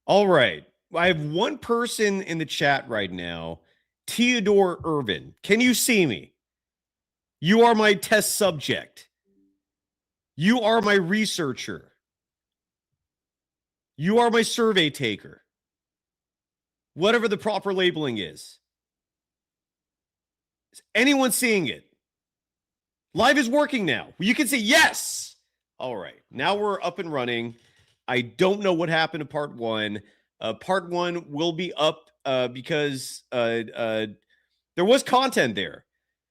All right. I have one person in the chat right now, Theodore Irvin. Can you see me? You are my test subject. You are my researcher. You are my survey taker. Whatever the proper labeling is. Is anyone seeing it? Live is working now. You can say yes. All right. Now we're up and running. I don't know what happened to part one. Part one will be up because there was content there.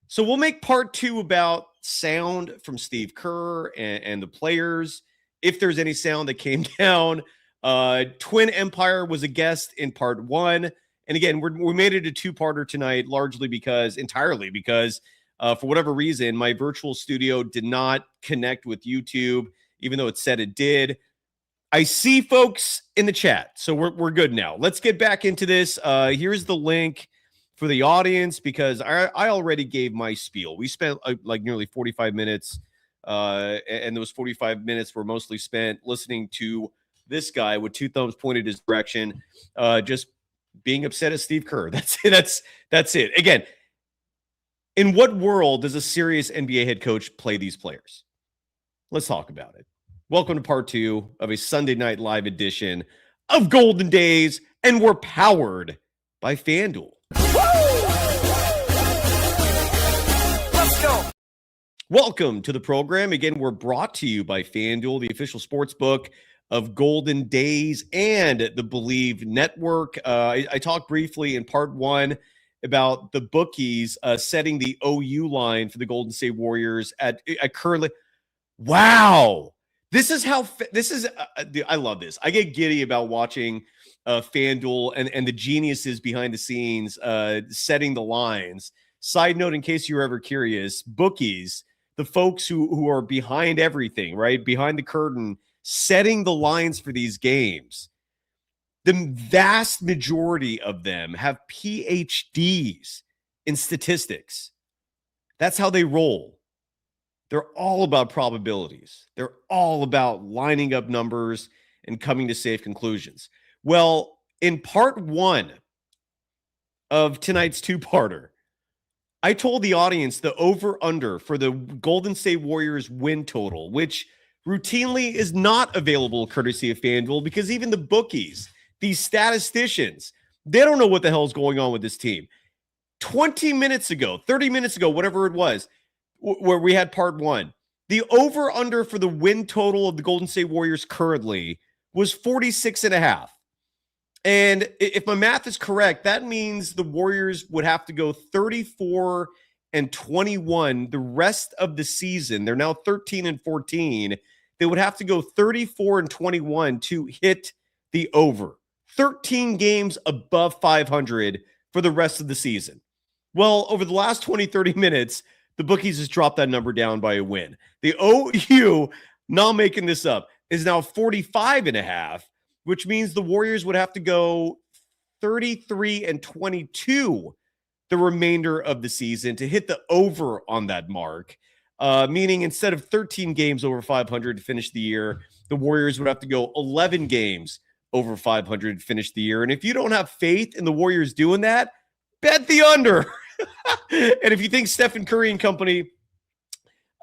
So we'll make part two about sound from Steve Kerr and the players. If there's any sound that came down. Twin Empire was a guest in part one. And again, we made it a two-parter tonight, entirely because for whatever reason, my virtual studio did not connect with YouTube, even though it said it did. I see folks in the chat, so we're good now. Let's get back into this. Here's the link for the audience because I already gave my spiel. We spent like nearly 45 minutes, and those 45 minutes were mostly spent listening to this guy with two thumbs pointed his direction, just being upset at Steve Kerr. That's it. That's it. Again, in what world does a serious NBA head coach play these players? Let's talk about it. Welcome to part two of a Sunday night live edition of Golden Days, and we're powered by FanDuel. Let's go. Welcome to the program. Again, we're brought to you by FanDuel, the official sportsbook of Golden Days and the Believe Network. I talked briefly in part one about the bookies setting the OU line for the Golden State Warriors at currently. Wow. I love this. I get giddy about watching FanDuel and the geniuses behind the scenes setting the lines. Side note, in case you're ever curious, bookies, the folks who are behind everything, right? Behind the curtain, setting the lines for these games. The vast majority of them have PhDs in statistics. That's how they roll. They're all about probabilities. They're all about lining up numbers and coming to safe conclusions. Well, in part one of tonight's two-parter, I told the audience the over-under for the Golden State Warriors win total, which routinely is not available courtesy of FanDuel because even the bookies, these statisticians, they don't know what the hell is going on with this team. 20 minutes ago, 30 minutes ago, whatever it was, where we had part one, the over-under for the win total of the Golden State Warriors currently was 46.5. And if my math is correct, that means the Warriors would have to go 34-21 the rest of the season. They're now 13-14. They would have to go 34-21 to hit the over. 13 games above 500 for the rest of the season. Well, over the last 20, 30 minutes, the bookies has dropped that number down by a win. The OU, not making this up, is now 45.5, which means the Warriors would have to go 33-22 the remainder of the season to hit the over on that mark. Meaning instead of 13 games over 500 to finish the year, the Warriors would have to go 11 games over 500 to finish the year. And if you don't have faith in the Warriors doing that, bet the under. And if you think Steph Curry and company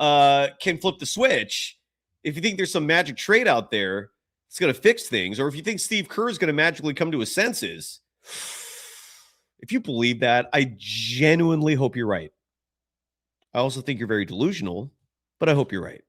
can flip the switch, if you think there's some magic trade out there, it's going to fix things. Or if you think Steve Kerr is going to magically come to his senses, if you believe that, I genuinely hope you're right. I also think you're very delusional, but I hope you're right.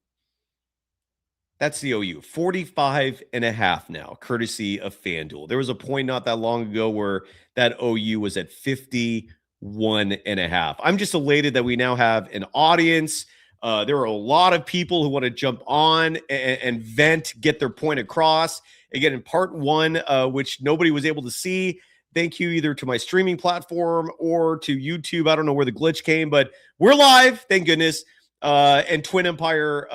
That's the OU, 45.5 now, courtesy of FanDuel. There was a point not that long ago where that OU was at 51.5. I'm just elated that we now have an audience. There are a lot of people who want to jump on and vent, get their point across. Again, in part one, which nobody was able to see, thank you either to my streaming platform or to YouTube. I don't know where the glitch came, but we're live, thank goodness. And Twin Empire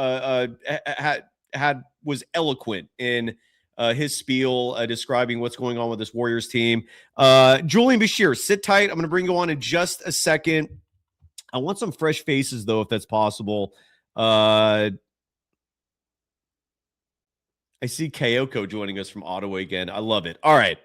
was eloquent in his spiel describing what's going on with this Warriors team. Julian Bashir, sit tight. I'm going to bring you on in just a second. I want some fresh faces, though, if that's possible. I see Kyoko joining us from Ottawa again. I love it. All right.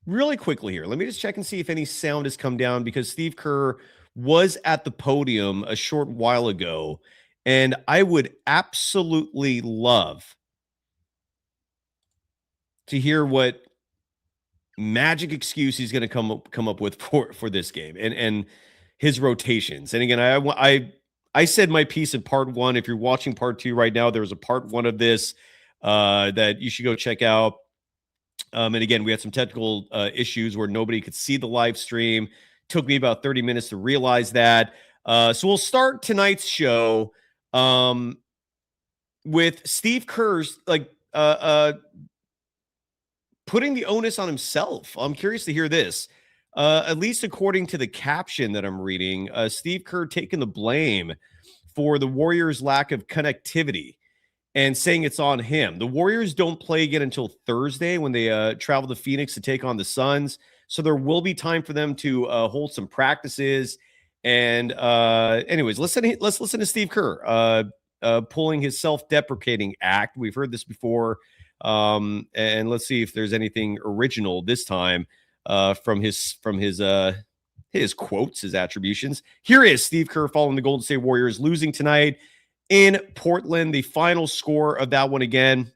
Really quickly here, let me just check and see if any sound has come down, because Steve Kerr was at the podium a short while ago, and I would absolutely love to hear what magic excuse he's going to come up with for this game and his rotations. And again, I said my piece in part 1. If you're watching part 2 right now, there's a part 1 of this that you should go check out. And again, we had some technical issues where nobody could see the live stream. Took me about 30 minutes to realize that. So we'll start tonight's show with Steve Kerr's putting the onus on himself. I'm curious to hear this. At least according to the caption that I'm reading, Steve Kerr taking the blame for the Warriors' lack of connectivity and saying it's on him. The Warriors don't play again until Thursday when they travel to Phoenix to take on the Suns. So there will be time for them to hold some practices. And anyways, let's listen to Steve Kerr pulling his self-deprecating act. We've heard this before. And let's see if there's anything original this time from his quotes, his attributions. Here is Steve Kerr following the Golden State Warriors losing tonight in Portland. The final score of that one, again,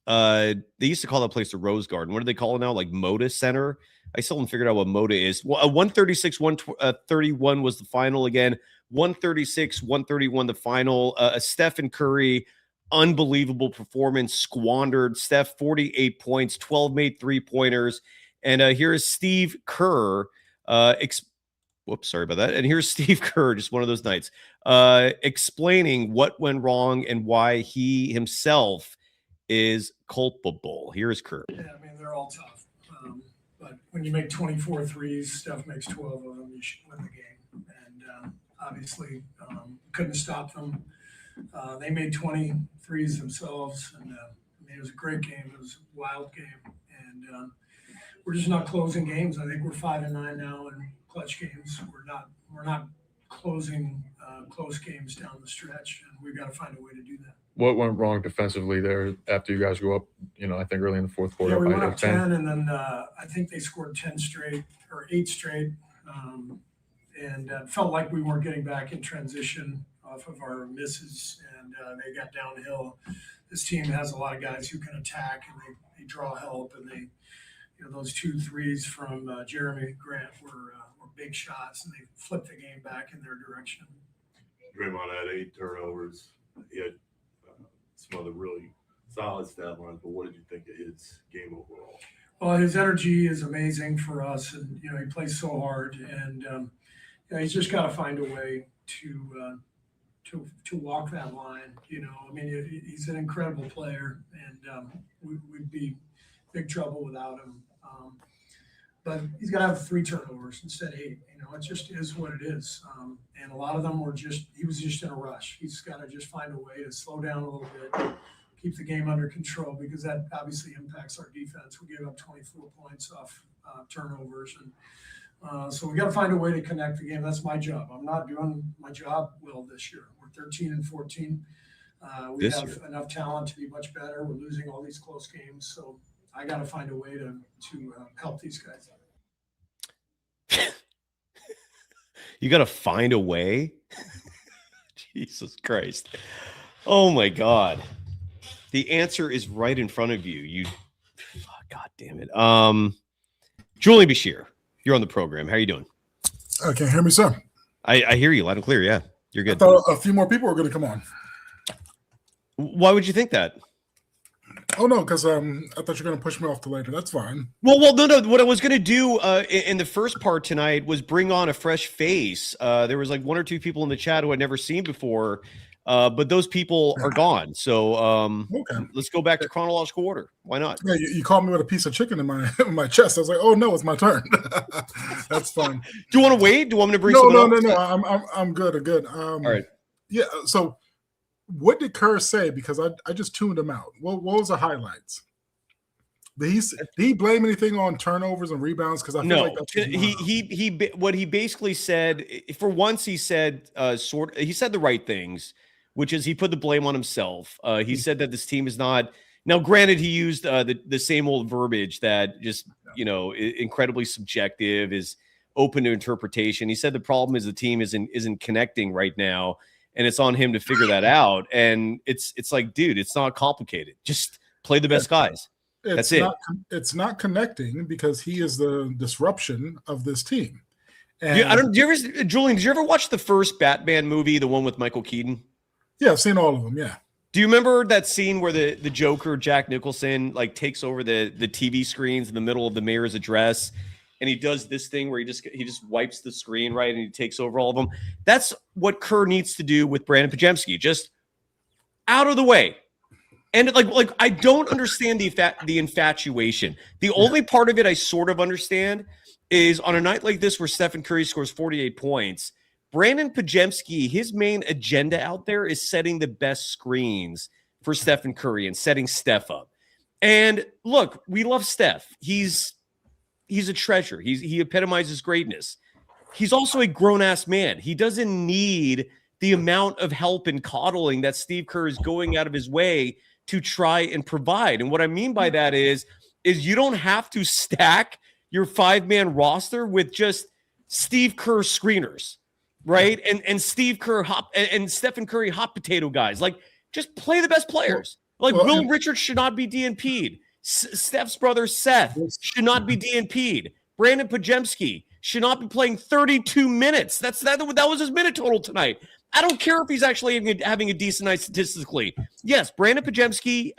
they used to call that place the Rose Garden. What do they call it now? Like Moda Center? I still haven't figured out what Moda is. Well, 136-131 was the final again. 136-131 the final. Steph Curry, unbelievable performance, squandered. Steph, 48 points, 12 made three-pointers. And here is Steve Kerr. Whoops, sorry about that. And here's Steve Kerr, just one of those nights, explaining what went wrong and why he himself is culpable. Here's Kerr. Yeah, I mean, they're all tough. But when you make 24 threes, Steph makes 12 of them, you should win the game. And obviously, couldn't stop them. They made 20 threes themselves. And I mean, it was a great game. It was a wild game. And we're just not closing games. I think we're 5-9 now in clutch games. We're not closing close games down the stretch, and we've got to find a way to do that. What went wrong defensively there after you guys go up, I think early in the fourth quarter? Yeah, we went up 10, and then I think they scored 10 straight or 8 straight, and felt like we weren't getting back in transition off of our misses, and they got downhill. This team has a lot of guys who can attack, and they draw help, and they, those 2 threes from Jeremy Grant were big shots, and they flipped the game back in their direction. Draymond had 8 turnovers. He had some other really solid stat lines, but what did you think of his game overall? Well, his energy is amazing for us, and he plays so hard, and he's just got to find a way to walk that line. I mean, he's an incredible player, and we'd be big trouble without him. But he's got to have 3 turnovers instead of 8. It just is what it is. And a lot of them he was just in a rush. He's got to just find a way to slow down a little bit, keep the game under control, because that obviously impacts our defense. We gave up 24 points off turnovers. And so we got to find a way to connect the game. That's my job. I'm not doing my job well this year. We're 13-14. We have enough talent to be much better. We're losing all these close games. So I got to find a way to help these guys. You got to find a way? Jesus Christ. Oh, my God. The answer is right in front of you. God damn it. Julian Bashir, you're on the program. How are you doing? Can you hear me, sir? I hear you loud and clear. Yeah, you're good. I thought a few more people were going to come on. Why would you think that? Oh, no, because I thought you were going to push me off to later. That's fine. Well, no. What I was going to do in the first part tonight was bring on a fresh face. There was like 1 or 2 people in the chat who I'd never seen before, but those people are gone. So okay. Let's go back to chronological order. Why not? Yeah, you called me with a piece of chicken in my chest. I was like, oh, no, it's my turn. That's fine. Do you want to wait? Do you want me to bring someone else? No. I'm good. I'm good. All right. Yeah, so what did Kerr say? Because I just tuned him out. What was the highlights? Did he blame anything on turnovers and rebounds? Because I feel like that's he what he basically said, for once he said he said the right things, which is he put the blame on himself. He said that this team is not. Now, granted, he used the same old verbiage that just, incredibly subjective, is open to interpretation. He said the problem is the team isn't connecting right now, and it's on him to figure that out. And it's like, dude, it's not complicated. Just play the best guys. That's it. It's not connecting because he is the disruption of this team. And Julian, did you ever watch the first Batman movie, the one with Michael Keaton? Yeah, I've seen all of them. Yeah. Do you remember that scene where the Joker, Jack Nicholson, like takes over the TV screens in the middle of the mayor's address, and he does this thing where he just wipes the screen, right, and he takes over all of them? That's what Kerr needs to do with Brandon Podziemski. Just out of the way. And like I don't understand the infatuation. The only part of it I sort of understand is on a night like this where Stephen Curry scores 48 points, Brandon Podziemski, his main agenda out there is setting the best screens for Stephen Curry and setting Steph up. And look, we love Steph. He's a treasure. He epitomizes greatness. He's also a grown-ass man. He doesn't need the amount of help and coddling that Steve Kerr is going out of his way to try and provide. And what I mean by that is you don't have to stack your 5-man roster with just Steve Kerr screeners, right? And Steve Kerr and Stephen Curry hot potato guys. Like, just play the best players. Will Richards should not be DNP'd. Steph's brother Seth should not be DNP'd. Brandon Podziemski should not be playing 32 minutes. That was his minute total tonight. I don't care if he's actually having a decent night statistically. Yes, Brandon Podziemski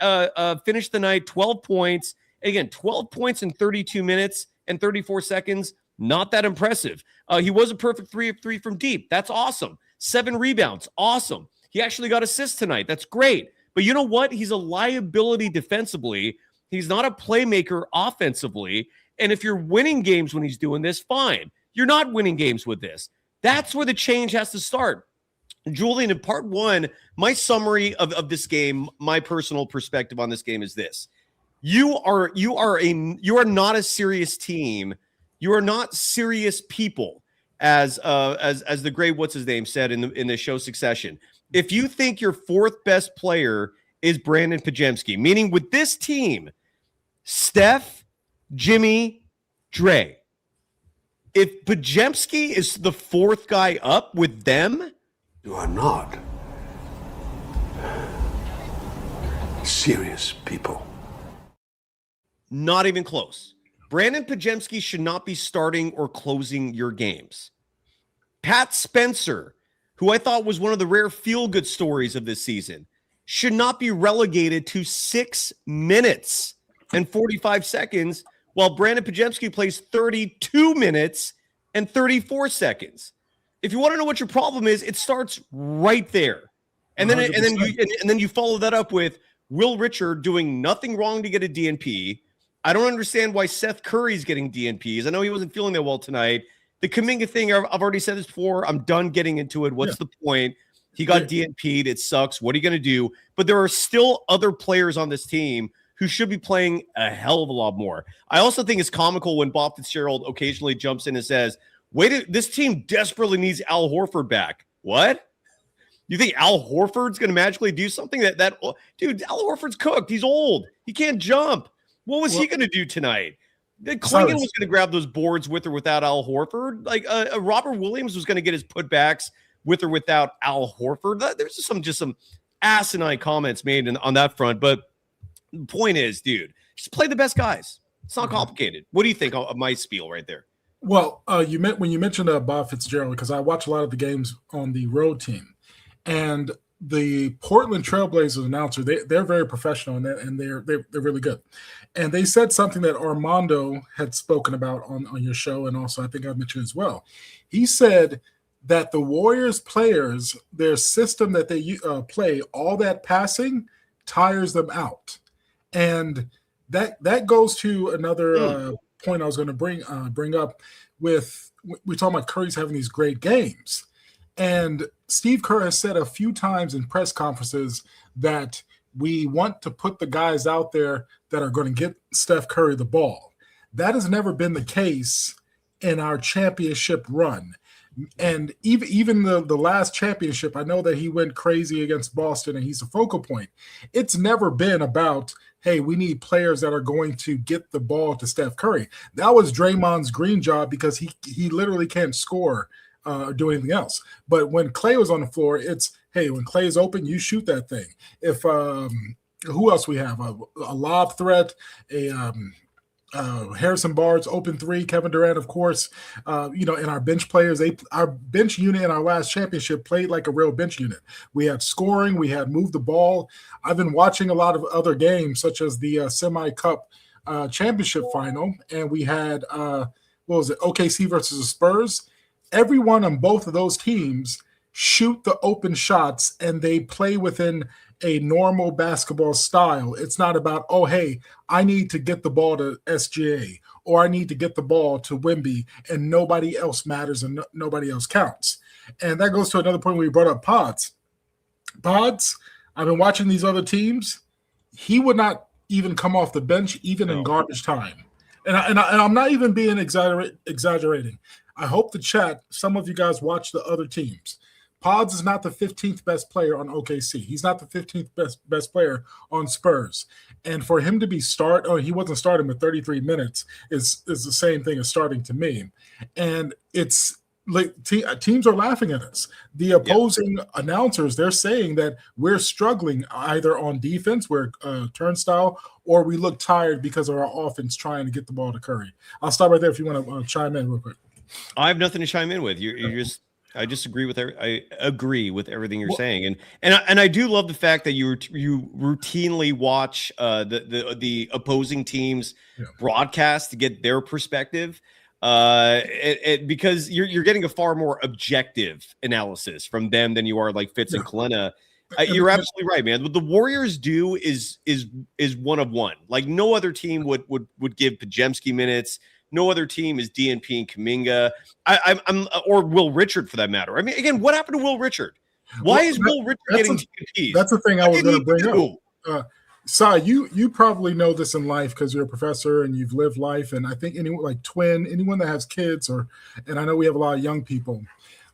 finished the night 12 points. Again, 12 points in 32 minutes and 34 seconds. Not that impressive. He was a perfect 3 of 3 from deep. That's awesome. 7 rebounds. Awesome. He actually got assists tonight. That's great. But you know what? He's a liability defensively. He's not a playmaker offensively. And if you're winning games when he's doing this, fine. You're not winning games with this. That's where the change has to start. Julian, in part one, my summary of this game, my personal perspective on this game is this. You are not a serious team. You are not serious people, as the great what's his name said in the show Succession. If you think your 4th best player is Brandon Podziemski, meaning with this team, Steph, Jimmy, Dre, if Podziemski is the 4th guy up with them, you are not serious people. Not even close. Brandon Podziemski should not be starting or closing your games. Pat Spencer, who I thought was one of the rare feel-good stories of this season, should not be relegated to 6 minutes and 45 seconds while Brandon Podziemski plays 32 minutes and 34 seconds. If you want to know what your problem is, it starts right there. And then you follow that up with Will Richard doing nothing wrong to get a DNP. I don't understand why Seth Curry's getting DNPs. I know he wasn't feeling that well tonight. The Kuminga thing, I've already said this before. I'm done getting into it. What's the point? He got DNP'd. It sucks. What are you going to do? But there are still other players on this team who should be playing a hell of a lot more. I also think it's comical when Bob Fitzgerald occasionally jumps in and says, this team desperately needs Al Horford back. What? You think Al Horford's going to magically do something? Dude, Al Horford's cooked. He's old. He can't jump. What was he going to do tonight? Klingon was going to grab those boards with or without Al Horford. Like Robert Williams was going to get his putbacks with or without Al Horford. There's just some asinine comments made on that front. But the point is, dude, just play the best guys. It's not complicated. What do you think of my spiel right there? Well, when you mentioned Bob Fitzgerald, because I watch a lot of the games on the road team, and the Portland Trailblazers announcer, they're very professional and they're really good. And they said something that Armando had spoken about on your show, and also I think I mentioned as well. He said that the Warriors players, their system that they play, all that passing tires them out, and that goes to another point I was going to bring up with we talking about Curry's having these great games. And Steve Kerr has said a few times in press conferences that we want to put the guys out there that are going to get Steph Curry the ball. That has never been the case in our championship run. And even the last championship, I know that he went crazy against Boston and he's a focal point. It's never been about, hey, we need players that are going to get the ball to Steph Curry. That was Draymond's Green job because he literally can't score or do anything else. But when Clay was on the floor, it's, hey, when Clay is open, you shoot that thing. If who else we have? A lob threat, Harrison Barnes, open three, Kevin Durant, of course. And our bench players, our bench unit in our last championship played like a real bench unit. We had scoring, we had moved the ball. I've been watching a lot of other games, such as the semi-cup championship final, and we had, OKC versus the Spurs. Everyone on both of those teams shoot the open shots, and they play within a normal basketball style. It's not about, oh, hey, I need to get the ball to SGA or I need to get the ball to Wemby and nobody else matters and nobody else counts. And that goes to another point where we brought up Pods. Pods, I've been watching these other teams. He would not even come off the bench even in garbage time. And I'm not even being exaggerating. I hope the chat, some of you guys watch the other teams. Pods is not the 15th best player on OKC. He's not the 15th best player on Spurs. And for him to be he wasn't starting with 33 minutes is the same thing as starting to me. And it's like teams are laughing at us. The opposing announcers, they're saying that we're struggling either on defense, we're turnstile, or we look tired because of our offense trying to get the ball to Curry. I'll stop right there if you want to chime in real quick. I have nothing to chime in with. I just agree with everything you're saying, and I do love the fact that you routinely watch the opposing teams broadcast to get their perspective, because you're getting a far more objective analysis from them than you are like Fitz and Kalena. You're absolutely right, man. What the Warriors do is one of one. Like no other team would give Pajemski minutes. No other team is DNP and Kuminga. I'm or Will Richard for that matter. I mean, again, what happened to Will Richard? Why is Will Richard getting DNPs? That's the thing I was going to bring up. Sai, you probably know this in life because you're a professor and you've lived life. And I think anyone that has kids, and I know we have a lot of young people,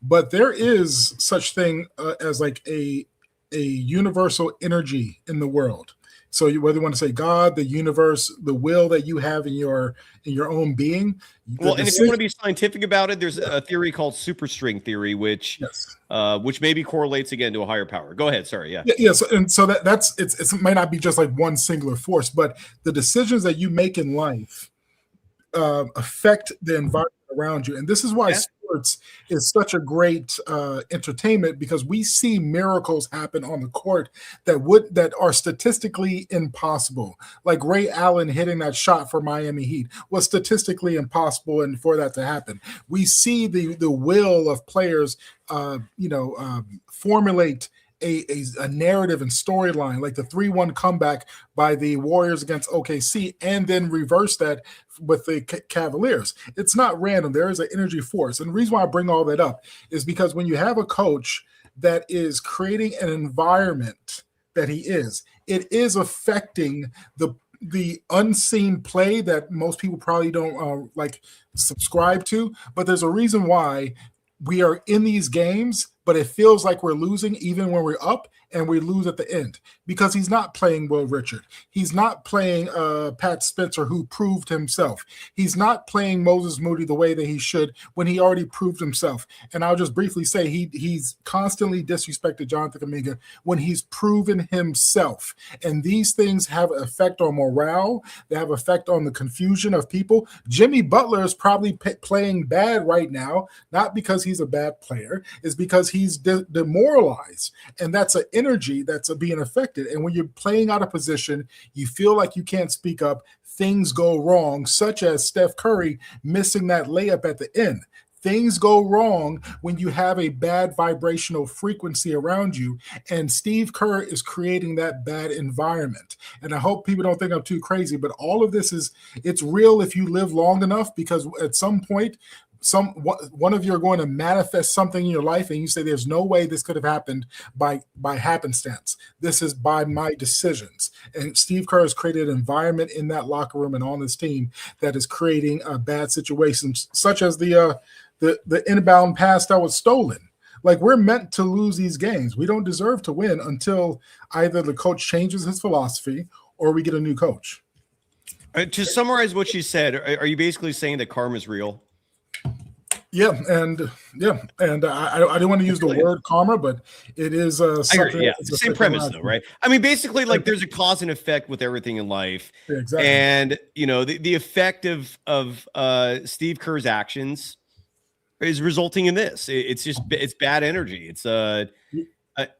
but there is such thing as like a universal energy in the world. So whether you want to say God, the universe, the will that you have in your own being. Well, and if you want to be scientific about it, there's a theory called superstring theory, which maybe correlates again to a higher power. Go ahead. Sorry. Yeah. Yes. And so it might not be just like one singular force, but the decisions that you make in life affect the environment around you. And this is why sports is such a great entertainment, because we see miracles happen on the court that are statistically impossible. Like Ray Allen hitting that shot for Miami Heat was statistically impossible, and for that to happen, we see the will of players formulate a narrative and storyline, like the 3-1 comeback by the Warriors against OKC, and then reverse that with the Cavaliers. It's not random. There is an energy force. And the reason why I bring all that up is because when you have a coach that is creating an environment that it is affecting the unseen play that most people probably don't subscribe to. But there's a reason why we are in these games, but it feels like we're losing even when we're up, and we lose at the end because he's not playing Will Richard. He's not playing Pat Spencer, who proved himself. He's not playing Moses Moody the way that he should when he already proved himself. And I'll just briefly say he's constantly disrespected Jonathan Kuminga when he's proven himself. And these things have an effect on morale. They have effect on the confusion of people. Jimmy Butler is probably playing bad right now, not because he's a bad player, it's because he's demoralized. And that's an energy that's being affected. And when you're playing out of position, you feel like you can't speak up, things go wrong, such as Steph Curry missing that layup at the end. Things go wrong when you have a bad vibrational frequency around you, and Steve Kerr is creating that bad environment. And I hope people don't think I'm too crazy, but all of this it's real if you live long enough, because at some point one of you are going to manifest something in your life, and you say there's no way this could have happened by happenstance. This is by my decisions. And Steve Kerr has created an environment in that locker room and on his team that is creating bad situations, such as the inbound pass that was stolen. Like, we're meant to lose these games. We don't deserve to win until either the coach changes his philosophy or we get a new coach. To summarize what you said, are you basically saying that karma is real? Yeah, and I didn't want to use the word karma, but it is something. Yeah, it's the same premise, though, right? I mean, basically, like, there's a cause and effect with everything in life. Yeah, exactly. And, you know, the effect of Steve Kerr's actions is resulting in this. It's bad energy. It's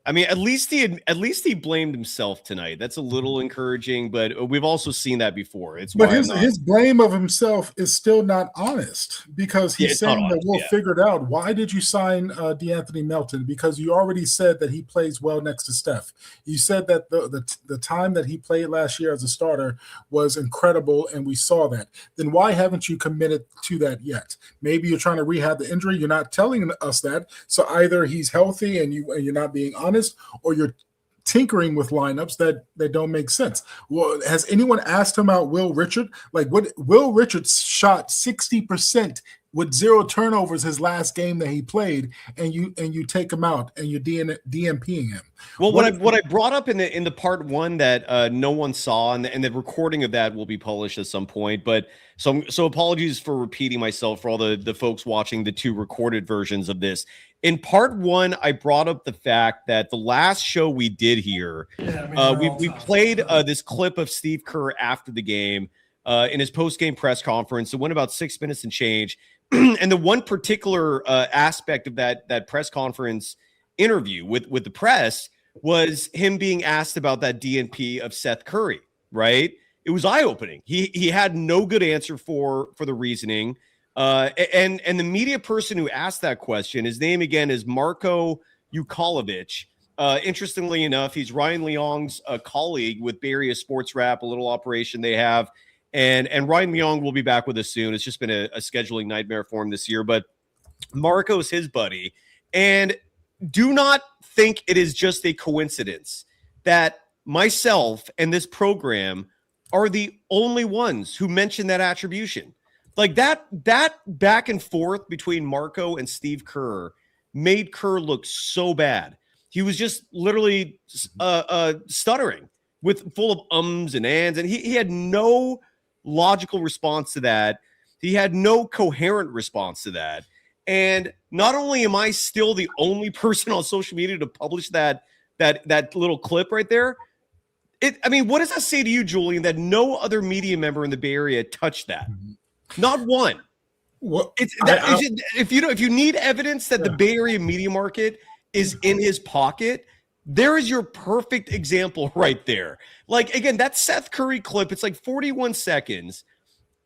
I mean, at least he blamed himself tonight. That's a little encouraging, but we've also seen that before. But his blame of himself is still not honest, because he's saying that we'll figure it out. Why did you sign DeAnthony Melton? Because you already said that he plays well next to Steph. You said that the time that he played last year as a starter was incredible, and we saw that. Then why haven't you committed to that yet? Maybe you're trying to rehab the injury. You're not telling us that. So either he's healthy and you're not being honest, or you're tinkering with lineups that don't make sense. Well, has anyone asked him about Will Richard? Like, what Will Richard shot 60% with 0 turnovers his last game that he played, and you take him out and you're DMPing him. Well, what I brought up in the part one that no one saw, and the recording of that will be published at some point. But so apologies for repeating myself for all the folks watching the 2 recorded versions of this. In part one, I brought up the fact that the last show we did here, we played this clip of Steve Kerr after the game in his post-game press conference. It went about 6 minutes and change. And the one particular aspect of that press conference interview with the press was him being asked about that DNP of Seth Curry, right? It was eye-opening. He had no good answer for the reasoning. And the media person who asked that question, his name again is Marko Ukalovic. Interestingly enough, he's Ryan Leong's colleague with Bay Area Sports Wrap, a little operation they have. And Ryan Leong will be back with us soon. It's just been a scheduling nightmare for him this year, but Marco's his buddy. And do not think it is just a coincidence that myself and this program are the only ones who mention that attribution. Like, that back and forth between Marco and Steve Kerr made Kerr look so bad. He was just literally stuttering full of ums and ands, and he had no logical response to that. He had no coherent response to that. And not only am I still the only person on social media to publish that little clip right there, I mean, what does that say to you, Julian, that no other media member in the Bay Area touched that? Not one. Well, if you need evidence that the Bay Area media market is in his pocket, there is your perfect example right there. Like, again, that Seth Curry clip, it's like 41 seconds.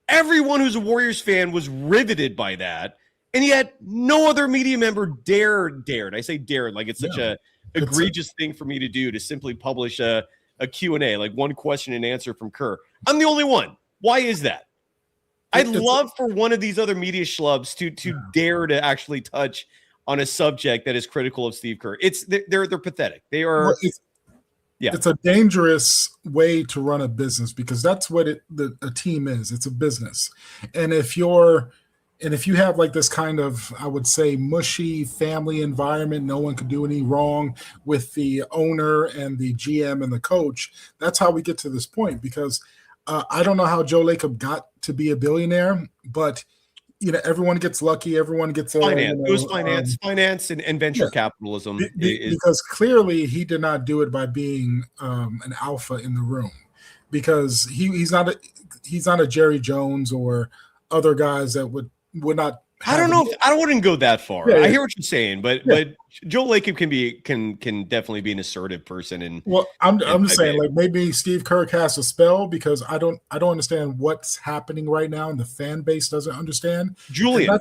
Everyone who's a Warriors fan was riveted by that, and yet no other media member dared. I say dared like it's such a egregious thing for me to do, to simply publish a Q&A, like one question and answer from Kerr. I'm the only one. Why is that? I'd love for one of these other media schlubs to dare to actually touch on a subject that is critical of Steve Kerr. They're pathetic. They are. Well, it's a dangerous way to run a business, because that's what a team is. It's a business, and if you have like this kind of, I would say, mushy family environment, no one could do any wrong with the owner and the GM and the coach. That's how we get to this point, because I don't know how Joe Lacob got to be a billionaire, but everyone gets lucky. Everyone gets finance. It was finance and venture capitalism. Because clearly he did not do it by being an alpha in the room, because he's not a Jerry Jones or other guys that would not. I don't know. I wouldn't go that far. I hear what you're saying, but Joe Lacob can definitely be an assertive person. And I'm just saying, like, maybe Steve Kerr casts a spell, because I don't understand what's happening right now, and the fan base doesn't understand. Julian,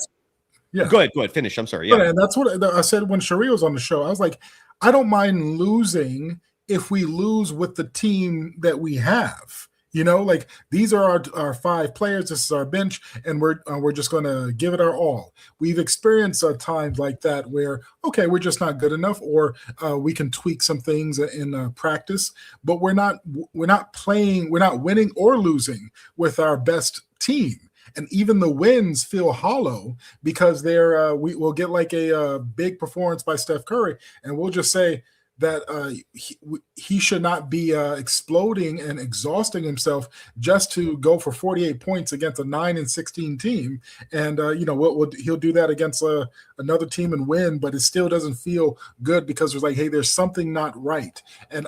go ahead, finish. I'm sorry. Yeah, and that's what I said when Sheree was on the show. I was like, I don't mind losing if we lose with the team that we have. You know, like these are our 5 players. This is our bench, and we're just going to give it our all. We've experienced times like that where okay, we're just not good enough, or we can tweak some things in practice, but we're not winning or losing with our best team. And even the wins feel hollow because we will get like a big performance by Steph Curry, and we'll just say that he should not be exploding and exhausting himself just to go for 48 points against a 9-16 team. And, he'll do that against another team and win, but it still doesn't feel good because it's like, hey, there's something not right. And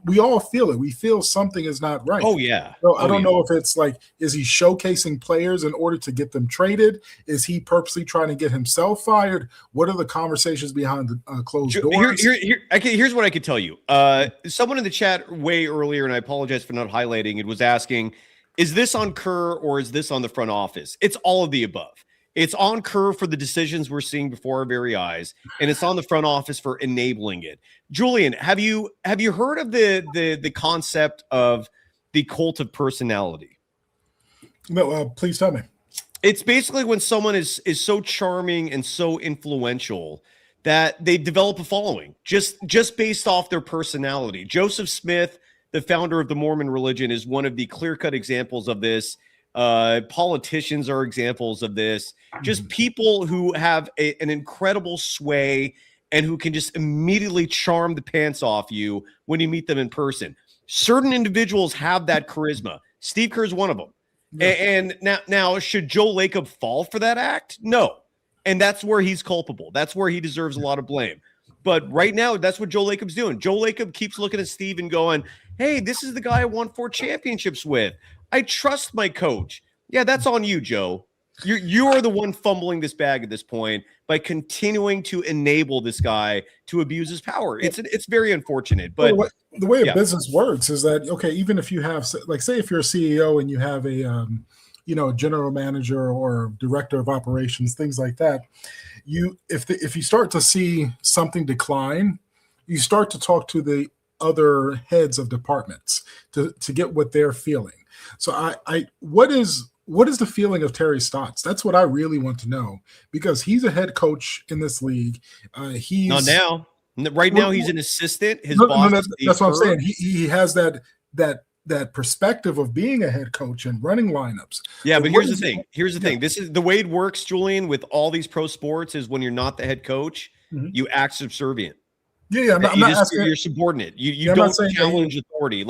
we all feel it. We feel something is not right. Oh, yeah. So I don't know if it's like, is he showcasing players in order to get them traded? Is he purposely trying to get himself fired? What are the conversations behind the closed doors? Here's what I could tell you. Someone in the chat way earlier, and I apologize for not highlighting it, was asking, is this on Kerr or is this on the front office? It's all of the above. It's on Kerr for the decisions we're seeing before our very eyes, and it's on the front office for enabling it. Julian, have you heard of the concept of the cult of personality? No, please tell me. It's basically when someone is so charming and so influential that they develop a following just based off their personality. Joseph Smith, the founder of the Mormon religion, is one of the clear-cut examples of this. Politicians are examples of this. Just people who have an incredible sway and who can just immediately charm the pants off you when you meet them in person. Certain individuals have that charisma. Steve Kerr is one of them. Yeah. And now, should Joe Lacob fall for that act? No. And that's where he's culpable. That's where he deserves a lot of blame. But right now, that's what Joe Lacob's doing. Joe Lacob keeps looking at Steve and going, hey, this is the guy I won 4 championships with. I trust my coach. Yeah, that's on you, Joe. You are the one fumbling this bag at this point by continuing to enable this guy to abuse his power. It's very unfortunate. But the way a business works is that, okay, even if you have, like, say if you're a CEO and you have a general manager or director of operations, things like that, if you start to see something decline, you start to talk to the other heads of departments to get what they're feeling. So what is the feeling of Terry Stotts? That's what I really want to know, because he's a head coach in this league. He's not now. Right now, he's an assistant. His boss. That's what I'm saying. He has that perspective of being a head coach and running lineups. Yeah, but here's the thing. Here's the thing. This is the way it works, Julian, with all these pro sports is when you're not the head coach, you act subservient. Yeah, I'm not asking. You're subordinate. You don't challenge authority.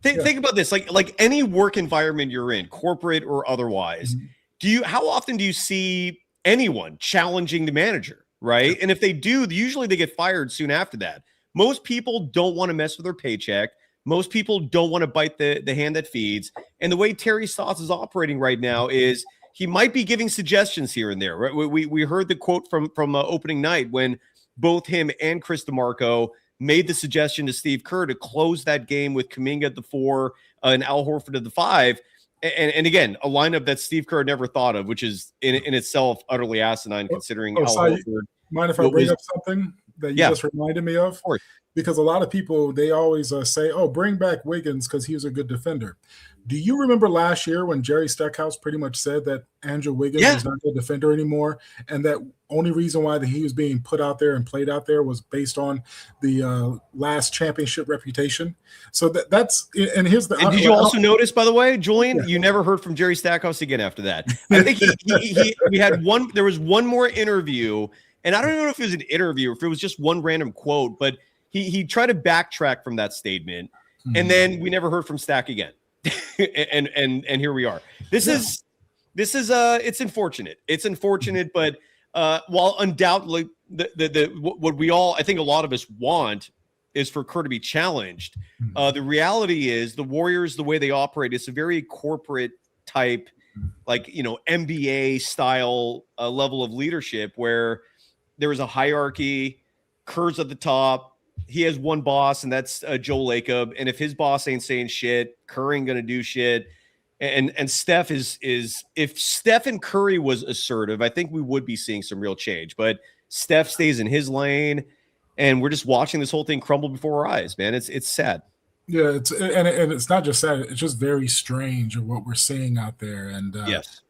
Think about this. Like any work environment you're in, corporate or otherwise, how often do you see anyone challenging the manager, right? And if they do, usually they get fired soon after that. Most people don't want to mess with their paycheck. Most people don't want to bite the hand that feeds. And the way Terry Stotts is operating right now is he might be giving suggestions here and there. Right? We heard the quote from opening night when both him and Chris DeMarco made the suggestion to Steve Kerr to close that game with Kuminga at the 4 and Al Horford at the 5. And again, a lineup that Steve Kerr never thought of, which is in itself utterly asinine considering Al Horford. Mind if I bring up something that you just reminded me of? Because a lot of people, they always say, oh, bring back Wiggins because he was a good defender. Do you remember last year when Jerry Stackhouse pretty much said that Andrew Wiggins is not a defender anymore, and that only reason why he was being put out there and played out there was based on the last championship reputation? So that's – and here's the – did you also notice, by the way, Julian, you never heard from Jerry Stackhouse again after that? I think we had there was one more interview, and I don't know if it was an interview or if it was just one random quote, but he tried to backtrack from that statement, and then we never heard from Stack again. and here we are. This is it's unfortunate. It's unfortunate, but while undoubtedly what we all, I think a lot of us want is for Kerr to be challenged. The reality is the Warriors, the way they operate, it's a very corporate type, MBA style level of leadership where there is a hierarchy. Kerr's at the top. He has one boss, and that's Joe Lacob. And if his boss ain't saying shit, Curry ain't gonna do shit. And Steph is if Steph and Curry was assertive, I think we would be seeing some real change. But Steph stays in his lane, and we're just watching this whole thing crumble before our eyes, man. It's sad. Yeah, and it's not just that; it's just very strange of what we're seeing out there. And Yes.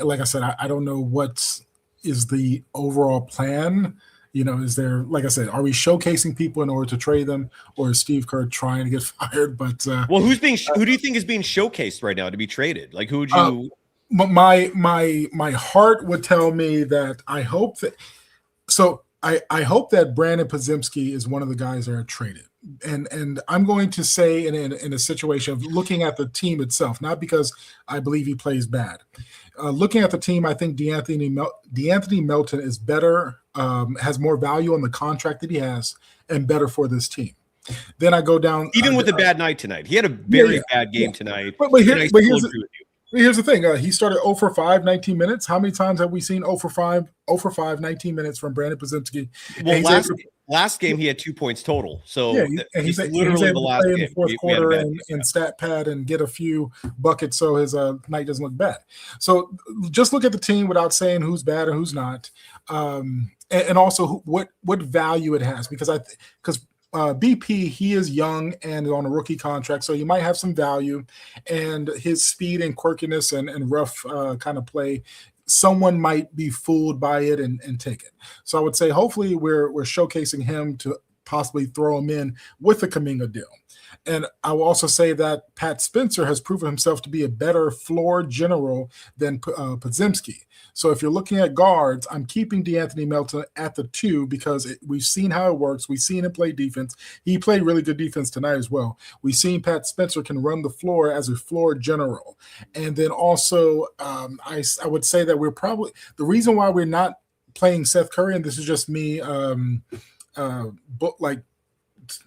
like I said, I don't know what is the overall plan. Is there, like I said, are we showcasing people in order to trade them, or is Steve Kerr trying to get fired? But Well, who do you think is being showcased right now to be traded? Like, who would you? my heart would tell me that I hope that. So I hope that Brandon Podziemski is one of the guys that are traded. And I'm going to say in a situation of looking at the team itself, not because I believe he plays bad. Looking at the team, I think DeAnthony Melton is better, has more value on the contract that he has, and better for this team. Then I go down. Even with a bad night tonight, he had a very bad game tonight. But here's the thing. He started 0 for 5, 19 minutes. How many times have we seen 0 for 5, 19 minutes from Brandon Podziemski? Well, last game he had 2 points total. So he's literally the last game. In the fourth quarter and stat pad and get a few buckets so his night doesn't look bad. So just look at the team without saying who's bad and who's not, and also what value it has, because BP, he is young and on a rookie contract, so he might have some value, and his speed and quirkiness and rough kind of play, someone might be fooled by it and take it. So I would say hopefully we're showcasing him to possibly throw him in with the Kuminga deal. And I will also say that Pat Spencer has proven himself to be a better floor general than Podziemski. So if you're looking at guards, I'm keeping DeAnthony Melton at the 2 because we've seen how it works. We've seen him play defense. He played really good defense tonight as well. We've seen Pat Spencer can run the floor as a floor general. And then also I would say that we're probably – the reason why we're not playing Seth Curry, and this is just me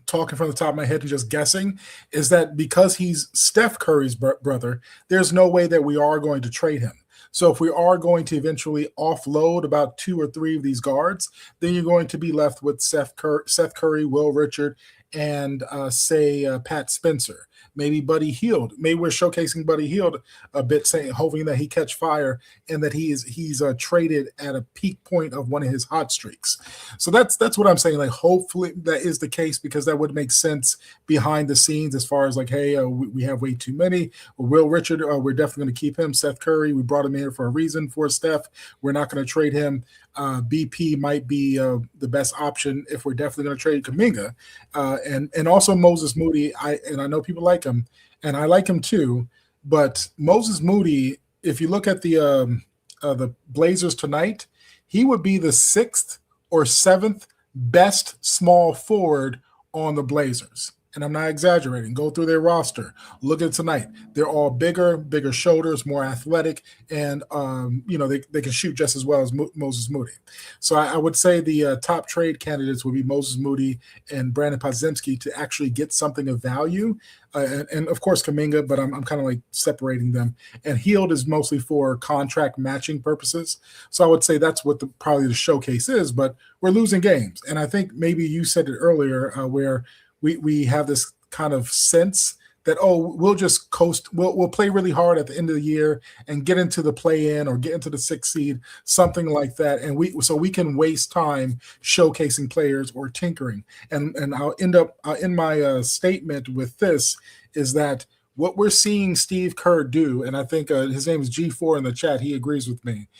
talking from the top of my head and just guessing, is that because he's Steph Curry's brother, there's no way that we are going to trade him. So if we are going to eventually offload about 2 or 3 of these guards, then you're going to be left with Seth Curry, Will Richard, and Pat Spencer. Maybe Buddy Hield. Maybe we're showcasing Buddy Hield a bit, hoping that he catch fire and that he's traded at a peak point of one of his hot streaks. So that's what I'm saying. Like, hopefully that is the case, because that would make sense behind the scenes as far as like, hey, we have way too many. Will Richard, we're definitely going to keep him. Seth Curry, we brought him here for a reason for Steph. We're not going to trade him. BP might be the best option if we're definitely going to trade Kuminga, and also Moses Moody. I know people like him, and I like him too. But Moses Moody, if you look at the Blazers tonight, he would be the 6th or 7th best small forward on the Blazers. And I'm not exaggerating. Go through their roster. Look at tonight. They're all bigger shoulders, more athletic, and they can shoot just as well as Moses Moody. So I would say the top trade candidates would be Moses Moody and Brandon Podziemski to actually get something of value, and of course Kuminga, but I'm kind of like separating them. And Hield is mostly for contract matching purposes. So I would say that's what probably the showcase is. But we're losing games, and I think maybe you said it earlier where we have this kind of sense that, we'll just coast, we'll play really hard at the end of the year and get into the play-in or get into the 6th seed, something like that, and we can waste time showcasing players or tinkering. And I'll end my statement with this, is that what we're seeing Steve Kerr do, and I think his name is G4 in the chat, he agrees with me.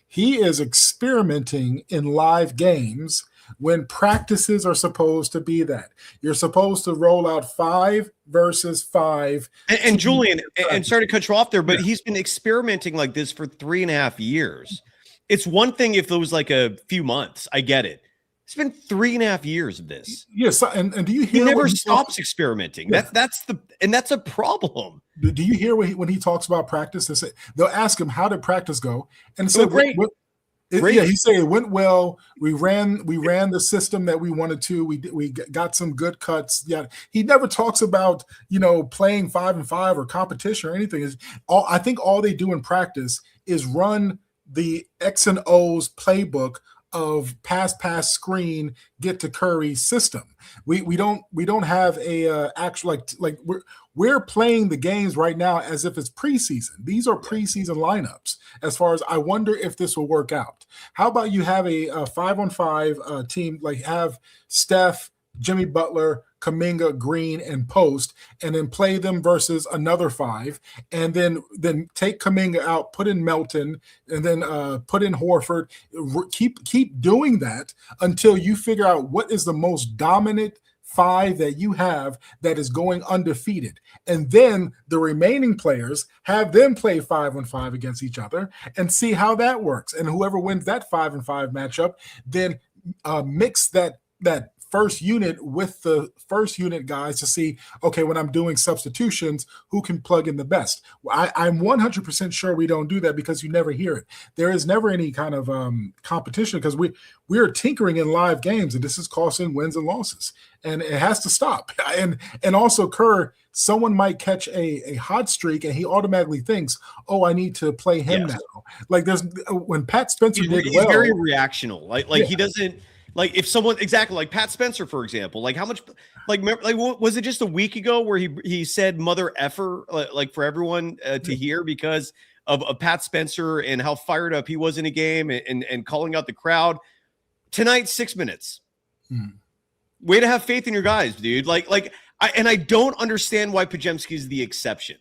He is experimenting in live games when practices are supposed to be that. You're supposed to roll out 5 versus 5. And Julian, and sorry to cut you off there, but he's been experimenting like this for 3.5 years. It's one thing if it was like a few months. I get it. It's been 3.5 years of this. Yes, and do you hear? He never stops experimenting. Yeah. That's a problem. Do you hear when he talks about practice? They'll ask him, how did practice go? And so great. Yeah, he said it went well. We ran the system that we wanted to. We got some good cuts. Yeah, he never talks about playing 5-and-5 or competition or anything. I think all they do in practice is run the X and O's playbook of pass screen, get to Curry system. We don't have a actual like we're playing the games right now as if it's preseason. These are preseason lineups. As far as I wonder if this will work out. How about you have a 5-on-5 team, like have Steph, Jimmy Butler, Kuminga, Green, and post, and then play them versus another 5, and then take Kuminga out, put in Melton, and then put in Horford. Keep doing that until you figure out what is the most dominant 5 that you have that is going undefeated. And then the remaining players, have them play 5-on-5 against each other and see how that works. And whoever wins that 5-on-5 matchup, then mix that first unit with the first unit guys to see, okay, when I'm doing substitutions, who can plug in the best. I'm 100% sure we don't do that because you never hear it. There is never any kind of competition because we are tinkering in live games, and this is costing wins and losses, and it has to stop. And also, Kerr, someone might catch a hot streak, and he automatically thinks, "Oh, I need to play him now." Like when Pat Spencer did he's well, very reactional. Like he doesn't. Like if someone exactly like Pat Spencer, for example, like how much like was it just a week ago where he said mother effer like for everyone to hear because of Pat Spencer and how fired up he was in a game and calling out the crowd. Tonight, 6 minutes. Way to have faith in your guys, dude. I don't understand why Podziemski is the exception.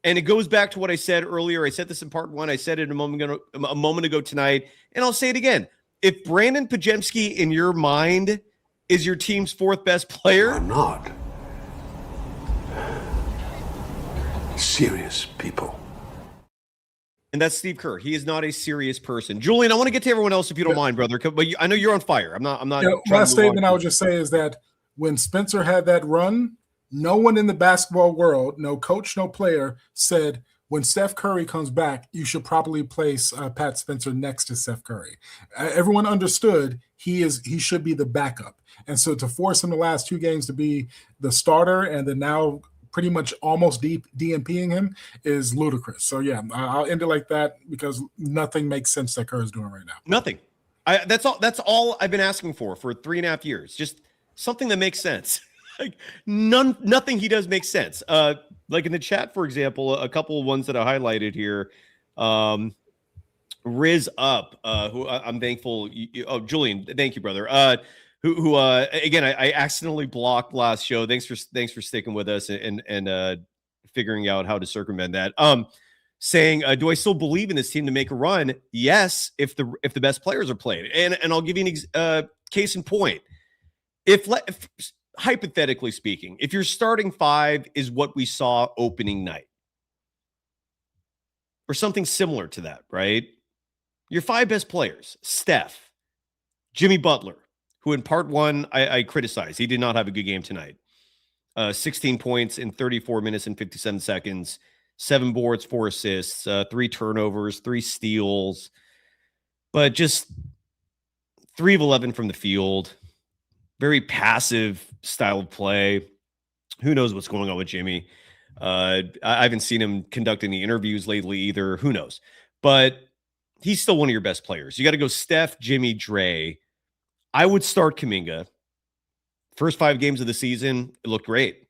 And it goes back to what I said earlier. I said this in part 1. I said it a moment ago tonight, and I'll say it again. If Brandon Podziemski, in your mind, is your team's 4th best player, are not serious people. and that's Steve Kerr. He is not a serious person. Julian, I want to get to everyone else if you don't mind, brother. But I know you're on fire. I'm not. Last statement I would just say is that when Spencer had that run, no one in the basketball world, no coach, no player, said, when Steph Curry comes back, you should probably place Pat Spencer next to Steph Curry. Everyone understood he should be the backup. And so to force him the last 2 games to be the starter and then now pretty much almost DNPing him is ludicrous. So, yeah, I'll end it like that because nothing makes sense that Kerr is doing right now. Nothing. That's all I've been asking for 3.5 years. Just something that makes sense. Like nothing he does makes sense. Like in the chat, for example, a couple of ones that I highlighted here. Riz Up, who I'm thankful. Julian, thank you, brother. Who again, I accidentally blocked last show. Thanks for sticking with us and figuring out how to circumvent that. Saying, do I still believe in this team to make a run? Yes, if the best players are played. And I'll give you an case in point. If hypothetically speaking, if your starting 5 is what we saw opening night or something similar to that, right? Your 5 best players, Steph, Jimmy Butler, who in part 1, I criticized. He did not have a good game tonight. 16 points in 34 minutes and 57 seconds, 7 boards, 4 assists, 3 turnovers, 3 steals, but just 3 of 11 from the field. Very passive style of play. Who knows what's going on with Jimmy? I haven't seen him conduct any interviews lately either. Who knows? But he's still one of your best players. You got to go Steph, Jimmy, Dre. I would start Kuminga. First 5 games of the season, it looked great.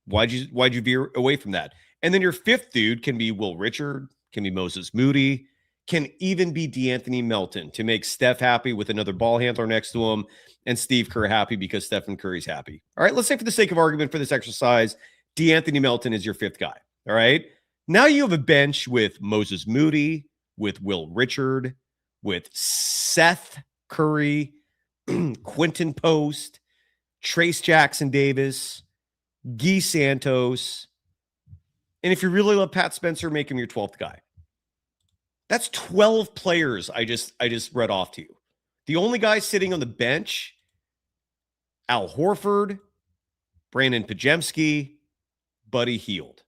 Why'd you veer away from that? And then your 5th dude can be Will Richard, can be Moses Moody, can even be DeAnthony Melton to make Steph happy with another ball handler next to him and Steve Kerr happy because Stephen Curry's happy. All right, let's say for the sake of argument for this exercise, DeAnthony Melton is your 5th guy. All right, now you have a bench with Moses Moody, with Will Richard, with Seth Curry, Quentin Post, Trace Jackson Davis, Guy Santos. And if you really love Pat Spencer, make him your 12th guy. That's 12 players I just read off to you. The only guy sitting on the bench, Al Horford, Brandon Podziemski, Buddy Hield.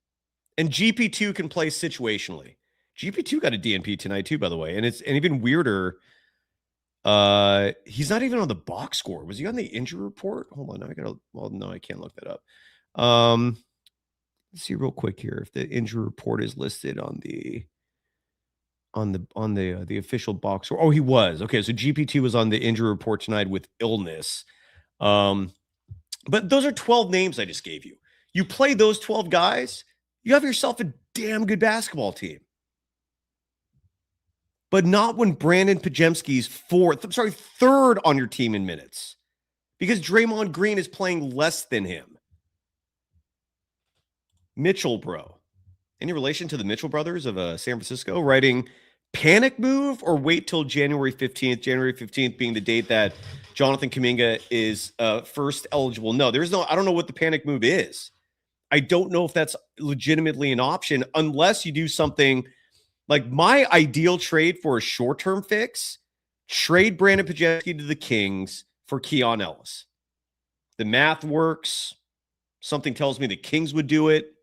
And GP2 can play situationally. GP2 got a DNP tonight too, by the way. And even weirder, he's not even on the box score. Was he on the injury report? Hold on, no, I can't look that up. Let's see real quick here if the injury report is listed on the official box score. Oh, he was. Okay, so GP2 was on the injury report tonight with illness. But those are 12 names I just gave you. You play those 12 guys, you have yourself a damn good basketball team. But not when Brandon Podziemski's 3rd on your team in minutes. because Draymond Green is playing less than him. Mitchell, bro. Any relation to the Mitchell brothers of San Francisco? Writing panic move or wait till January 15th? January 15th being the date that Jonathan Kuminga is first eligible. No, there's no, I don't know what the panic move is. I don't know if that's legitimately an option unless you do something like my ideal trade for a short-term fix, trade Brandon Podziemski to the Kings for Keon Ellis. The math works. Something tells me the Kings would do it.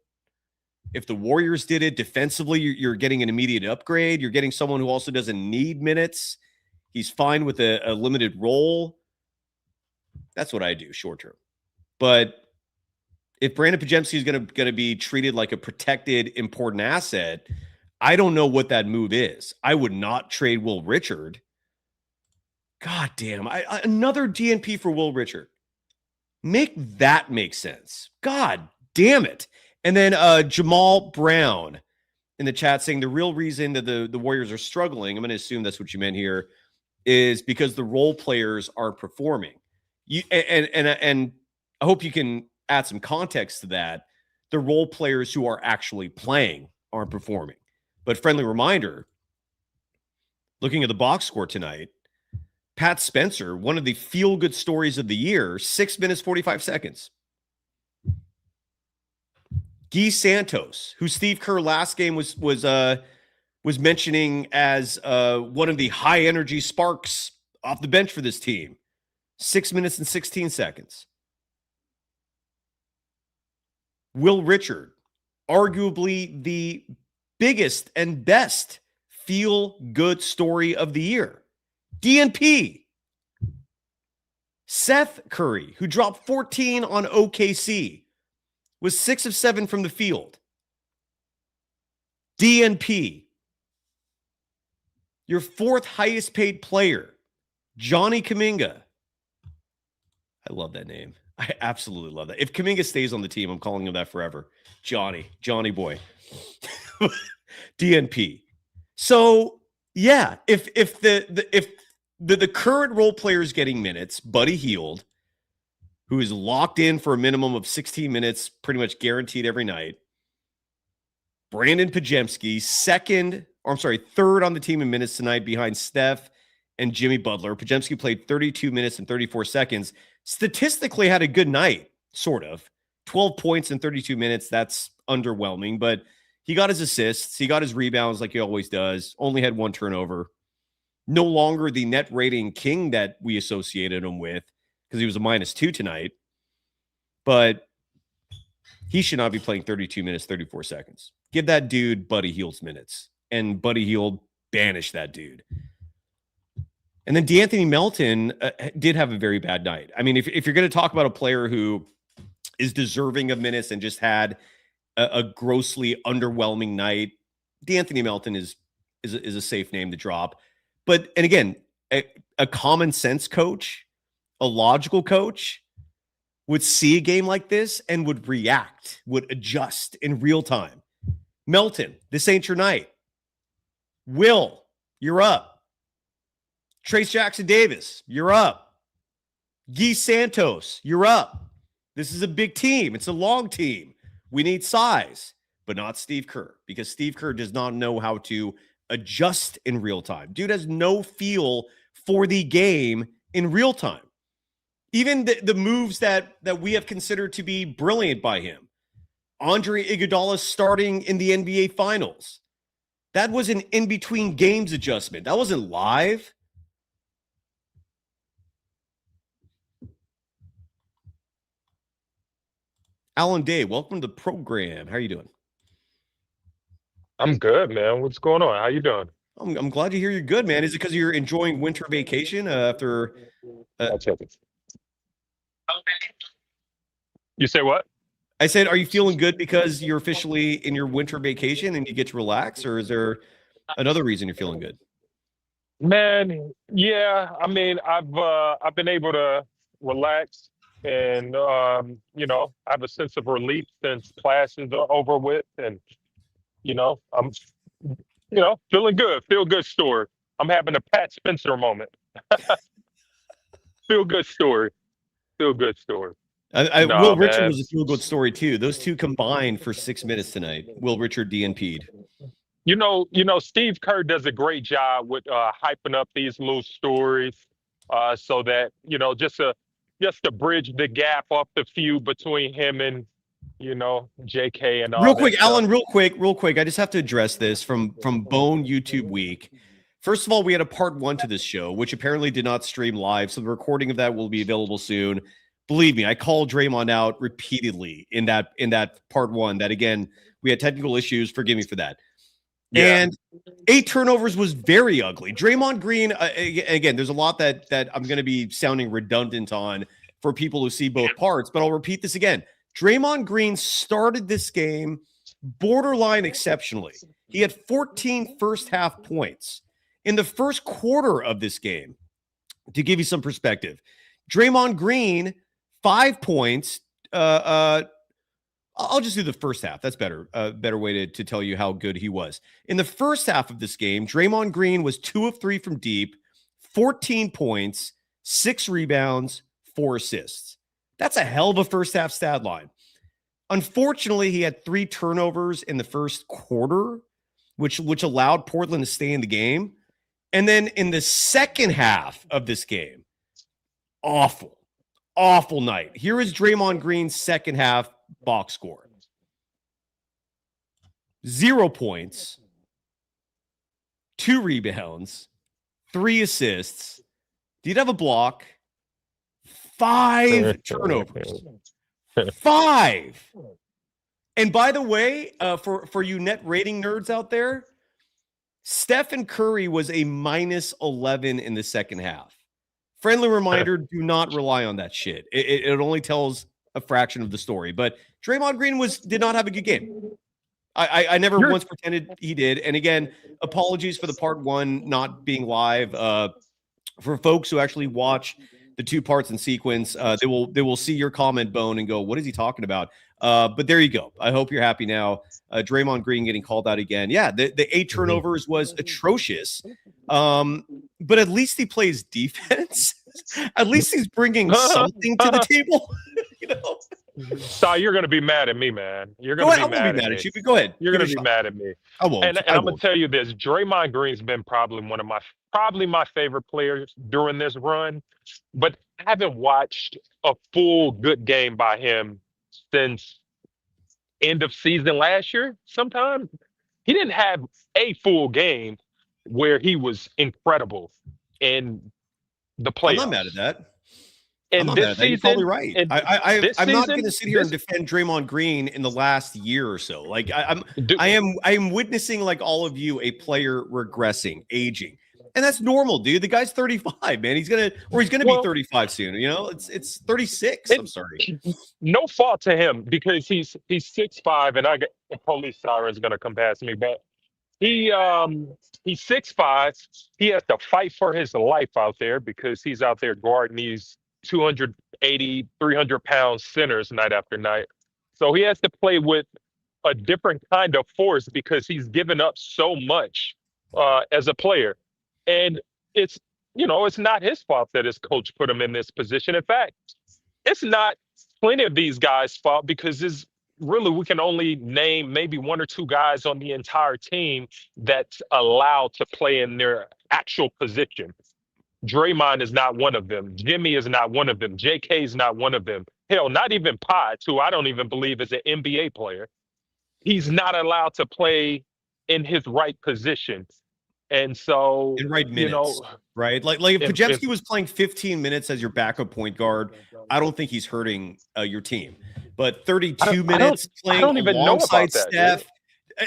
If the Warriors did it defensively, you're getting an immediate upgrade. You're getting someone who also doesn't need minutes. He's fine with a limited role. That's what I do short-term. But if Brandon Podziemski is going to be treated like a protected, important asset, I don't know what that move is. I would not trade Will Richard. God damn. Another DNP for Will Richard. Make that make sense. God damn it. And then Jamal Brown in the chat saying the real reason that the Warriors are struggling, I'm going to assume that's what you meant here, is because the role players are performing. And I hope you can add some context to that. The role players who are actually playing aren't performing. But friendly reminder, looking at the box score tonight, Pat Spencer, one of the feel-good stories of the year, 6 minutes, 45 seconds. Guy Santos, who Steve Kerr last game was mentioning as one of the high-energy sparks off the bench for this team, 6 minutes and 16 seconds. Will Richard, arguably the biggest and best feel-good story of the year. DNP. Seth Curry, who dropped 14 on OKC, was 6 of 7 from the field. DNP. Your fourth highest paid player, Johnny Kuminga. I love that name. I absolutely love that. If Kuminga stays on the team, I'm calling him that forever. Johnny boy. DNP. So yeah, if the current role player is getting minutes, Buddy Hield, who is locked in for a minimum of 16 minutes, pretty much guaranteed every night. Brandon Podziemski, third on the team in minutes tonight behind Steph and Jimmy Butler. Podziemski played 32 minutes and 34 seconds. Statistically had a good night, sort of. 12 points in 32 minutes. That's underwhelming, but he got his assists. He got his rebounds like he always does. Only had one turnover. No longer the net rating king that we associated him with because he was a -2 tonight. But he should not be playing 32 minutes, 34 seconds. Give that dude Buddy Hield's minutes. And Buddy Hield banished that dude. And then DeAnthony Melton did have a very bad night. I mean, if you're going to talk about a player who is deserving of minutes and just had a grossly underwhelming night, DeAnthony Melton is a safe name to drop. But, and again, a common sense coach, a logical coach would see a game like this and would react, would adjust in real time. Melton, this ain't your night. Will, you're up. Trace Jackson-Davis, you're up. Guy Santos, you're up. This is a big team. It's a long team. We need size, but not Steve Kerr, because Steve Kerr does not know how to adjust in real time. Dude has no feel for the game in real time. Even the moves that we have considered to be brilliant by him. Andre Iguodala starting in the NBA Finals. That was an in-between games adjustment. That wasn't live. Alan Day, welcome to the program. How are you doing? I'm good, man. What's going on? How you doing? I'm glad to hear you're good, man. Is it because you're enjoying winter vacation after? I'll check it. You say what? I said, are you feeling good because you're officially in your winter vacation and you get to relax, or is there another reason you're feeling good? Man, yeah. I mean, I've been able to relax and I have a sense of relief since classes are over with, and I'm feeling good. Feel good story. I'm having a Pat Spencer moment. Feel good story. Feel good story. Will No, Richard man. was a feel good story too. Those two combined for 6 minutes tonight. Will Richard DNP'd. Steve Kerr does a great job with hyping up these little stories, so that just to bridge the gap up the feud between him and JK and all Real that quick, stuff. Alan, real quick. I just have to address this from Bone YouTube Week. First of all, we had a part 1 to this show, which apparently did not stream live. So the recording of that will be available soon. Believe me, I called Draymond out repeatedly in that part 1. That again, we had technical issues. Forgive me for that. Yeah. And 8 turnovers was very ugly. Draymond Green, again, there's a lot that I'm going to be sounding redundant on for people who see both parts, but I'll repeat this again. Draymond Green started this game borderline exceptionally. He had 14 first half points. In the first quarter of this game, to give you some perspective, Draymond Green, 5 points. I'll just do the first half. That's better. Better way to tell you how good he was. In the first half of this game, Draymond Green was 2 of 3 from deep, 14 points, 6 rebounds, 4 assists. That's a hell of a first half stat line. Unfortunately, he had 3 turnovers in the first quarter, which allowed Portland to stay in the game. And then in the second half of this game, awful night. Here is Draymond Green's second half box score. 0 points, 2 rebounds, 3 assists. Did have a block, 5 turnovers. 5. And by the way, for you net rating nerds out there, Stephen Curry was a minus 11 in the second half. Friendly reminder, do not rely on that shit. It only tells a fraction of the story. But Draymond Green did not have a good game. I never once pretended he did. And again, apologies for the part 1 not being live. For folks who actually watch the 2 parts in sequence, they will see your comment, Bone, and go, what is he talking about? But there you go. I hope you're happy now. Draymond Green getting called out again. Yeah, the 8 turnovers was atrocious. But at least he plays defense. At least he's bringing something to the table. So you're going to be mad at me, man. You're Go going ahead, to be I won't mad be at mad me. at you, but go ahead. You're going to be mad at me. I won't. And I I'm going won't. to tell you this. Draymond Green's been probably my favorite players during this run, but I haven't watched a full good game by him since end of season last year. Sometime he didn't have a full game where he was incredible in the playoffs. I'm not mad at that. And I'm not this mad at that. season, You're probably right. I'm not going to sit here and this- defend Draymond Green in the last year or so. Like I Dude, am witnessing, like all of you, a player regressing, aging. And that's normal, dude. The guy's 35, man. He's gonna be 35 soon. It's 36. I'm sorry. no fault to him because he's 6'5", and I got a police siren's gonna come past me, but he's 6'5". He has to fight for his life out there because he's out there guarding these 280, 300-pound centers night after night. So he has to play with a different kind of force because he's given up so much as a player. And it's not his fault that his coach put him in this position. In fact, it's not plenty of these guys' fault because we can only name maybe 1 or 2 guys on the entire team that's allowed to play in their actual position. Draymond is not one of them. Jimmy is not one of them. JK is not one of them. Hell, not even Potts, who I don't even believe is an NBA player. He's not allowed to play in his right position. And so, In right minutes, right? Like if Podziemski was playing 15 minutes as your backup point guard, I don't think he's hurting your team. But 32 minutes playing alongside Steph.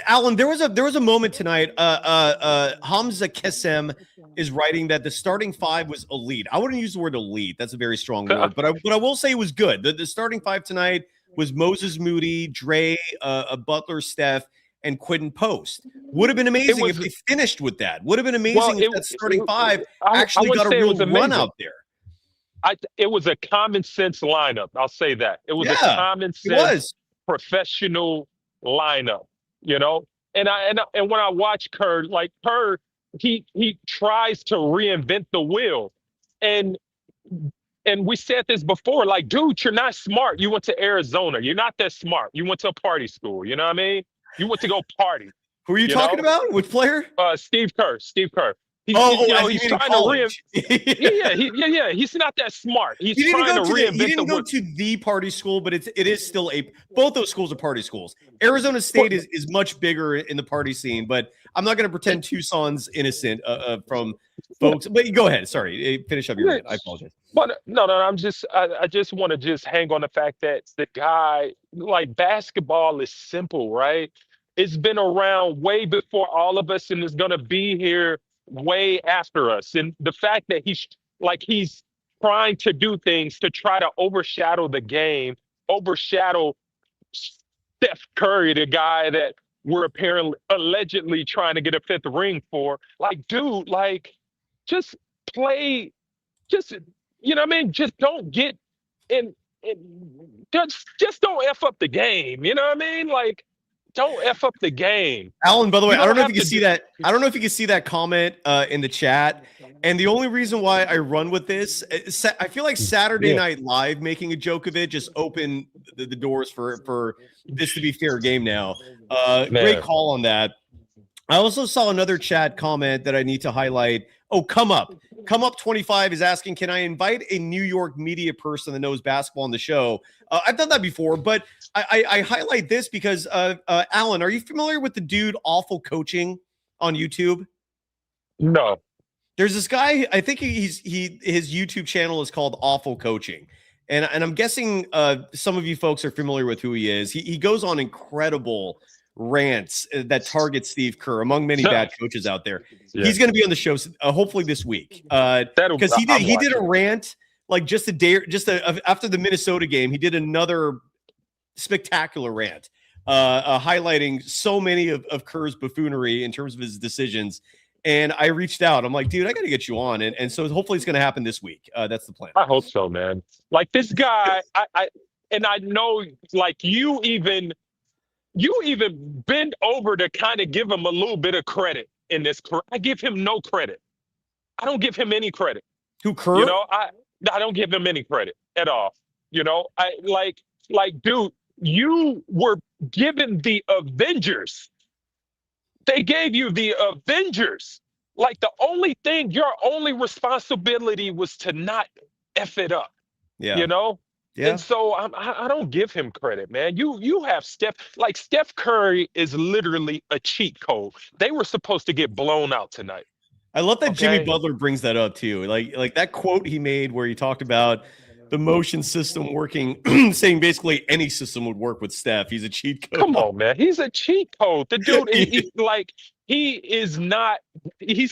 Alan, there was a moment tonight. Hamza Kesem is writing that the starting 5 was elite. I wouldn't use the word elite. That's a very strong word. But I will say it was good. The starting 5 tonight was Moses Moody, Dre, Butler, Steph, and Quentin Post. Would have been amazing if they finished with that. Would have been amazing if that starting 5 actually got a real run out there. It was a common sense lineup. I'll say that. It was a common sense professional lineup, And when I watch Kerr, he tries to reinvent the wheel. And and we said this before, like, dude, you're not smart. You went to Arizona. You're not that smart. You went to a party school. You know what I mean? You went to go party. Who are you talking about? Which player? Steve Kerr. Steve Kerr. He's He's trying to reinvent. He's not that smart. He's trying to reinvent he didn't go to the party school, but it is still both those schools are party schools. Arizona State is much bigger in the party scene, but I'm not going to pretend Tucson's innocent from folks. But go ahead. Sorry, finish up your rant. I apologize. But no. I just want to just hang on the fact that the guy, like, basketball is simple, right? It's been around way before all of us, and it's going to be here way after us. And the fact that he's trying to do things to try to overshadow the game, overshadow Steph Curry, the guy that we're allegedly trying to get a fifth ring for. Like, dude, like, just play, just, you know what I mean? Just don't get in just don't F up the game. You know what I mean? Like, don't F up the game. Alan, by the way, I don't know if you can see that. I don't know if you can see that comment in the chat. And the only reason why I run with this, I feel like Saturday Night Live making a joke of it just opened the doors for this to be fair game now. Great call on that. I also saw another chat comment that I need to highlight. Oh, Come Up 25 is asking, can I invite a New York media person that knows basketball on the show? I've done that before, but I highlight this because, Alan, are you familiar with the dude Awful Coaching on YouTube? No. There's this guy, I think his YouTube channel is called Awful Coaching. And I'm guessing some of you folks are familiar with who he is. He goes on incredible rants that target Steve Kerr, among many bad coaches out there. Yeah. He's going to be on the show hopefully this week because he did a rant like just after the Minnesota game. He did another spectacular rant highlighting so many of Kerr's buffoonery in terms of his decisions. And I reached out. I'm like, dude, I got to get you on. And so hopefully it's going to happen this week. That's the plan. I hope so, man. Like, this guy, I know, like, you even bend over to kind of give him a little bit of credit in this. I give him no credit. I don't give him any credit. Who, Kerr? You know, I don't give him any credit at all. You know, I like, dude, you were given the Avengers. They gave you the Avengers. Like, the only thing, your only responsibility was to not F it up. Yeah. You know? Yeah. And so I don't give him credit, man. You have Steph Curry is literally a cheat code. They were supposed to get blown out tonight. I love that Jimmy Butler brings that up too. Like that quote he made where he talked about the motion system working, saying basically any system would work with Steph. He's a cheat code. Come on, man. He's a cheat code. The dude, he's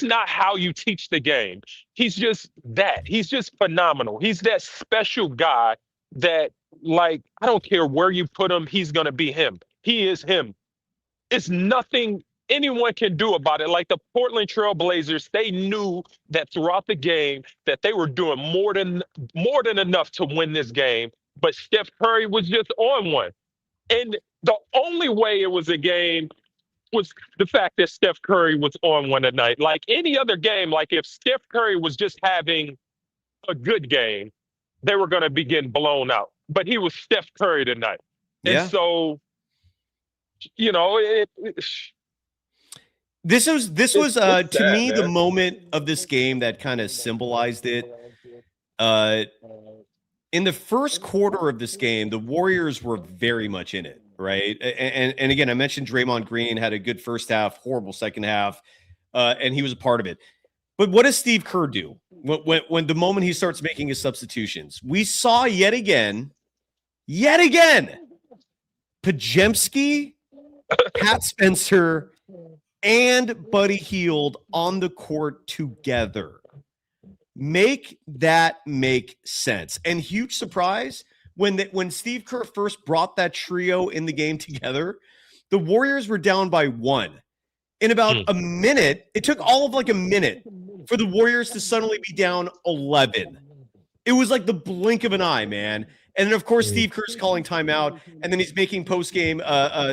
not how you teach the game. He's just that. He's just phenomenal. He's that special guy that, like, I don't care where you put him, he's going to be him. He is him. It's nothing anyone can do about it. Like the Portland Trail Blazers, they knew that throughout the game that they were doing more than enough to win this game, but Steph Curry was just on one. And the only way it was a game was the fact that Steph Curry was on one tonight. Like any other game, like if Steph Curry was just having a good game, they were going to be getting blown out. But he was Steph Curry tonight. Yeah. And so, you know, This was sad, to me man. the moment of this game that kind of symbolized it. In the first quarter of this game, the Warriors were very much in it, right? And again, I mentioned Draymond Green had a good first half, horrible second half, and he was a part of it. But what does Steve Kerr do when the moment he starts making his substitutions? We saw yet again, Pajemski, Pat Spencer, and Buddy Hield on the court together. Make that make sense. And huge surprise, when Steve Kerr first brought that trio in the game together, the Warriors were down by 1. In about a minute, it took all of like a minute for the Warriors to suddenly be down 11. It was like the blink of an eye, man. And then, of course, Steve Kerr's calling timeout, and then he's making post-game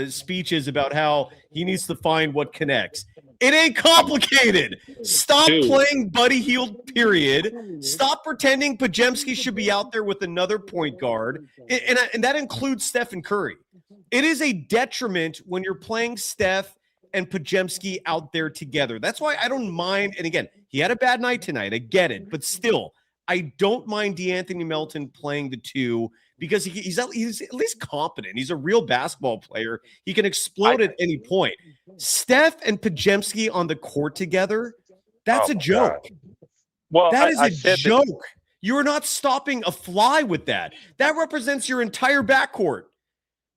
speeches about how he needs to find what connects. It ain't complicated. Stop Dude. playing Buddy Hield, period. Stop pretending Podziemski should be out there with another point guard. And that includes Steph and Curry. It is a detriment when you're playing Steph and Podziemski out there together. That's why I don't mind. And again, he had a bad night tonight. I get it. But still, I don't mind DeAnthony Melton playing the two because he's at least competent. He's a real basketball player. He can explode at any point. Steph and Podziemski on the court together, that's a joke. Well, That is a joke. That, You're not stopping a fly with that. That represents your entire backcourt.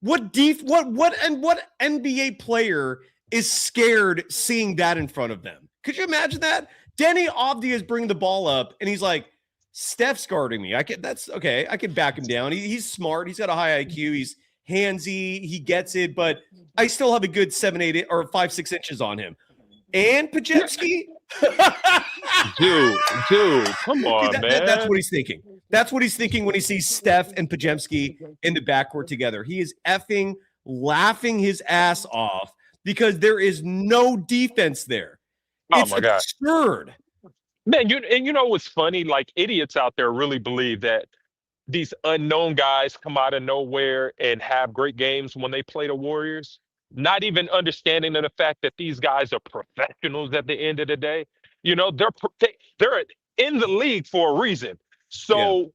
What NBA player is scared seeing that in front of them? Could you imagine that? Denny Avdia is bringing the ball up, and he's like, Steph's guarding me. That's okay. I can back him down. He's smart. He's got a high IQ. He's handsy. He gets it, but I still have a good 7, 8, or 5, 6 inches on him. And Podziemski? dude, come on, man. That's what he's thinking. That's what he's thinking when he sees Steph and Podziemski in the backcourt together. He is effing laughing his ass off because there is no defense there. It's my God. absurd. Man, you know what's funny? Like, idiots out there really believe that these unknown guys come out of nowhere and have great games when they play the Warriors, not even understanding the fact that these guys are professionals at the end of the day. You know, they're in the league for a reason. So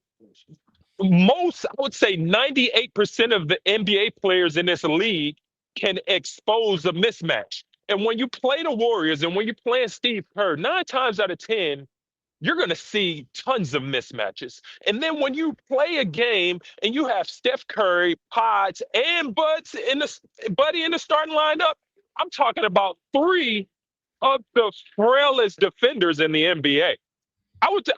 I would say 98% of the NBA players in this league can expose a mismatch. And when you play the Warriors and when you're playing Steve Kerr, 9 times out of 10, you're going to see tons of mismatches. And then when you play a game and you have Steph Curry, Pods, and Buddy in the starting lineup, I'm talking about 3 of the frailest defenders in the NBA. I would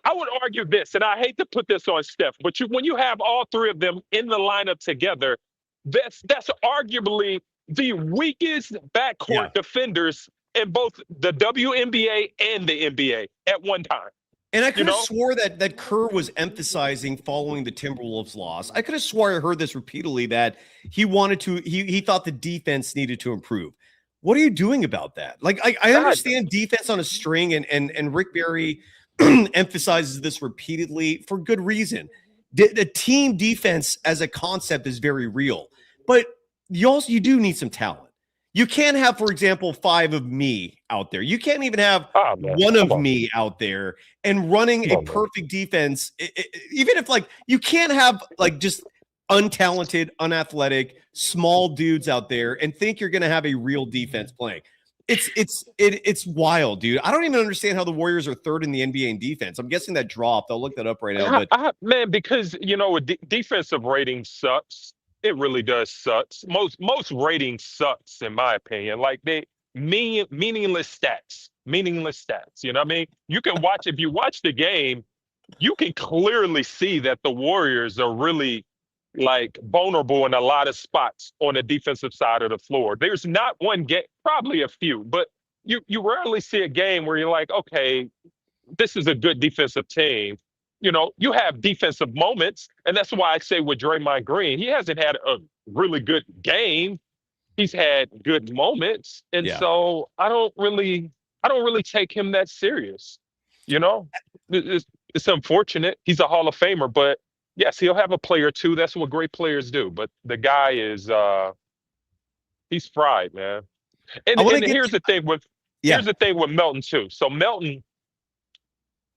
argue this, and I hate to put this on Steph, but when you have all 3 of them in the lineup together, that's arguably the weakest backcourt defenders in both the WNBA and the NBA at one time. And I could have swore that Kerr was emphasizing following the Timberwolves loss. I could have swore I heard this repeatedly that he thought the defense needed to improve. What are you doing about that? Like, I understand defense on a string, and Rick Barry emphasizes this repeatedly for good reason. The team defense as a concept is very real, but you do need some talent. You can't have, for example, 5 of me out there. You can't even have one of me out there and running a perfect defense. Even if you can't have just untalented, unathletic, small dudes out there and think you're going to have a real defense playing. It's wild, dude. I don't even understand how the Warriors are 3rd in the NBA in defense. I'm guessing that dropped. I'll look that up right now. But man, because defensive rating sucks. It really does suck. Most ratings sucks, in my opinion. Like, they meaningless stats. You know what I mean? You can watch, if you watch the game, you can clearly see that the Warriors are really vulnerable in a lot of spots on the defensive side of the floor. There's not one game, probably a few, but you rarely see a game where you're like, okay, this is a good defensive team. You have defensive moments, and that's why I say with Draymond Green, he hasn't had a really good game. He's had good moments, and so I don't really take him that serious. It's unfortunate. He's a Hall of Famer, but yes, he'll have a play or two. That's what great players do. But the guy is he's fried, man. And here's the thing with Melton too. So Melton.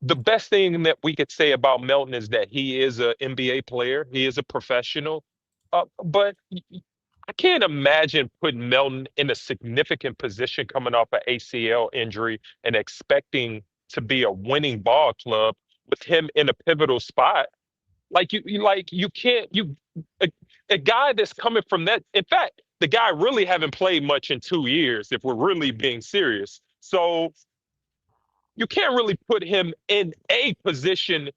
The best thing that we could say about Melton is that he is an NBA player. He is a professional. But I can't imagine putting Melton in a significant position coming off an ACL injury and expecting to be a winning ball club with him in a pivotal spot. You can't. A guy that's coming from that. In fact, the guy really haven't played much in 2 years, if we're really being serious. So you can't really put him in a position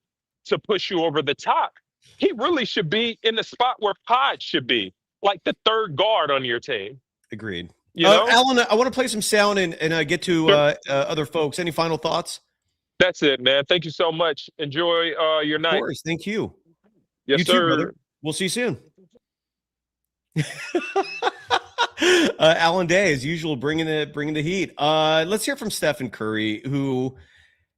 to push you over the top. He really should be in the spot where Pod should be, like the 3rd guard on your team. Agreed. Alan, I want to play some sound and get to other folks. Any final thoughts? That's it, man. Thank you so much. Enjoy your night. Of course. Thank you. Yes, you sir. too, brother. We'll see you soon. Alan Day, as usual, bringing the heat. Let's hear from Stephen Curry, who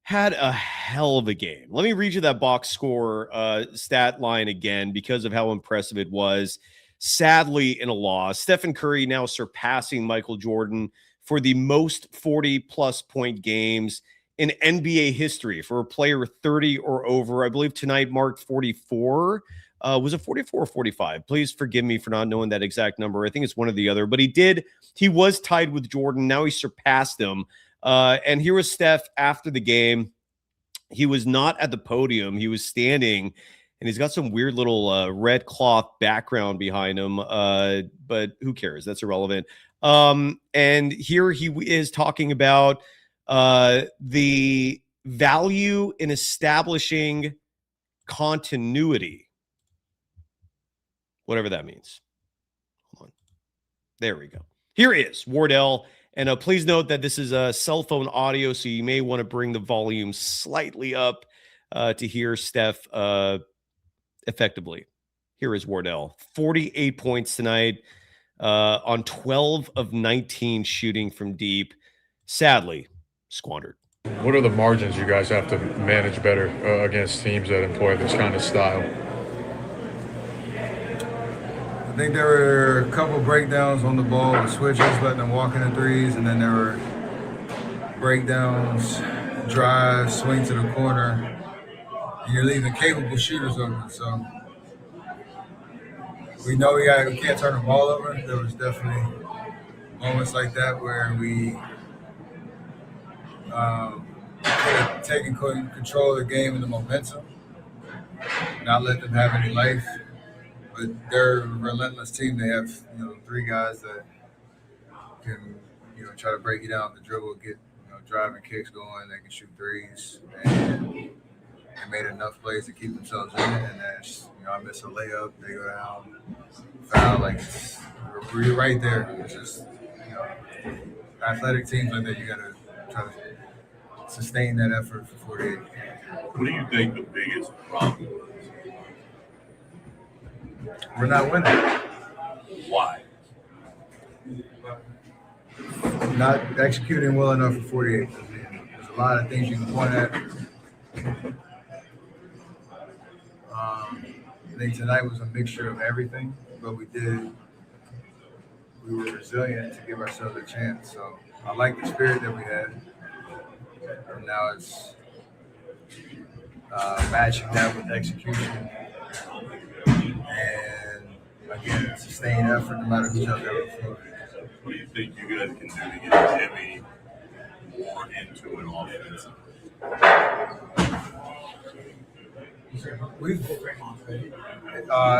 had a hell of a game. Let me read you that box score stat line again because of how impressive it was. Sadly, in a loss, Stephen Curry now surpassing Michael Jorden for the most 40-plus point games in NBA history for a player 30 or over. I believe tonight marked 44. Was it 44 or 45? Please forgive me for not knowing that exact number. I think it's one or the other, but he was tied with Jorden. Now he surpassed him. And here was Steph after the game. He was not at the podium. He was standing, and he's got some weird little red cloth background behind him. But who cares? That's irrelevant. And here he is talking about the value in establishing continuity, whatever that means. Hold on. There we go. Here is Wardell. And please note that this is a cell phone audio, so you may want to bring the volume slightly up to hear Steph effectively. Here is Wardell. 48 points tonight on 12 of 19 shooting from deep. Sadly, squandered. What are the margins you guys have to manage better against teams that employ this kind of style? I think there were a couple breakdowns on the ball, the switches, letting them walk in the threes, and then there were breakdowns, drives, swing to the corner, and you're leaving capable shooters open. So we know we can't turn the ball over. There was definitely moments like that where we could have taken control of the game and the momentum, not let them have any life. But they're a relentless team. They have, three guys that can, try to break you down the dribble, get, driving kicks going. They can shoot threes, and they made enough plays to keep themselves in it. And that's, I miss a layup, they go down, foul. Like we're right there. It's just, athletic teams like that. You got to try to sustain that effort for 48. What do you think the biggest problem is? We're not winning. Why? Not executing well enough for 48. There's a lot of things you can point at. I think tonight was a mixture of everything, but we were resilient to give ourselves a chance. So I like the spirit that we had. And now it's matching that with execution. And again, sustained effort no matter who's out there on the floor. What do you think you guys can do to get Jimmy more into an offense?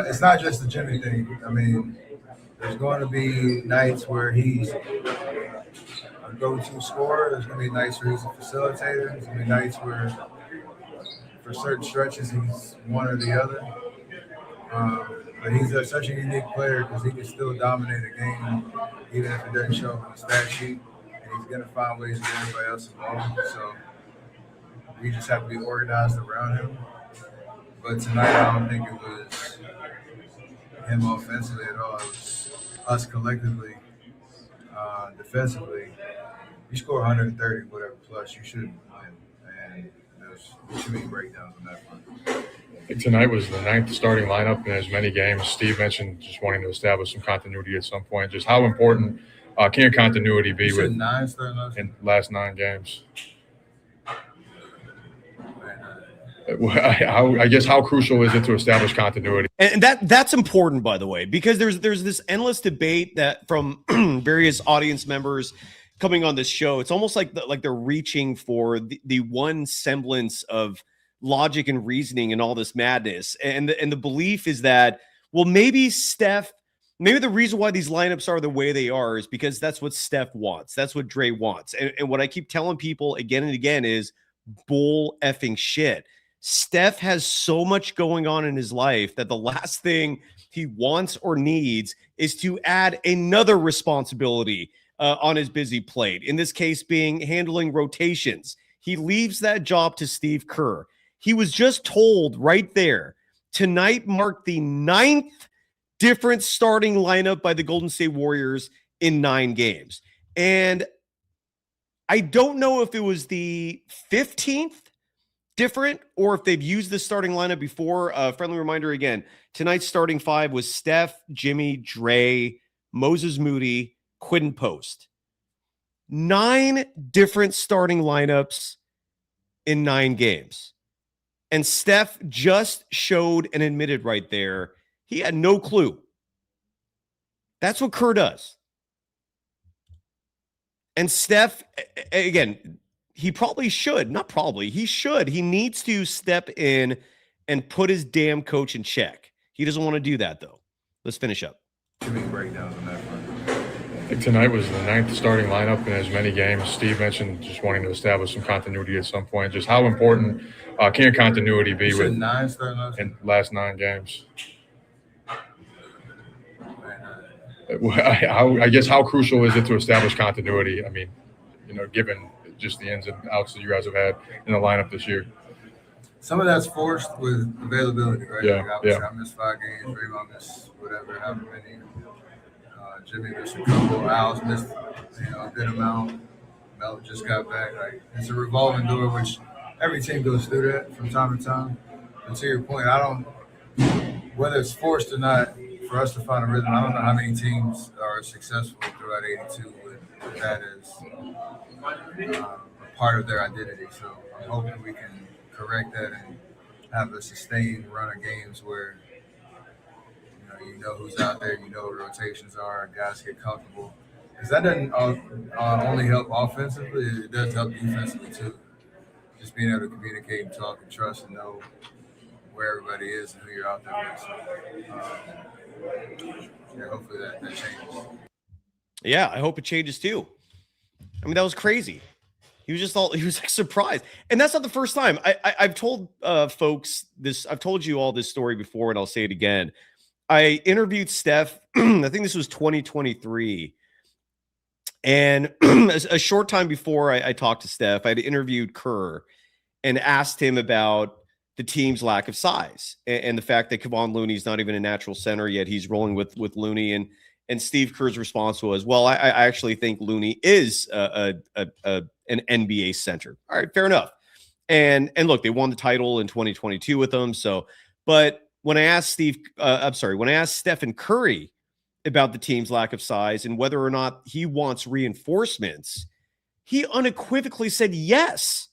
It's not just the Jimmy thing. I mean, there's going to be nights where he's a go-to scorer. There's going to be nights where he's a facilitator. There's going to be nights where, for certain stretches, he's one or the other. But he's such a unique player because he can still dominate a game, even if it doesn't show up on the stat sheet. And he's going to find ways to get everybody else involved. So we just have to be organized around him. But tonight, I don't think it was him offensively at all. It was us collectively, defensively. You score 130, whatever, plus, you should win. And there's too many breakdowns on that front. Tonight was the 9th starting lineup in as many games. Steve mentioned just wanting to establish some continuity at some point. Just how important can continuity be with 9 starting lineups in last 9 games? I guess how crucial is it to establish continuity? And that's important, by the way, because there's this endless debate that from various audience members coming on this show. It's almost like they're reaching for the one semblance of logic and reasoning and all this madness. And the belief is that, well, maybe the reason why these lineups are the way they are is because that's what Steph wants. That's what Dre wants. And what I keep telling people again and again is bull effing shit. Steph has so much going on in his life that the last thing he wants or needs is to add another responsibility on his busy plate. In this case, being handling rotations. He leaves that job to Steve Kerr. He was just told right there, tonight marked the 9th different starting lineup by the Golden State Warriors in 9 games. And I don't know if it was the 15th different or if they've used this starting lineup before. Friendly reminder again, tonight's starting 5 was Steph, Jimmy, Dre, Moses Moody, Quinn Post. 9 different starting lineups in 9 games. And Steph just showed and admitted right there he had no clue. That's what Kerr does. And Steph, again, he probably should. Not probably. He should. He needs to step in and put his damn coach in check. He doesn't want to do that, though. Let's finish up. Too many breakdowns on that front. I think tonight was the 9th starting lineup in as many games. Steve mentioned just wanting to establish some continuity at some point. Just how important can continuity be with 9 starting lineups in last 9 games? I guess how crucial is it to establish continuity? I mean, given just the ins and outs that you guys have had in the lineup this year. Some of that's forced with availability, right? Yeah, like obviously I missed 5 games, Draymond missed whatever, however many. Jimmy missed a couple, Al's missed, a good amount. Melo just got back. Like, it's a revolving door, which every team goes through that from time to time. And to your point, whether it's forced or not, for us to find a rhythm, I don't know how many teams are successful throughout 82 with that as a part of their identity. So I'm hoping we can correct that and have a sustained run of games where you know who's out there, you know what rotations are, guys get comfortable. Because that doesn't only help offensively, it does help defensively too. Just being able to communicate and talk and trust and know where everybody is and who you're out there with. So, hopefully that changes. Yeah, I hope it changes too. I mean, that was crazy. He was like surprised. And that's not the first time. I've told folks this, I've told you all this story before, and I'll say it again. I interviewed Steph, I think this was 2023. And a short time before I talked to Steph, I'd interviewed Kerr and asked him about the team's lack of size and the fact that Kevon Looney's not even a natural center, yet he's rolling with Looney. And Steve Kerr's response was, well, I actually think Looney is an NBA center. All right, fair enough. And look, they won the title in 2022 with them. So, but when I asked when I asked Stephen Curry about the team's lack of size and whether or not he wants reinforcements, he unequivocally said yes.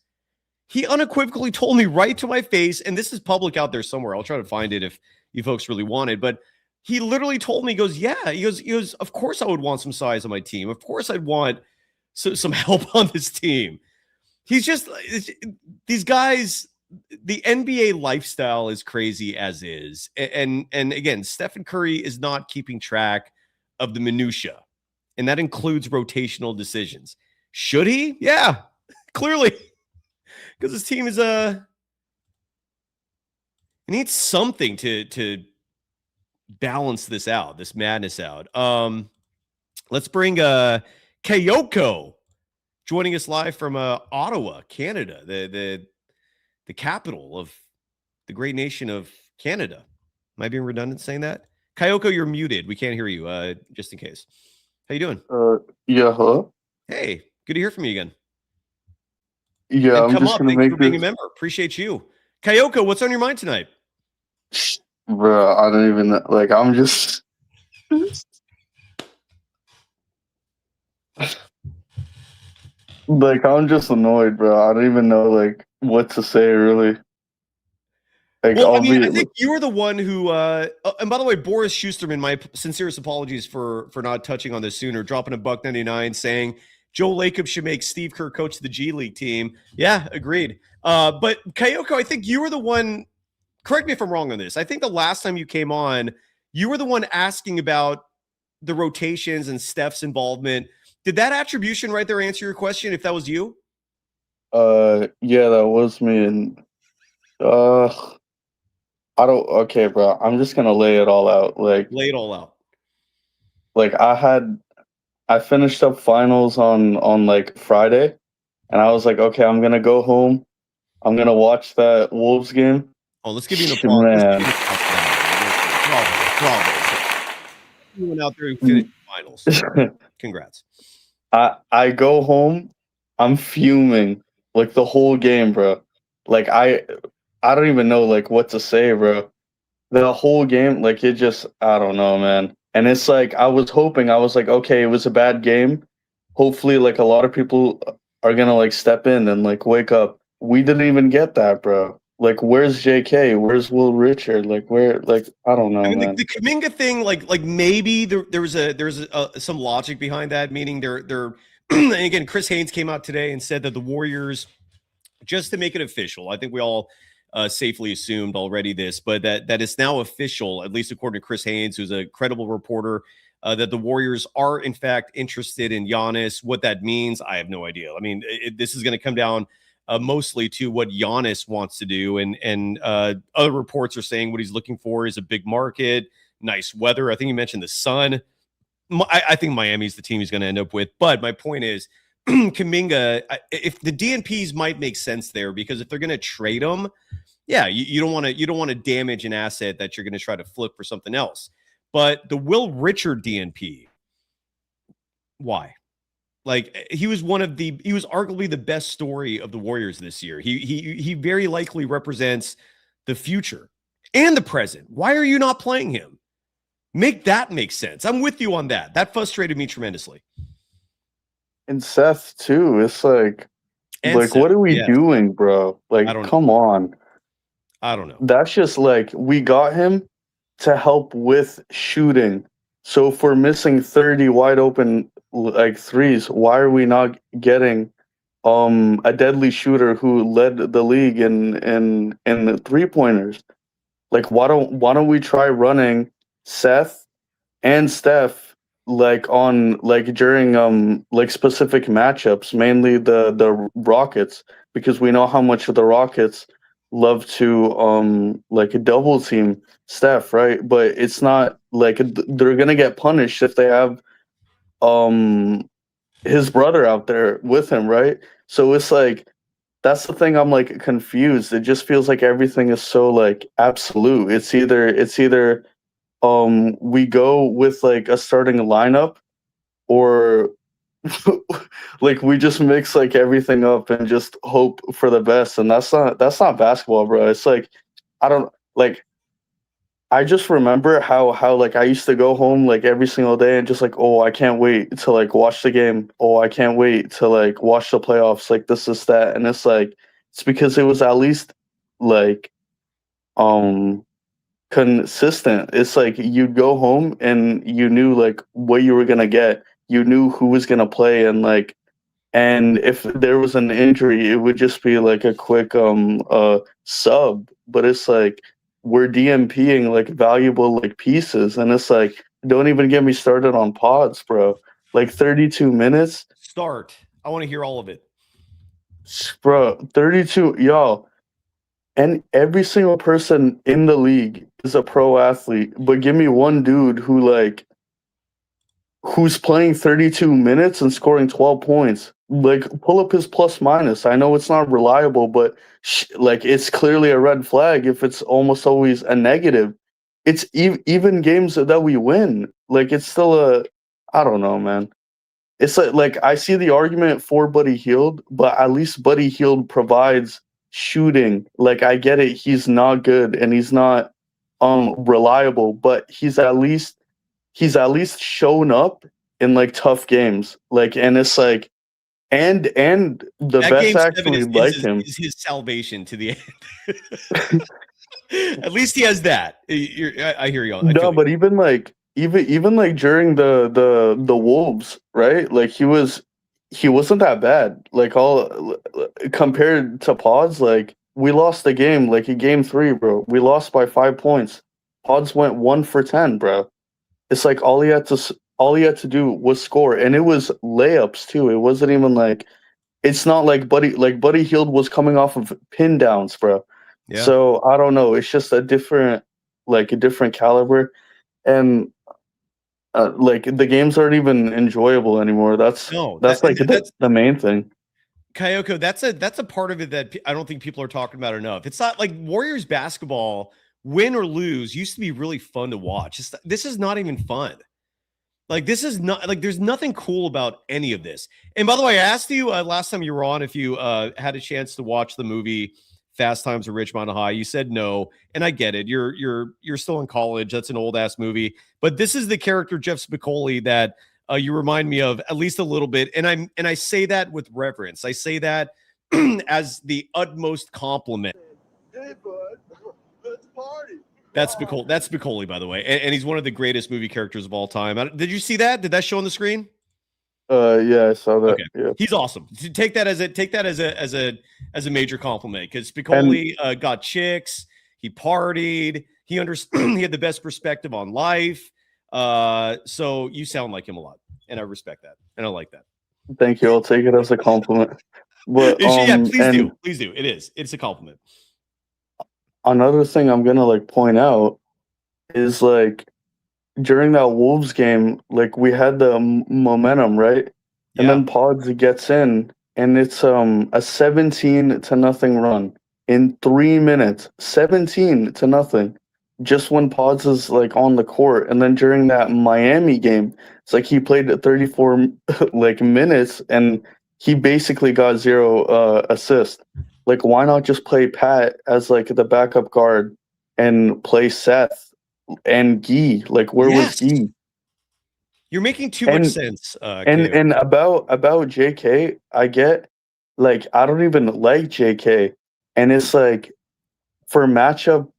He unequivocally told me right to my face, and this is public out there somewhere. I'll try to find it if you folks really want it, but he literally told me, he goes, of course I would want some size on my team. Of course I'd want some help on this team. He's just, these guys, the NBA lifestyle is crazy as is. And again, Stephen Curry is not keeping track of the minutia, and that includes rotational decisions. Should he? Yeah, clearly. Because his team is it needs something to balance this out, this madness out. Let's bring Kayoko joining us live from Ottawa, Canada, the capital of the great nation of Canada. Am I being redundant saying that? Kayoko, you're muted. We can't hear you, just in case. How you doing? Yeah, hello? Hey, good to hear from you again. Yeah, And I'm just gonna Thanks make for being a this. member. Appreciate you. Kayoko, what's on your mind tonight? Bro, I don't even know. Like, I'm just. Like, I'm just annoyed, bro. I don't even know, like, what to say, really. Like, Well, I I'll mean, I be. think you were the one who, and by the way, Boris Schusterman, my sincerest apologies for not touching on this sooner, dropping a $1.99 saying Joe Lacob should make Steve Kerr coach of the G League team. Yeah, agreed. But Kayoko, I think you were the one, correct me if I'm wrong on this. I think the last time you came on, you were the one asking about the rotations and Steph's involvement. Did that attribution right there answer your question if that was you? Yeah, that was me. And, okay, bro. I'm just gonna lay it all out. Like, Lay it all out. like I finished up finals on like Friday, and I was like, okay, I'm gonna go home. I'm gonna watch that Wolves game. Oh, let's give you an applause. Man. Bravo. Everyone out there who finished the finals. Congrats. I go home, I'm fuming like the whole game, bro. Like I don't even know like what to say, bro. The whole game, like it just I don't know, man. And it's like I was like, okay, it was a bad game. Hopefully, like a lot of people are gonna like step in and like wake up. We didn't even get that, bro. Like, where's JK? Where's Will Richard? Like, where? Like, I don't know, I mean, man. the Kuminga thing, like maybe there was some logic behind that. Meaning they're and again, Chris Haynes came out today and said that the Warriors, just to make it official, I think we all safely assumed already this, but that it's now official, at least according to Chris Haynes, who's a credible reporter, that the Warriors are in fact interested in Giannis. What that means, I have no idea. I mean, this is going to come down mostly to what Giannis wants to do, and other reports are saying what he's looking for is a big market, nice weather. I think you mentioned the sun. I think Miami's the team he's going to end up with, but my point is, Kuminga, if the DNPs might make sense there, because if they're going to trade him, yeah, you don't want to damage an asset that you're going to try to flip for something else. But the Will Richard DNP, why? Like he was arguably the best story of the Warriors this year. He very likely represents the future and the present. Why are you not playing him? Make that make sense. I'm with you on that. That frustrated me tremendously. And Seth too. It's like Seth, what are we doing, bro? Like, come on. I don't know. That's just like we got him to help with shooting. So if we're missing 30 wide open like threes, why are we not getting a deadly shooter who led the league in the 3-pointers? Like why don't we try running Seth and Steph like on like during like specific matchups, mainly the Rockets, because we know how much the Rockets love to like a double team Steph, right? But it's not like they're gonna get punished if they have his brother out there with him, right? So it's like that's the thing. I'm like confused. It just feels like everything is so like absolute. It's either we go with like a starting lineup, or like we just mix like everything up and just hope for the best. And that's not basketball, bro. It's like I just remember how like I used to go home like every single day and just like, oh, I can't wait to like watch the game. Oh, I can't wait to like watch the playoffs. Like this is that. And it's like it's because it was at least like consistent. It's like you'd go home and you knew like what you were gonna get. You knew who was gonna play, and if there was an injury, it would just be like a quick sub. But it's like we're DMPing like valuable like pieces, and it's like don't even get me started on pods, bro. Like 32 minutes. Start. I want to hear all of it, bro. 32, y'all. And every single person in the league is a pro athlete, but give me one dude who's playing 32 minutes and scoring 12 points. Like, pull up his plus minus. I know it's not reliable, but like it's clearly a red flag if it's almost always a negative. It's even games that we win. Like, it's still I don't know, man. It's like I see the argument for Buddy Hield, but at least Buddy Hield provides shooting. Like I get it, he's not good and he's not reliable, but he's at least shown up in like tough games. Like, and it's like and the that best actually like him is his salvation to the end. At least he has that. I hear you. No, but even like during the Wolves, right? Like he wasn't that bad. Like all compared to Pods, like we lost the game, like in game 3, bro. We lost by 5 points. Pods went 1 for 10, bro. It's like all he had to do was score, and it was layups too. It wasn't even like it's not like Buddy Hield was coming off of pin downs, bro. Yeah. So I don't know. It's just a different caliber, and like the games aren't even enjoyable anymore. That's the main thing. Kayoko, that's a part of it that I don't think people are talking about enough. It's not like Warriors basketball, win or lose, used to be really fun to watch. This is not even fun. Like, this is not like there's nothing cool about any of this. And by the way, I asked you last time you were on if you had a chance to watch the movie Fast Times at Ridgemont High. You said no, and I get it. You're still in college. That's an old ass movie. But this is the character Jeff Spicoli that you remind me of at least a little bit. And I say that with reverence. I say that as the utmost compliment. Hey, bud, let's party. That's Spicoli. That's Spicoli, by the way, and he's one of the greatest movie characters of all time. Did you see that? Did that show on the screen? Yeah, I saw that. Okay. Yeah. He's awesome. Take that as a major compliment because Spicoli got chicks. He partied. He understood. He had the best perspective on life. So you sound like him a lot, and I respect that, and I like that. Thank you. I'll take it as a compliment. But Yeah, please do. Please do. It's a compliment. Another thing I'm gonna like point out is like during that Wolves game, like we had the momentum, right? Yeah. And then Pods gets in, and it's a 17-0 run in 3 minutes, 17-0, just when Pods is like on the court. And then during that Miami game, it's like he played 34 like minutes, and he basically got 0 assists. Like, why not just play Pat as like the backup guard and play Seth and Guy? Like, where was Guy? You're making too much sense. And about JK, I get like I don't even like JK, and it's like for matchup,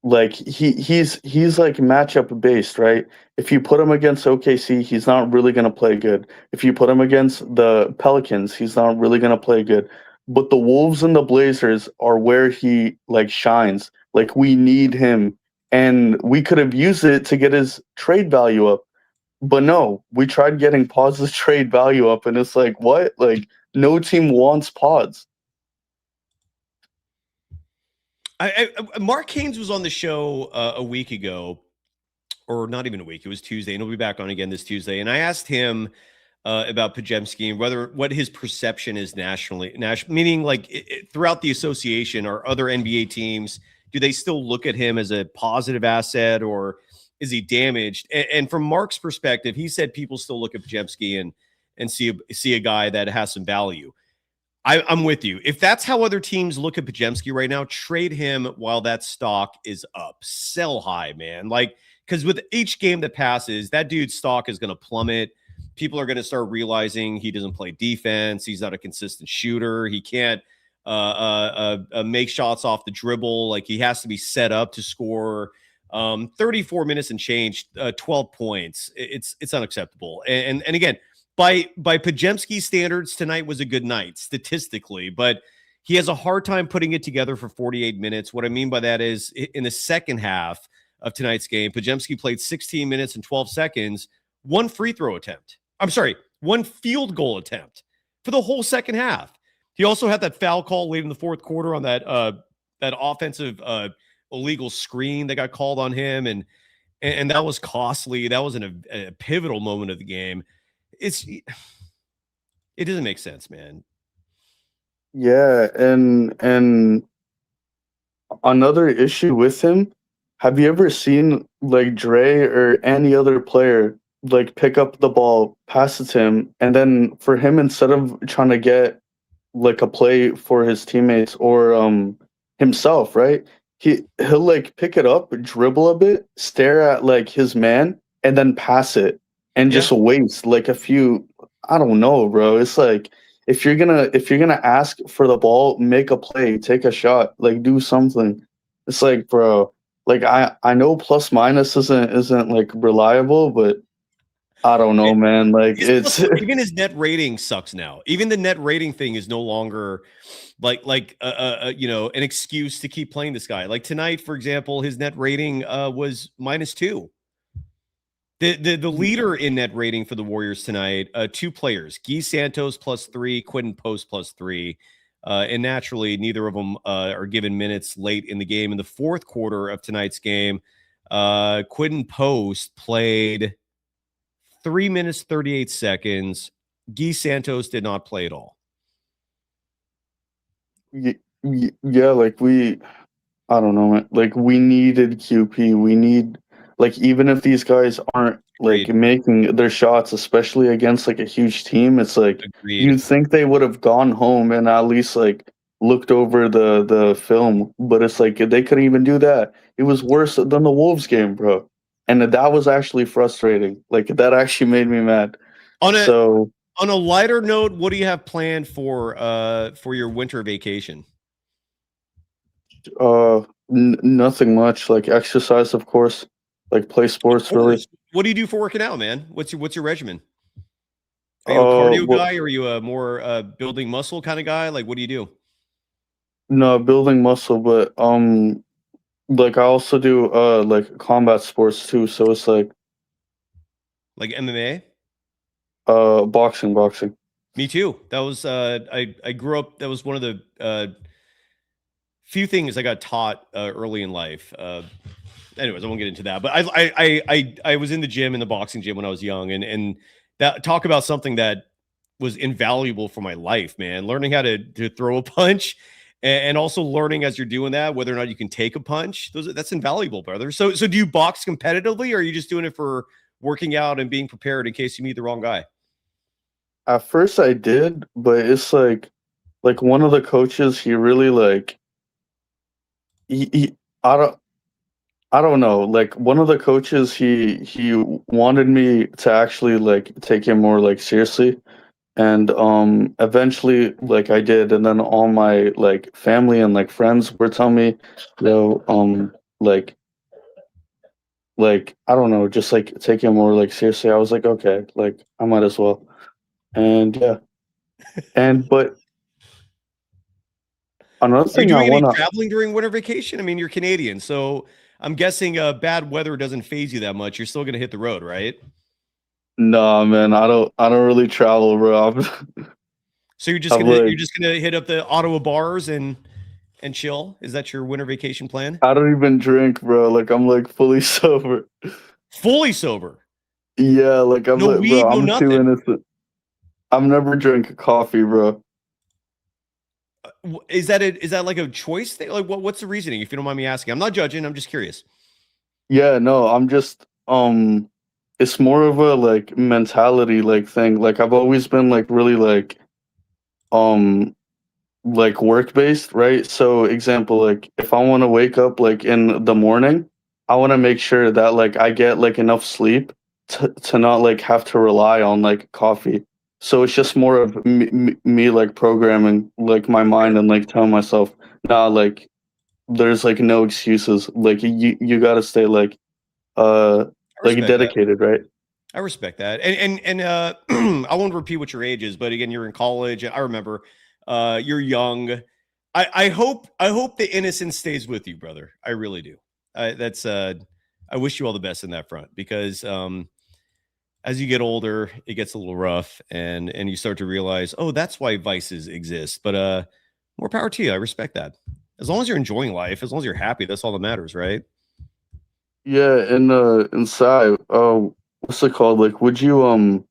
like he's like matchup based, right? If you put him against OKC, he's not really gonna play good. If you put him against the Pelicans, he's not really gonna play good. But the Wolves and the Blazers are where he like shines. Like we need him, and we could have used it to get his trade value up. But no, we tried getting Pods' trade value up, and it's like, what? Like, no team wants Pods. Mark Haynes was on the show a week ago, or not even a week. It was Tuesday, and he'll be back on again this Tuesday. And I asked him about Podziemski and what his perception is nationally, meaning like throughout the association or other NBA teams, do they still look at him as a positive asset or is he damaged? And from Mark's perspective, he said people still look at Podziemski and see a guy that has some value. I'm with you. If that's how other teams look at Podziemski right now, trade him while that stock is up. Sell high, man. Like, because with each game that passes, that dude's stock is going to plummet. People are going to start realizing he doesn't play defense. He's not a consistent shooter. He can't make shots off the dribble. Like, he has to be set up to score 34 minutes and change, 12 points. It's unacceptable. And again, by Podziemski's standards, tonight was a good night statistically, but he has a hard time putting it together for 48 minutes. What I mean by that is in the second half of tonight's game, Podziemski played 16 minutes and 12 seconds, one free throw attempt. I'm sorry, one field goal attempt for the whole second half. He also had that foul call late in the fourth quarter on that offensive illegal screen that got called on him, and that was costly. That was a pivotal moment of the game. It doesn't make sense, man. Yeah, and another issue with him, have you ever seen like Dre or any other player like pick up the ball, pass it to him, and then for him, instead of trying to get like a play for his teammates or himself, right? He'll like pick it up, dribble a bit, stare at like his man, and then pass it and just waste like a few. I don't know, bro. It's like if you're gonna ask for the ball, make a play, take a shot, like do something. It's like, bro, like I know plus minus isn't like reliable, but I don't know, man. Like it's even his net rating sucks now. Even the net rating thing is no longer like an excuse to keep playing this guy. Like tonight, for example, his net rating was -2. The leader in net rating for the Warriors tonight, two players, Guy Santos +3, Quinton Post +3. And naturally, neither of them are given minutes late in the game. In the fourth quarter of tonight's game, Quinton Post played 3 minutes, 38 seconds. Guy Santos did not play at all. yeah, like I don't know, man. Like we needed QP. We need like even if these guys aren't like Agreed. making their shots, especially against like a huge team, it's like Agreed. you'd think they would have gone home and at least like looked over the film, but it's like they couldn't even do that. It was worse than the Wolves game, bro. And that was actually frustrating. Like that actually made me mad. On a So on a lighter note, what do you have planned for your winter vacation? nothing much. Like exercise, of course. Like play sports, really. What do you do for working out, man? What's your regimen? Are you a cardio Well, guy, or are you a more building muscle kind of guy? Like, what do you do? no, building muscle, but like I also do like combat sports too. So it's like Like MMA? boxing. Me too. That was I grew up. That was one of the few things I got taught early in life. Anyways, I won't get into that. But I was in the gym, in the boxing gym when I was young, and that talk about something that was invaluable for my life, man. Learning how to throw a punch, and also learning as you're doing that whether or not you can take a punch. That's invaluable, brother. So do you box competitively, or are you just doing it for working out and being prepared in case you meet the wrong guy? At first I did, but it's like one of the coaches, he really like he I don't know. Like one of the coaches, he wanted me to actually like take him more like seriously, and eventually like I did, and then all my like family and like friends were telling me, yo, like I don't know, just like take him more like seriously. I was like, okay, like I might as well, and yeah, and but another Are you thing I doing any wanna. traveling during winter vacation? I mean, you're Canadian, so I'm guessing bad weather doesn't phase you that much. You're still gonna hit the road, right? Nah, man, I don't really travel, bro. So I'm like, you're just gonna hit up the Ottawa bars and chill. Is that your winter vacation plan? I don't even drink, bro. Like I'm like fully sober. Fully sober, Yeah, like I'm no like, bro, weed, no I'm too nothing. innocent. I've never drank coffee, bro. Is that like a choice thing? Like what's the reasoning? If you don't mind me asking, I'm not judging. I'm just curious. Yeah, no, I'm just it's more of a like mentality like thing. Like I've always been um like work based, right? So example, like if I want to wake up like in the morning, I want to make sure that like I get like enough sleep to not like have to rely on like coffee. So it's just more of me like programming like my mind and like telling myself, nah, like there's like no excuses. Like you got to stay uh I like respect that. dedicated, right? I respect that. And I won't repeat what your age is, but again, you're in college. I remember you're young. I hope the innocence stays with you, brother. I really do. That's I wish you all the best in that front, because as you get older, it gets a little rough, and you start to realize, oh, that's why vices exist. But more power to you. I respect that. As long as you're enjoying life, as long as you're happy, that's all that matters, right? Yeah, and inside, what's it called? Like, would you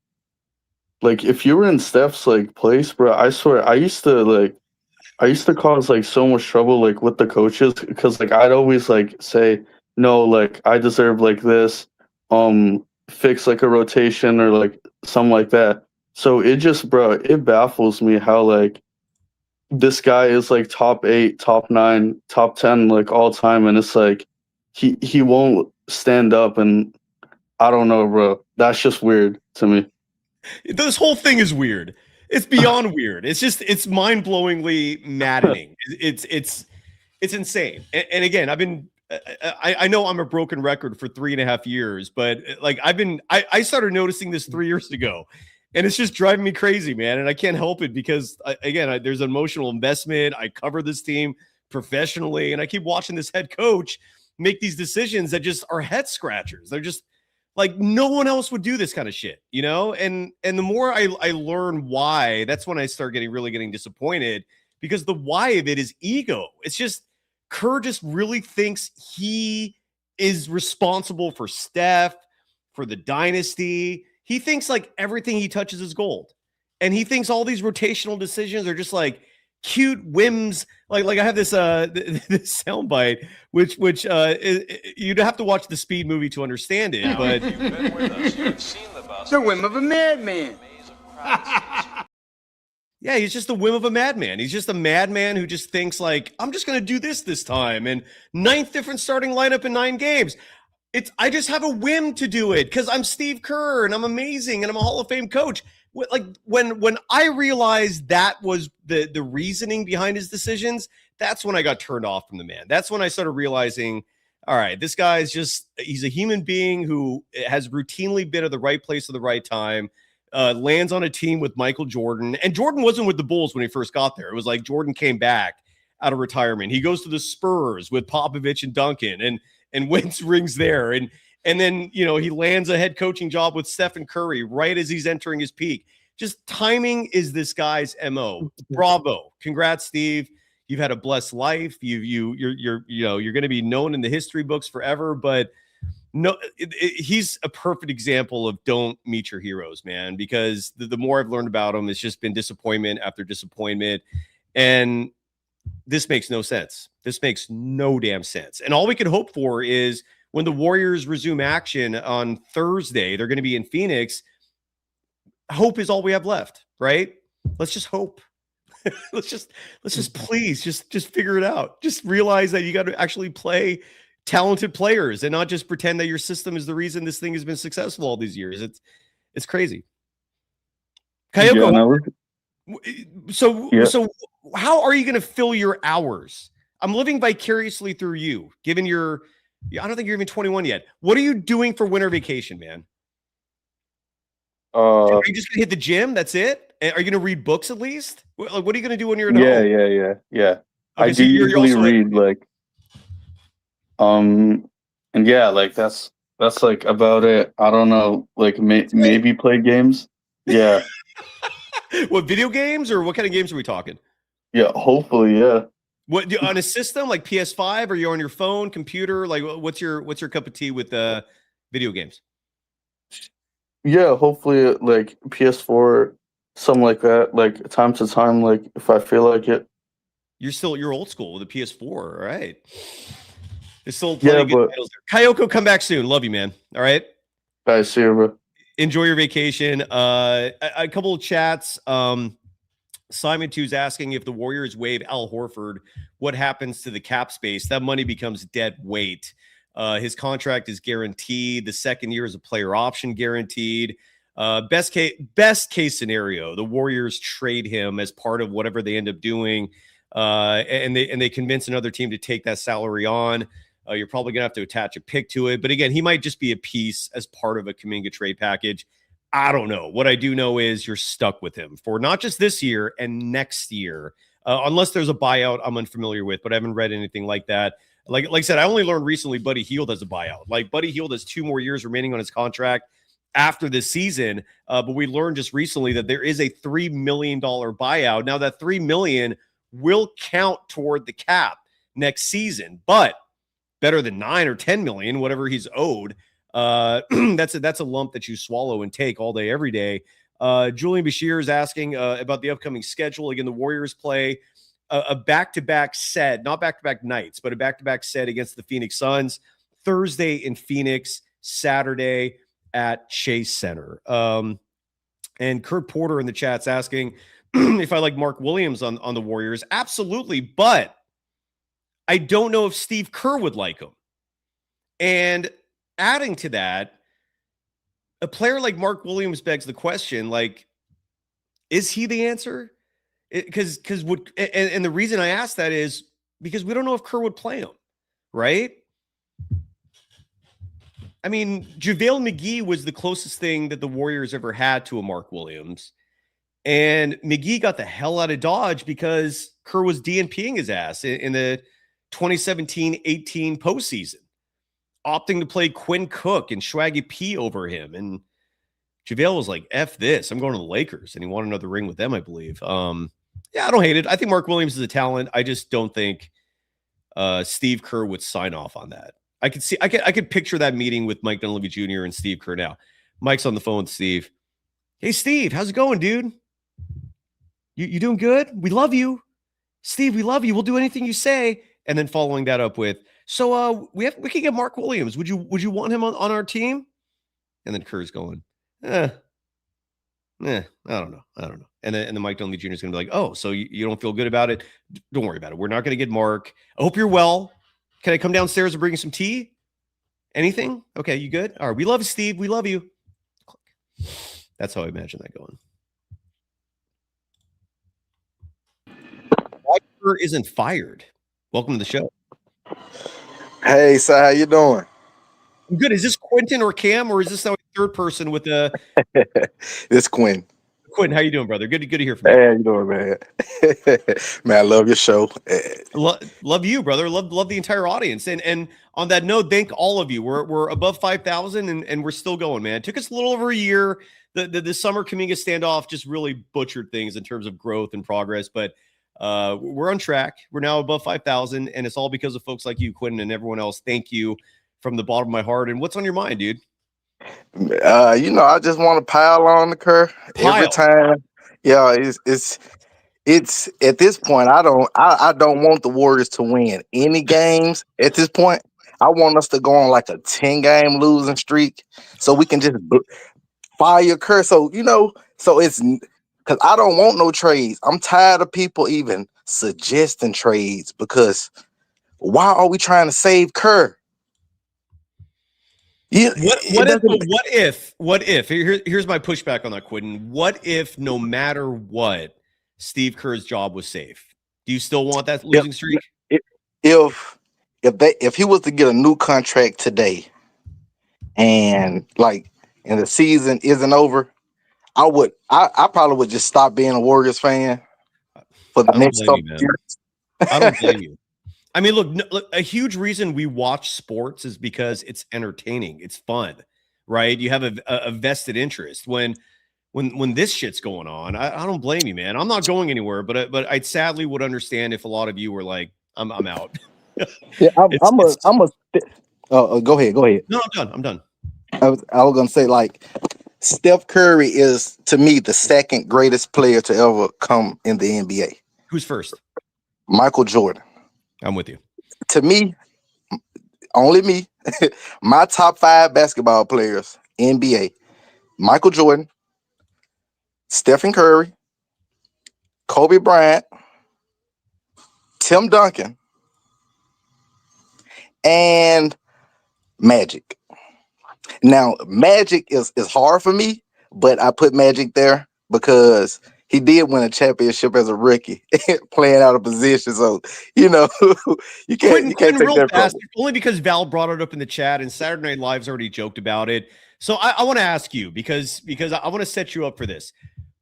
like if you were in Steph's like place, bro? I swear, I used to cause like so much trouble like with the coaches because like I'd always like say no, like I deserve like this, fix like a rotation or like something like that. So it just, bro, it baffles me how like this guy is like top 8, top 9, top 10 like all time, and it's like he won't stand up, and I don't know, bro. That's just weird to me. This whole thing is weird. It's beyond weird. It's mind-blowingly maddening. It's insane. And again, I know I'm a broken record for 3.5 years, but like I started noticing this 3 years ago, and it's just driving me crazy, man. And I can't help it because there's an emotional investment. I cover this team professionally, and I keep watching this head coach make these decisions that just are head scratchers. They're just like, no one else would do this kind of shit, you know? And the more I learn why, that's when I start getting disappointed, because the why of it is ego. It's just Kerr just really thinks he is responsible for Steph, for the dynasty. He thinks like everything he touches is gold. And he thinks all these rotational decisions are just like cute whims. Like I have this this soundbite, which you'd have to watch the Speed movie to understand it. But The whim of a madman. yeah, he's just the whim of a madman. He's just a madman who just thinks like, I'm just going to do this time. And 9th different starting lineup in 9 games. I just have a whim to do it because I'm Steve Kerr and I'm amazing and I'm a Hall of Fame coach. Like when I realized that was the reasoning behind his decisions, that's when I got turned off from the man. That's when I started realizing, all right, this guy is he's a human being who has routinely been at the right place at the right time. Lands on a team with Michael Jorden. And Jorden wasn't with the Bulls when he first got there. It was like Jorden came back out of retirement. He goes to the Spurs with Popovich and Duncan and wins rings there. And then, he lands a head coaching job with Steph Curry right as he's entering his peak. Just timing is this guy's MO. Bravo. Congrats, Steve. You've had a blessed life. You're going to be known in the history books forever, but no, he's a perfect example of don't meet your heroes, man, because the more I've learned about him, it's just been disappointment after disappointment. And this makes no sense. This makes no damn sense. And all we can hope for is when the Warriors resume action on Thursday, they're going to be in Phoenix. Hope is all we have left, right? Let's just hope. let's just please just figure it out. Just realize that you got to actually play talented players and not just pretend that your system is the reason this thing has been successful all these years. It's crazy. Kayoko, so how are you going to fill your hours? I'm living vicariously through you, given I don't think you're even 21 yet. What are you doing for winter vacation, man? Are you just going to hit the gym? That's it? Are you going to read books at least? What are you going to do when you're at home? Yeah. Okay, I so do you're usually also read and yeah, that's like about it. I don't know, maybe play games. Yeah. What, video games or what kind of games are we talking? Yeah, hopefully, yeah. What, on a system like PS5 or you're on your phone, computer? Like what's your cup of tea with video games? Yeah, hopefully like PS4, something like that. Like time to time, like if I feel like it. You're old school with a PS4, all right? There's still plenty of good titles there. Kayoko, come back soon. Love you, man. All right. Guys, see you, bro. Enjoy your vacation. A couple of chats. Simon 2's asking if the Warriors waive Al Horford, what happens to the cap space? That money becomes dead weight. His contract is guaranteed. The second year is a player option guaranteed. Best case scenario, the Warriors trade him as part of whatever they end up doing, and they convince another team to take that salary on. You're probably going to have to attach a pick to it. But again, he might just be a piece as part of a Kuminga trade package. I don't know. What I do know is you're stuck with him for not just this year and next year, unless there's a buyout I'm unfamiliar with, but I haven't read anything like that. Like I said, I only learned recently Buddy Hield has a buyout. Like Buddy Hield has 2 more years remaining on his contract after this season. But we learned just recently that there is a $3 million buyout. Now that $3 million will count toward the cap next season, but better than 9 or 10 million, whatever he's owed. That's a lump that you swallow and take all day, every day. Julian Bashir is asking about the upcoming schedule. Again, the Warriors play a back-to-back set, not back-to-back nights, but a back-to-back set against the Phoenix Suns. Thursday in Phoenix, Saturday at Chase Center. And Kurt Porter in the chat's asking if I like Mark Williams on the Warriors. Absolutely, but I don't know if Steve Kerr would like him. And adding to that, a player like Mark Williams begs the question, like, is he the answer? Because the reason I ask that is because we don't know if Kerr would play him, right? I mean, JaVale McGee was the closest thing that the Warriors ever had to a Mark Williams. And McGee got the hell out of Dodge because Kerr was DNPing his ass in the 2017-18 postseason, opting to play Quinn Cook and Swaggy P over him. And JaVale was like, F this, I'm going to the Lakers. And he won another ring with them, I believe. Yeah, I don't hate it. I think Mark Williams is a talent. I just don't think Steve Kerr would sign off on that. I could picture that meeting with Mike Dunleavy Jr. and Steve Kerr now. Mike's on the phone with Steve. Hey, Steve, how's it going, dude? You doing good? We love you. Steve, we love you. We'll do anything you say. And then following that up with, so we can get Mark Williams. Would you want him on our team? And then Kerr's going, I don't know. And then Mike Dunleavy Jr. is going to be like, oh, so you don't feel good about it? Don't worry about it. We're not going to get Mark. I hope you're well. Can I come downstairs and bring you some tea? Anything? Okay, you good? All right. We love you, Steve. We love you. That's how I imagine that going. Mike Kerr isn't fired. Welcome to the show. Hey, so how you doing? I'm good. Is this Quentin or Cam, or is this a third person with the It's Quinn. Quentin? How you doing, brother? Good to hear from you. Hey, how you doing, man? Man, I love your show. Love you, brother. Love the entire audience. And on that note, thank all of you. We're above 5,000 and we're still going, man. It took us a little over a year. The summer Kuminga standoff just really butchered things in terms of growth and progress, but we're on track. We're now above 5,000, and it's all because of folks like you, Quentin, and everyone else. Thank you from the bottom of my heart. And what's on your mind, dude? I just want to pile on the Kerr every time. Yeah, it's at this point. I don't want the Warriors to win any games at this point. I want us to go on like a 10-game losing streak so we can just fire Kerr. So it's because I don't want no trades. I'm tired of people even suggesting trades because why are we trying to save Kerr? Yeah. What if? Here's my pushback on that, Quentin. What if no matter what, Steve Kerr's job was safe? Do you still want that losing streak? If he was to get a new contract today, and the season isn't over, I probably would just stop being a Warriors fan for the next couple years. I don't blame you. I mean, look, a huge reason we watch sports is because it's entertaining. It's fun, right? You have a vested interest. When this shit's going on, I don't blame you, man. I'm not going anywhere, but I sadly would understand if a lot of you were like, I'm out. Yeah, go ahead. No, I'm done. I was gonna say, like, Steph Curry is, to me, the second greatest player to ever come in the NBA. Who's first? Michael Jordan. I'm with you. To me, only me, my top 5 basketball players, NBA, Michael Jordan, Stephen Curry, Kobe Bryant, Tim Duncan, and Magic. Now, Magic is hard for me, but I put Magic there because he did win a championship as a rookie, playing out of position. So, you can't take that fast, only because Val brought it up in the chat and Saturday Night Live's already joked about it. So I want to ask you because I want to set you up for this.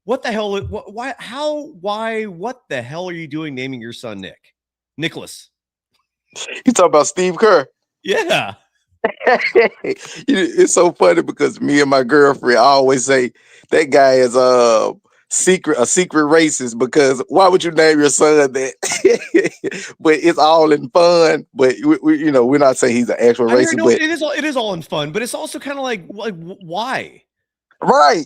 What the hell? What the hell are you doing naming your son Nicholas? You talk about Steve Kerr? Yeah. It's so funny because me and my girlfriend always say that guy is a secret racist because why would you name your son that? But it's all in fun. But we're not saying he's an actual racist. But it is all in fun. But it's also kind of like why? Right.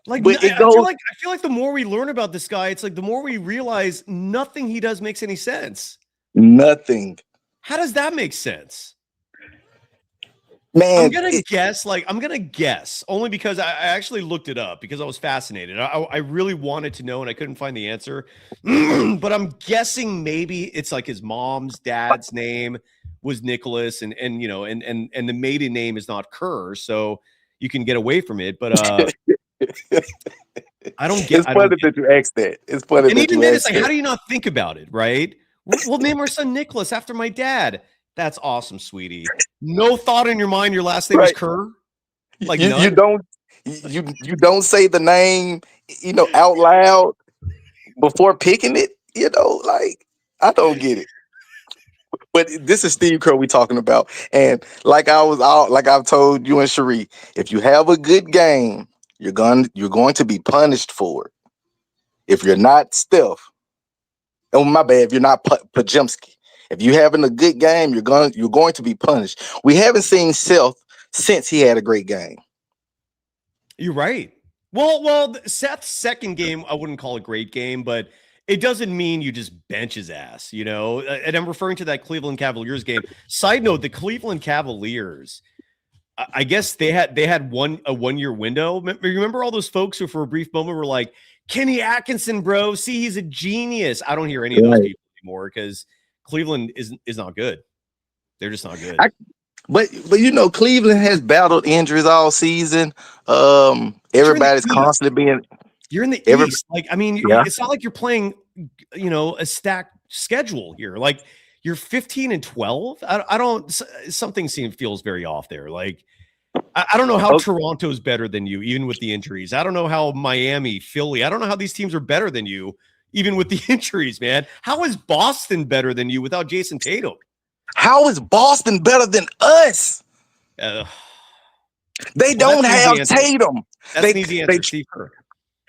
Like but I feel like the more we learn about this guy, it's like the more we realize nothing he does makes any sense. Nothing. How does that make sense? Man, I'm gonna guess only because I actually looked it up because I was fascinated. I really wanted to know and I couldn't find the answer. But I'm guessing maybe it's like his dad's name was Nicholas and the maiden name is not Kerr, so you can get away from it. But I don't get. It's funny that you asked that. It's funny. And even then, it's like, how do you not think about it, right? We'll name our son Nicholas after my dad. That's awesome, sweetie. No thought in your mind your last name is Kerr? Like you don't say the name, out loud before picking it, I don't get it. But this is Steve Kerr we talking about. And like I've told you and Cherie, if you have a good game, you're going to be punished for it. If you're not Steph, oh my bad, if you're not Pajemski. If you're having a good game, you're going to be punished. We haven't seen Seth since he had a great game. You're right. Well, Seth's second game, I wouldn't call a great game, but it doesn't mean you just bench his ass, you know? And I'm referring to that Cleveland Cavaliers game. Side note, the Cleveland Cavaliers, I guess they had a 1 year window. Remember all those folks who for a brief moment were like, Kenny Atkinson, bro, see, he's a genius. I don't hear any of those people anymore because Cleveland is not good. They're just not good. But you know, Cleveland has battled injuries all season. Everybody's constantly being. You're in the East. Like, I mean, it's not like you're playing, you know, a stacked schedule here. Like, you're 15-12. I don't. Something feels very off there. Like, I don't know how Toronto's better than you, even with the injuries. I don't know how Miami, Philly. I don't know how these teams are better than you, even with the injuries, man. How is Boston better than you without Jason Tatum? How is Boston better than us? They don't have Tatum. That's an easy answer. Steve Kerr.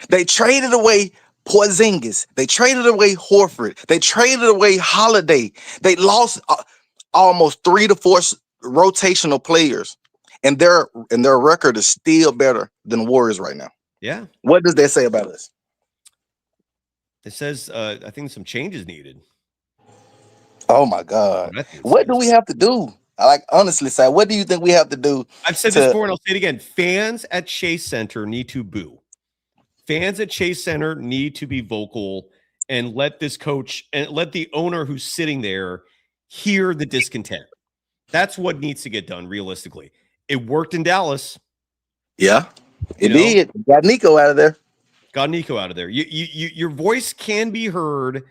They traded away Porzingis. They traded away Horford. They traded away Holiday. They lost almost 3 to 4 rotational players, and their record is still better than Warriors right now. Yeah. What does that say about us? It says, I think some changes needed. Oh my God! What do we have to do? Like, honestly, Si, what do you think we have to do? I've said this before, and I'll say it again. Fans at Chase Center need to boo. Fans at Chase Center need to be vocal and let this coach and let the owner who's sitting there hear the discontent. That's what needs to get done realistically. It worked in Dallas. Yeah, it did. Got Nico out of there. Got Nico out of there. Your voice can be heard,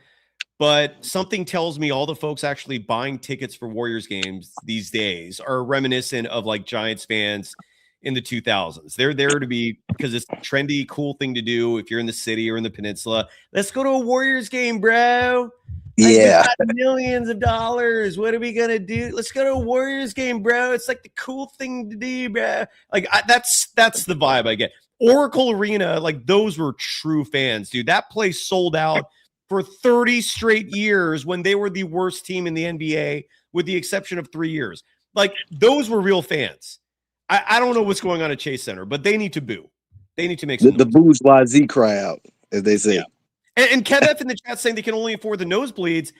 but something tells me all the folks actually buying tickets for Warriors games these days are reminiscent of like Giants fans in the 2000s. They're there to be because it's a trendy, cool thing to do if you're in the city or in the peninsula. Let's go to a Warriors game, bro. Yeah. Like, we got millions of dollars. What are we gonna do? Let's go to a Warriors game, bro. It's like the cool thing to do, bro. Like that's the vibe I get. Oracle Arena, like those were true fans, dude. That place sold out for 30 straight years when they were the worst team in the NBA, with the exception of 3 years. Like those were real fans. I don't know what's going on at Chase Center, but they need to boo. They need to make some the bourgeoisie cry out, as they say. Yeah. And Kev F in the chat saying they can only afford the nosebleeds.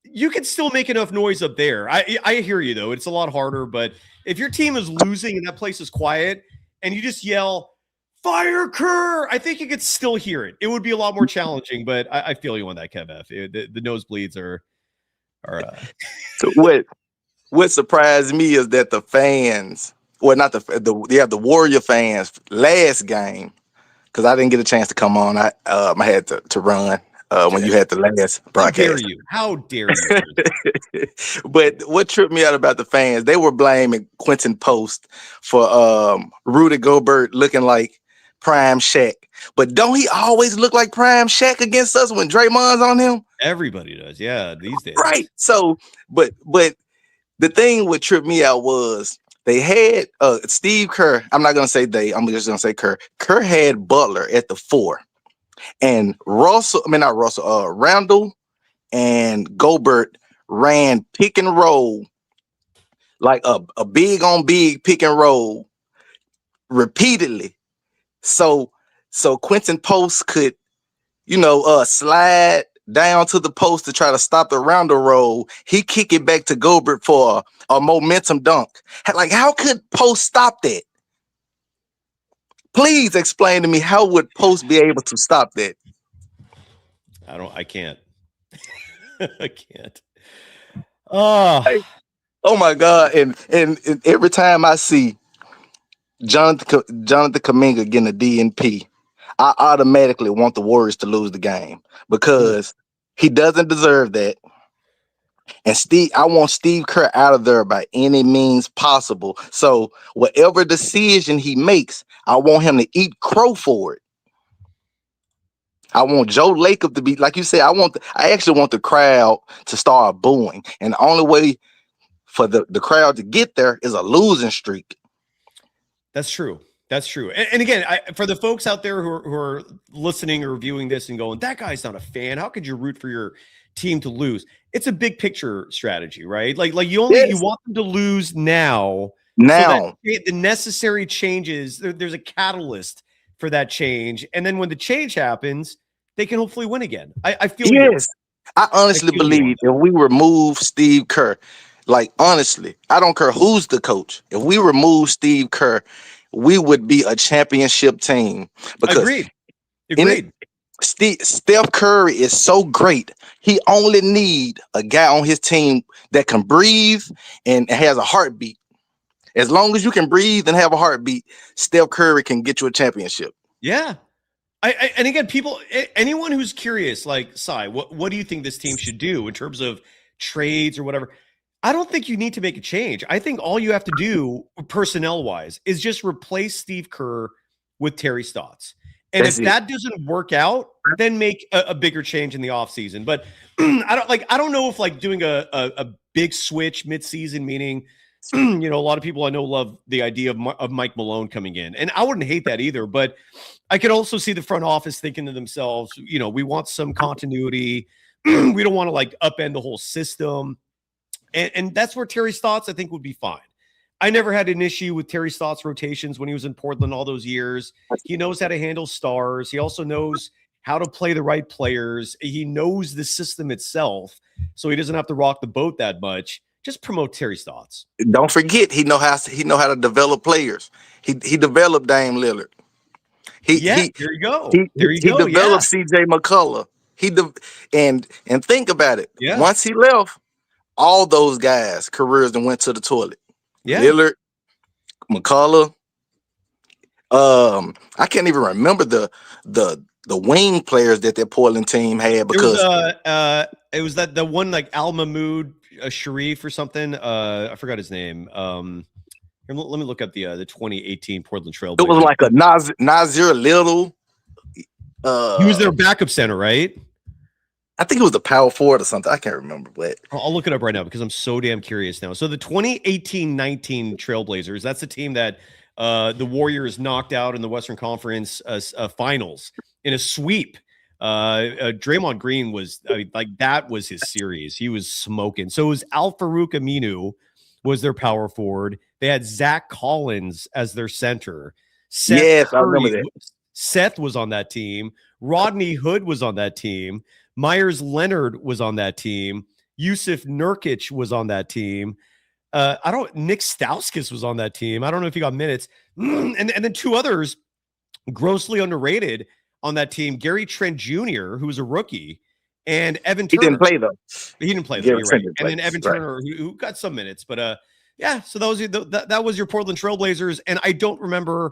You can still make enough noise up there. I hear you, though. It's a lot harder. But if your team is losing and that place is quiet and you just yell, "Fire Kerr," I think you could still hear it. It would be a lot more challenging, but I feel you on that, Kev F. The nosebleeds are So what surprised me is that the fans, well, not the Warrior fans last game, because I didn't get a chance to come on. I had to run when you had the last broadcast. How dare you? But what tripped me out about the fans, they were blaming Quentin Post for Rudy Gobert looking like Prime Shaq. But don't he always look like Prime Shaq against us when Draymond's on him? Everybody does, yeah, these days. Right. So, but the thing what tripped me out was they had Steve Kerr. I'm not gonna say they. I'm just gonna say Kerr. Kerr had Butler at the 4, and Randall and Gobert ran pick and roll, like a big on big pick and roll repeatedly. So Quentin Post could, slide down to the post to try to stop the Randall roll. He kick it back to Gobert for a momentum dunk. Like, how could Post stop that? Please explain to me, how would Post be able to stop that? I can't. I can't. Oh my God. And every time I see Jonathan Kuminga getting a DNP, I automatically want the Warriors to lose the game because he doesn't deserve that. And I want Steve Kerr out of there by any means possible. So whatever decision he makes, I want him to eat crow for it. I want Joe Lacob to be, like you said, I actually want the crowd to start booing. And the only way for the crowd to get there is a losing streak. That's true. That's true. And again, for the folks out there who are listening or viewing this and going, that guy's not a fan. How could you root for your team to lose? It's a big picture strategy, right? Like you want them to lose now. So that the necessary changes, there's a catalyst for that change. And then when the change happens, they can hopefully win again. I feel Yes. I honestly feel you on believe if we remove Steve Kerr, like honestly, I don't care who's the coach. If we remove Steve Kerr, we would be a championship team because Agreed. in it, Steph Curry is so great. He only need a guy on his team that can breathe and has a heartbeat. As long as you can breathe and have a heartbeat, Steph Curry can get you a championship. Yeah. And again, anyone who's curious, like Cy, what do you think this team should do in terms of trades or whatever? I don't think you need to make a change. I think all you have to do personnel-wise is just replace Steve Kerr with Terry Stotts. And if that doesn't work out, then make a bigger change in the offseason. But I don't know if like doing a big switch midseason, meaning a lot of people I know love the idea of Mike Malone coming in. And I wouldn't hate that either, but I could also see the front office thinking to themselves, we want some continuity. We don't want to like upend the whole system. And that's where Terry Stotts, I think, would be fine. I never had an issue with Terry Stotts' rotations when he was in Portland all those years. He knows how to handle stars. He also knows how to play the right players. He knows the system itself, so he doesn't have to rock the boat that much. Just promote Terry Stotts. Don't forget, he know how to develop players. He developed Dame Lillard. There you go. He developed CJ McCullough. And think about it. Yeah. Once he left, all those guys' careers then went to the toilet. Yeah. Lillard, McCullough. I can't even remember the wing players that Portland team had because it was that the one like Al Mahmoud Sharif or something. I forgot his name. Let me look up the 2018 Portland Trail Blazers. It was like a Nazir Little. He was their backup center, right? I think it was the power forward or something. I can't remember, but I'll look it up right now because I'm so damn curious now. So the 2018-19 Trailblazers, that's the team that the Warriors knocked out in the Western Conference Finals in a sweep. Draymond Green was that was his series. He was smoking. So it was Al-Farouq Aminu was their power forward. They had Zach Collins as their center. I remember that. Seth was on that team. Rodney Hood was on that team. Myers Leonard was on that team. Yusuf Nurkic was on that team. Nick Stauskas was on that team. I don't know if he got minutes. And then two others grossly underrated on that team. Gary Trent Jr., who was a rookie, and Evan Turner. He didn't play, though. He didn't play, though. You're right. And then Evan Turner, who got some minutes. But, so that was your Portland Trailblazers. And I don't remember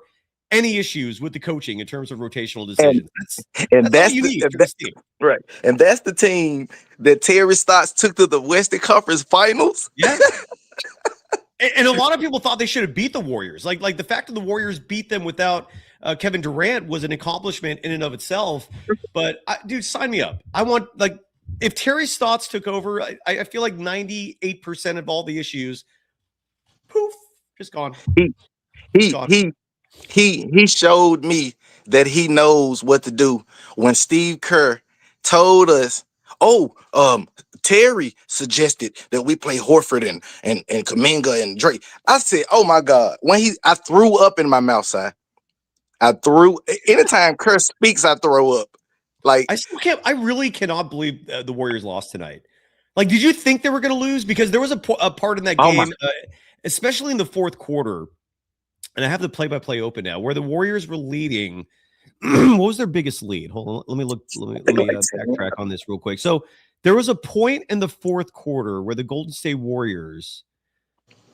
any issues with the coaching in terms of rotational decisions. That's right. And that's the team that Terry Stotts took to the Western Conference Finals. Yeah. And a lot of people thought they should have beat the Warriors. Like the fact that the Warriors beat them without Kevin Durant was an accomplishment in and of itself. But dude, sign me up. I want if Terry Stotts took over, I feel like 98% of all the issues, poof, just gone. He showed me that he knows what to do. When Steve Kerr told us, Terry suggested that we play Horford and Kuminga and Drake. I said, oh my God. I threw up in my mouth, side. Anytime Kerr speaks, I throw up. Like I really cannot believe the Warriors lost tonight. Like, did you think they were going to lose? Because there was a part in that game, especially in the fourth quarter. And I have the play-by-play open now, where the Warriors were leading. What was their biggest lead? Hold on, let me look. Let me backtrack on this real quick. So there was a point in the fourth quarter where the Golden State Warriors,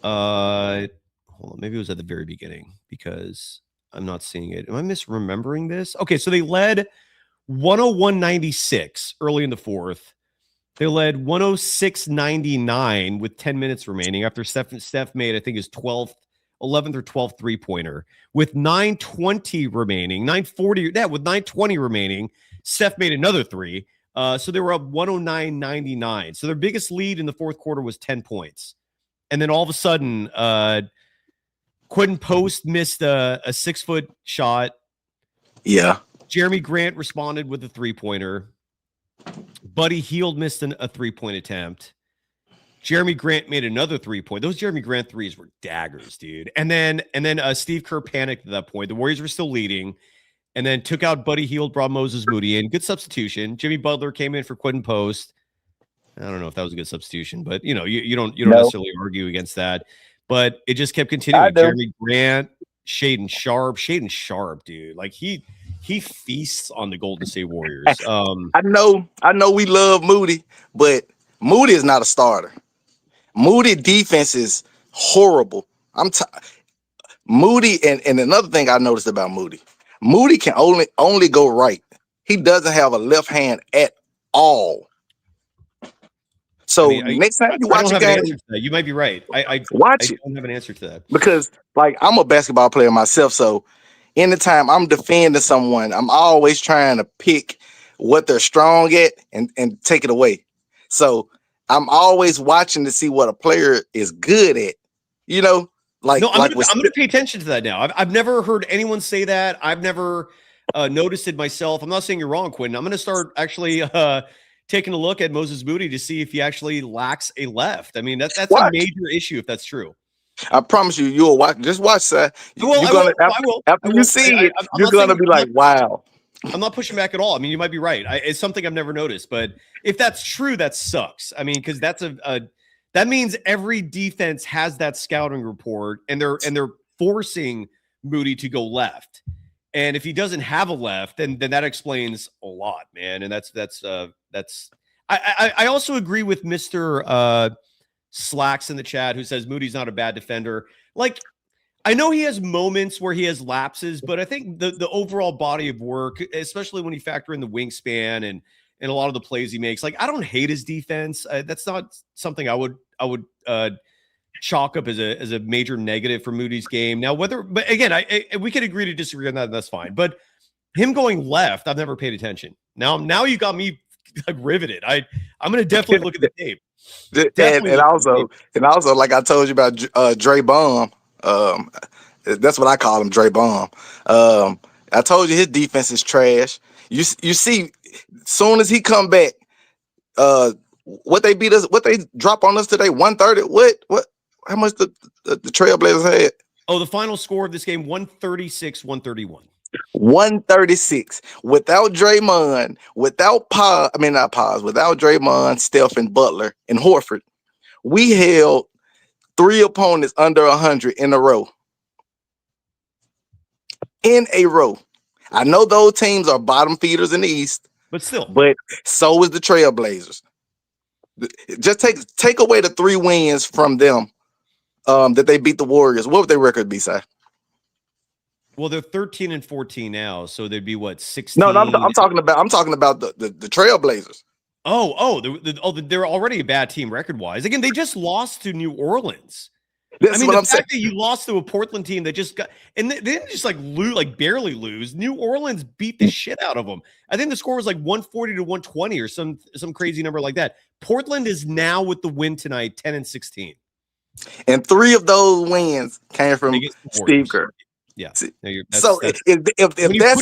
hold on, maybe it was at the very beginning because I'm not seeing it. Am I misremembering this? Okay, so they led 101-96 early in the fourth. They led 106-99 with 10 minutes remaining after Steph made, I think, his 11th or 12th three-pointer. With 9:20 remaining, 9:40, with 9:20 remaining, Steph made another three. So they were up 109-99. So their biggest lead in the fourth quarter was 10 points. And then all of a sudden, Quentin Post missed a 6-foot shot. Yeah. Jeremy Grant responded with a three-pointer. Buddy Hield missed a three-point attempt. Jeremy Grant made another 3-point. Those Jeremy Grant threes were daggers, dude. And then Steve Kerr panicked at that point. The Warriors were still leading. and then took out Buddy Hield, brought Moses Moody in. Good substitution. Jimmy Butler came in for Quentin Post. I don't know if that was a good substitution, but you don't necessarily argue against that. But it just kept continuing. Jeremy Grant, Shaden Sharp, dude. Like he feasts on the Golden State Warriors. I know we love Moody, but Moody is not a starter. Moody defense is horrible. Moody, and another thing I noticed about Moody can only go right. He doesn't have a left hand at all. So next time you watch a game, you might be right. I don't have an answer to that because, like, I'm a basketball player myself. So anytime I'm defending someone, I'm always trying to pick what they're strong at and take it away. So I'm always watching to see what a player is good at. I'm going to pay attention to that now. I've never heard anyone say that. I've never noticed it myself. I'm not saying you're wrong, Quentin. I'm going to start actually taking a look at Moses Moody to see if he actually lacks a left. I mean, that's a major issue if that's true. I promise you'll watch. Just watch that. After you see it, you're gonna be like, "Wow." I'm not pushing back at all. I mean, you might be right. It's something I've never noticed, but if that's true, that sucks. I mean, because that's that means every defense has that scouting report, and they're forcing Moody to go left. And if he doesn't have a left, then that explains a lot, man. And that's I also agree with Mr. Slacks in the chat who says Moody's not a bad defender. Like, I know he has moments where he has lapses, but I think the overall body of work, especially when you factor in the wingspan and a lot of the plays he makes, like, I don't hate his defense. That's not something I would chalk up as a major negative for Moody's game. Now, but again, we could agree to disagree on that, and that's fine. But him going left, I've never paid attention. Now you got me like riveted. I'm going to definitely look at the tape. And also, like I told you about Dre Bomb. That's what I call him, Dre Bomb. I told you his defense is trash. You see, soon as he come back, what they beat us, what they drop on us today, 130. What? How much the Trailblazers had? Oh, the final score of this game, 136-131. 136. Without Draymond, without Draymond, Steph, and Butler, and Horford, we held 3 opponents under 100 in a row. I know those teams are bottom feeders in the East, but still. But so is the Trailblazers. Just take away the 3 wins from them that they beat the Warriors. What would their record be, Si? Well, they're 13-14 now, so they'd be what, 16? No, I'm talking about the Trailblazers. They're already a bad team record-wise. Again, they just lost to New Orleans. The fact that you lost to a Portland team that just got, and they didn't just barely lose. New Orleans beat the shit out of them. I think the score was like 140-120 or some crazy number like that. Portland is now with the win tonight, 10-16. And 3 of those wins came from Steve Kerr. Yeah. If that's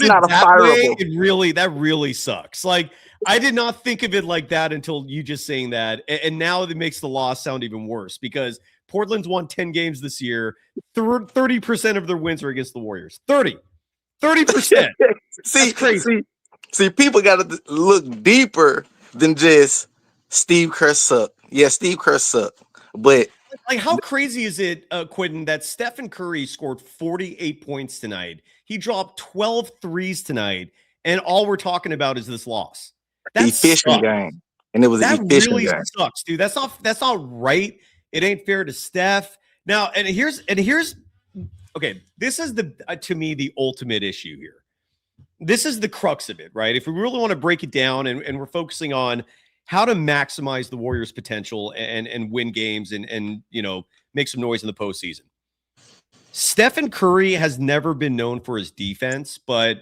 not a fireable, that really sucks. Like, I did not think of it like that until you just saying that, and now it makes the loss sound even worse because Portland's won 10 games this year. 30% of their wins are against the Warriors. 30%. See, crazy. See, people got to look deeper than just Steve Kerr sucked. Yeah, Steve Kerr sucked, but. Like, how crazy is it, Quentin, that Stephen Curry scored 48 points tonight? He dropped 12 threes tonight, and all we're talking about is this loss. That's efficient game, and it was an efficient game. Sucks, dude. That's not right. It ain't fair to Steph. Now, and here's okay. This is to me the ultimate issue here. This is the crux of it, right? If we really want to break it down, and we're focusing on how to maximize the Warriors' potential and win games and make some noise in the postseason. Stephen Curry has never been known for his defense, but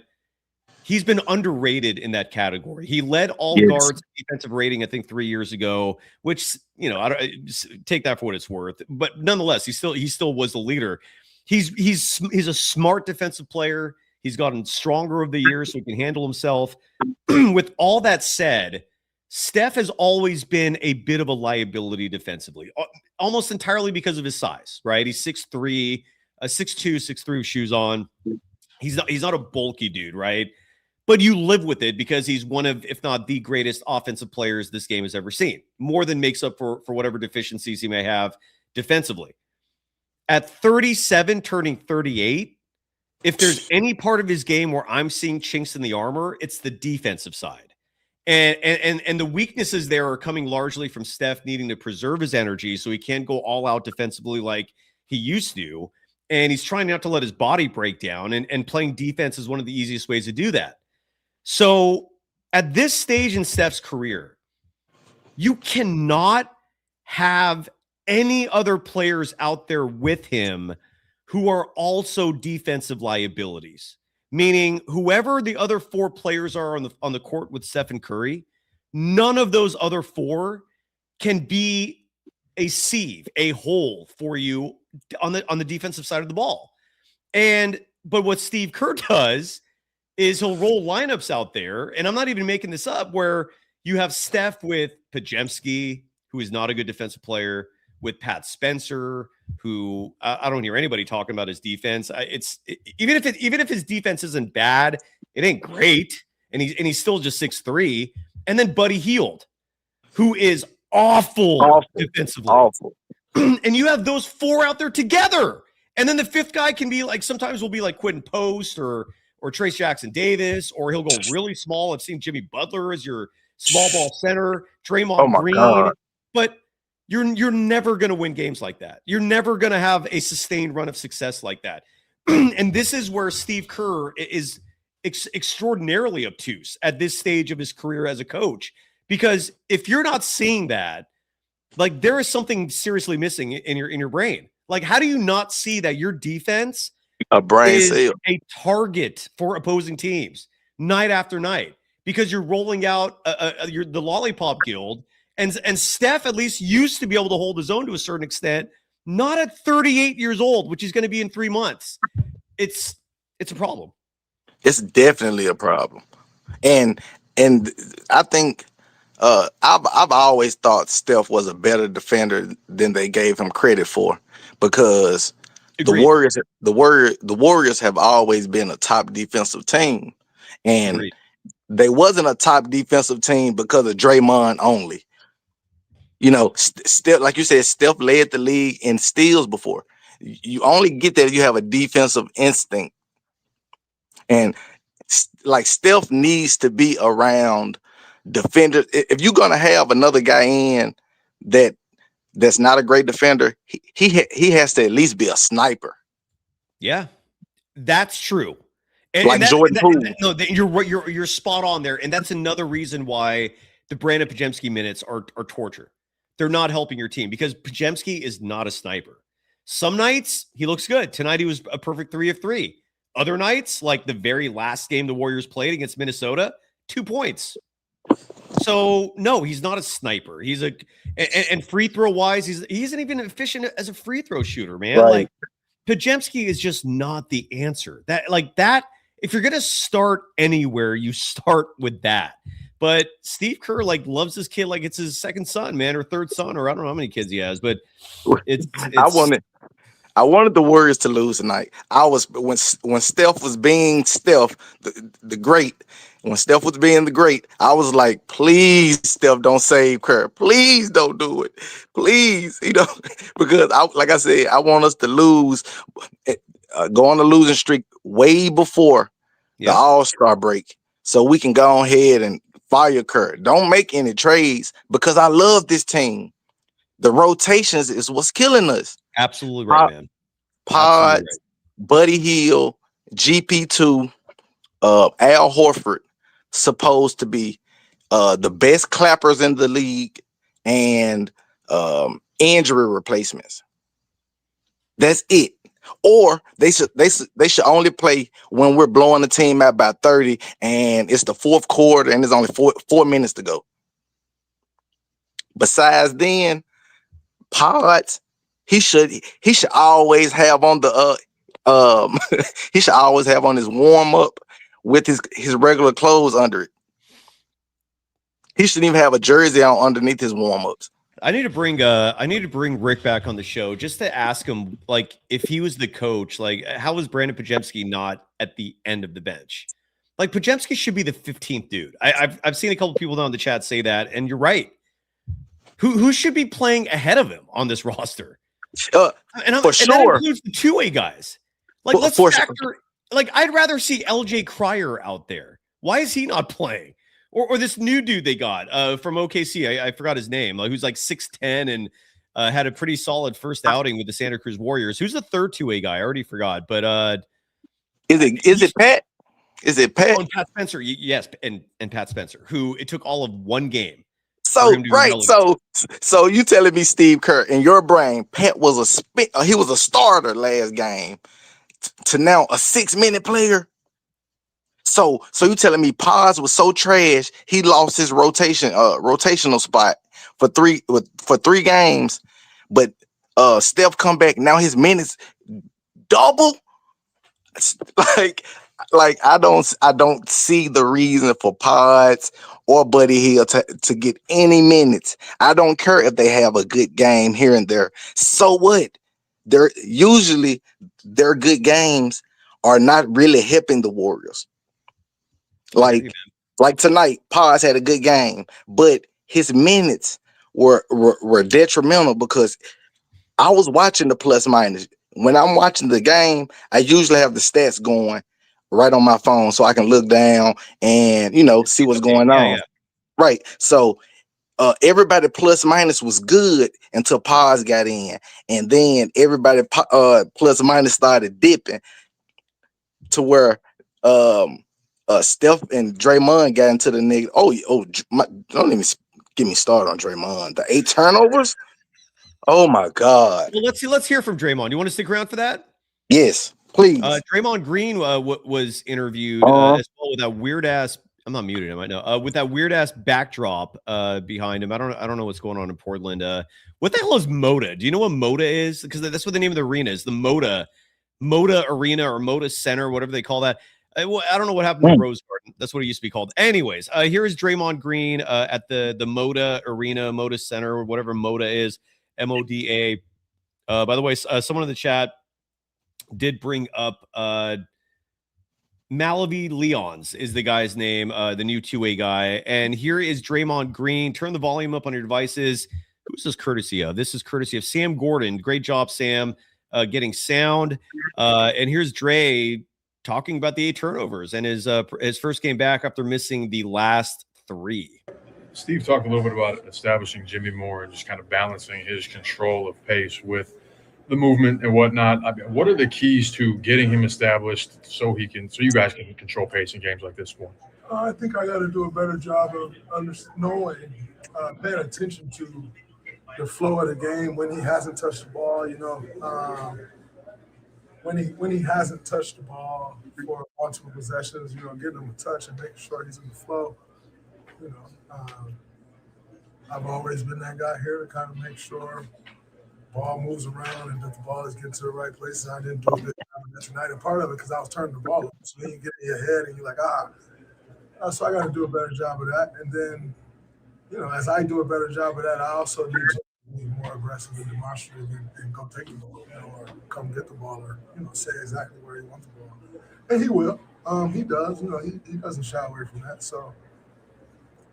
he's been underrated in that category. He led all guards defensive rating, I think, 3 years ago, which, I don't take that for what it's worth. But nonetheless, he still was the leader. He's a smart defensive player. He's gotten stronger over the years, so he can handle himself. With all that said, Steph has always been a bit of a liability defensively, almost entirely because of his size, right? He's 6'3", 6'2", 6'3" with shoes on. He's not a bulky dude, right? But you live with it because he's one of, if not the greatest offensive players this game has ever seen. More than makes up for whatever deficiencies he may have defensively. At 37, turning 38, if there's any part of his game where I'm seeing chinks in the armor, it's the defensive side. And the weaknesses there are coming largely from Steph needing to preserve his energy so he can't go all out defensively like he used to. And he's trying not to let his body break down. And playing defense is one of the easiest ways to do that. So at this stage in Steph's career, you cannot have any other players out there with him who are also defensive liabilities. Meaning whoever the other 4 players are on the court with Steph and Curry, none of those other 4 can be a sieve, a hole for you on the defensive side of the ball. But what Steve Kerr does is he'll roll lineups out there, and I'm not even making this up, where you have Steph with Podziemski, who is not a good defensive player, with Pat Spencer, who I don't hear anybody talking about his defense. Even if his defense isn't bad, it ain't great, and he's still just 6'3". And then Buddy Hield, who is awful defensively. Awful. And you have those 4 out there together. And then the 5th guy can be like, sometimes will be like Quentin Post or Trace Jackson Davis, or he'll go really small. I've seen Jimmy Butler as your small ball center, Draymond Green. God. But you're never going to win games like that. You're never going to have a sustained run of success like that. And this is where Steve Kerr is extraordinarily obtuse at this stage of his career as a coach. Because if you're not seeing that, like, there is something seriously missing in your brain. Like, how do you not see that your defense A brain is cell. a target for opposing teams night after night? Because you're rolling out the lollipop guild, and Steph at least used to be able to hold his own to a certain extent. Not at 38 years old, which he's going to be in 3 months. It's a problem. It's definitely a problem, and I think I've always thought Steph was a better defender than they gave him credit for, because Agreed. the Warriors have always been a top defensive team, and Agreed. they wasn't a top defensive team because of Draymond only. You know, Steph, like you said, Steph led the league in steals before. You only get that if you have a defensive instinct. And like, Steph needs to be around defenders. If you're gonna have another guy in that's not a great defender, he has to at least be a sniper. Yeah, that's true. Like Jordan Poole. You're spot on there, and that's another reason why the Brandon Podziemski minutes are torture. They're not helping your team because Podziemski is not a sniper. Some nights he looks good. Tonight he was a perfect 3 of 3. Other nights, like the very last game the Warriors played against Minnesota, 2 points. So no, he's not a sniper. He's and free throw wise, he isn't even efficient as a free throw shooter, man. Right. Like, Podziemski is just not the answer. If you're gonna start anywhere, you start with that. But Steve Kerr loves his kid like it's his second son, man, or third son, or I don't know how many kids he has, but it's I wanted the Warriors to lose tonight. I was when Steph was being Steph, the great. When Steph was being the great, I was like, please, Steph, don't save Kerr. Please don't do it. Please, because like I said, I want us to lose, go on the losing streak way before the All-Star break, so we can go ahead and fire Kerr. Don't make any trades, because I love this team. The rotations is what's killing us. Absolutely right, man. Pods, right. Buddy Hield, GP2, Al Horford, supposed to be the best clappers in the league, and injury replacements. That's it. Or they should only play when we're blowing the team out by 30 and it's the fourth quarter and there's only four minutes to go. Besides then, Pods, he should always have on the he should always have on his warm up with his regular clothes under it. He shouldn't even have a jersey on underneath his warm ups. I need to bring Rick back on the show just to ask him, like, if he was the coach, like, how was Brandon Podziemski not at the end of the bench? Like, Podziemski should be the 15th dude. I've seen a couple people down in the chat say that, and you're right. Who should be playing ahead of him on this roster? For And sure. that includes the two-way guys. Like, let's For factor. Like, I'd rather see LJ Cryer out there. Why is he not playing? Or this new dude they got from OKC. I forgot his name. Who's like 6'10" and had a pretty solid first outing with the Santa Cruz Warriors. Who's the third two-way guy? I already forgot. But is it Pat? Is it Pat? Oh, and Pat Spencer, yes, and Pat Spencer, who it took all of one game. So right, so you telling me Steve Kerr in your brain, Pat was he was a starter last game to now a 6-minute player. So you telling me Paz was so trash he lost his rotational spot for three games, but Steph come back now his minutes double. It's like I don't see the reason for Pods or Buddy Hield to get any minutes. I don't care if they have a good game here and there. So what? Their good games are not really helping the Warriors. Like tonight, Pods had a good game, but his minutes were detrimental because I was watching the plus minus. When I'm watching the game, I usually have the stats going right on my phone so I can look down and, see what's going on. Yeah. Right. So everybody plus minus was good until Paz got in. And then everybody plus minus started dipping to where Steph and Draymond got into the negative. Don't even get me started on Draymond. The 8 turnovers. Oh my God. Well, let's hear from Draymond. You want to stick around for that? Yes, please. Draymond Green was interviewed as well with that weird ass. I'm not muted him. I know. With that weird ass backdrop behind him. I don't know what's going on in Portland. What the hell is Moda? Do you know what Moda is? Because that's what the name of the arena is. The Moda Arena or Moda Center, whatever they call that. I don't know what happened to Rose Garden. That's what it used to be called. Anyways, here is Draymond Green at the Moda Arena, Moda Center, whatever Moda is. MODA. By the way, someone in the chat did bring up Malavi Leons is the guy's name, the new two-way guy. And here is Draymond Green. Turn the volume up on your devices. Who's this courtesy of? This is courtesy of Sam Gordon. Great job, Sam, getting sound. And here's Dre talking about the 8 turnovers and his first game back after missing the last 3. Steve talked a little bit about establishing Jimmy Moore and just kind of balancing his control of pace with the movement and whatnot. I mean, what are the keys to getting him established so you guys can control pace in games like this one? I think I got to do a better job of knowing, paying attention to the flow of the game when he hasn't touched the ball. When he hasn't touched the ball for multiple possessions, getting him a touch and making sure he's in the flow. I've always been that guy here to kind of make sure the ball moves around and that the ball is getting to the right places. I didn't do a good job of that tonight. And part of it because I was turning the ball up. So then you get in your head and you're like, so I got to do a better job of that. And then, as I do a better job of that, I also need to be more aggressive and demonstrative and go take the ball, or come get the ball or, say exactly where he wants the ball. And he will. He does. He doesn't shy away from that. So,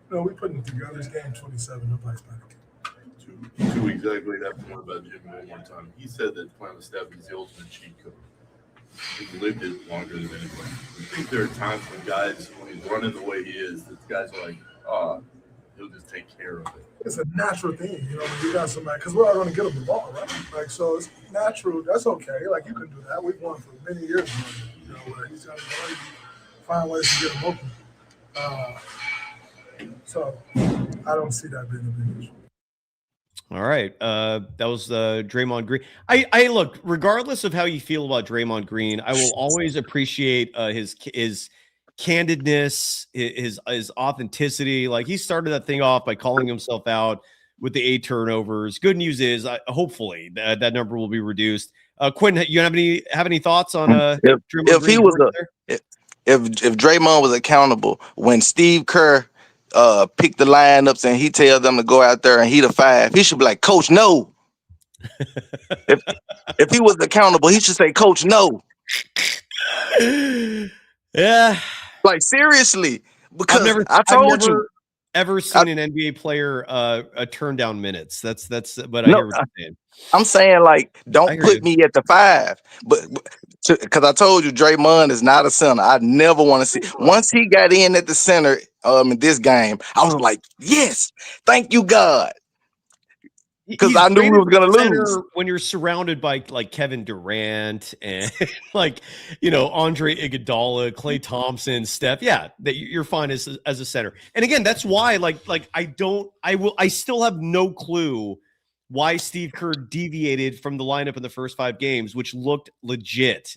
we're putting it together. This game 27, nobody's panicking. To exactly that point about Jimmy one time, he said that playing with Steph is the ultimate cheat code. He's lived it longer than anybody. I think there are times when he's running the way he is, that guys are like, he'll just take care of it. It's a natural thing, when you got somebody, because we're all going to get him the ball, right? So it's natural. That's okay. You can do that. We've won for many years now, where he's got to find ways to get him open. So I don't see that being a big issue. All right. That was Draymond Green. I look, regardless of how you feel about Draymond Green, I will always appreciate his candidness, his authenticity. Like, he started that thing off by calling himself out with the 8 turnovers. Good news is, hopefully that number will be reduced. Quentin, you have any thoughts on if Draymond was if Draymond was accountable when Steve Kerr pick the lineups and he tell them to go out there and heat a 5, he should be like, Coach, no. If he was accountable, he should say, Coach, no. Yeah. Like, seriously. Because I've told you. Ever seen an NBA player turn down minutes. That's but I No, hear what you're saying. I'm saying, like, don't put me at the 5. But because I told you Draymond is not a center. I never want to see. Once he got in at the center in this game, I was like, yes, thank you, God. Because I knew we were gonna lose. When you're surrounded by like Kevin Durant and like Andre Iguodala, Klay Thompson, Steph, that you're fine as a center. And again, that's why I still have no clue why Steve Kerr deviated from the lineup in the first 5 games, which looked legit.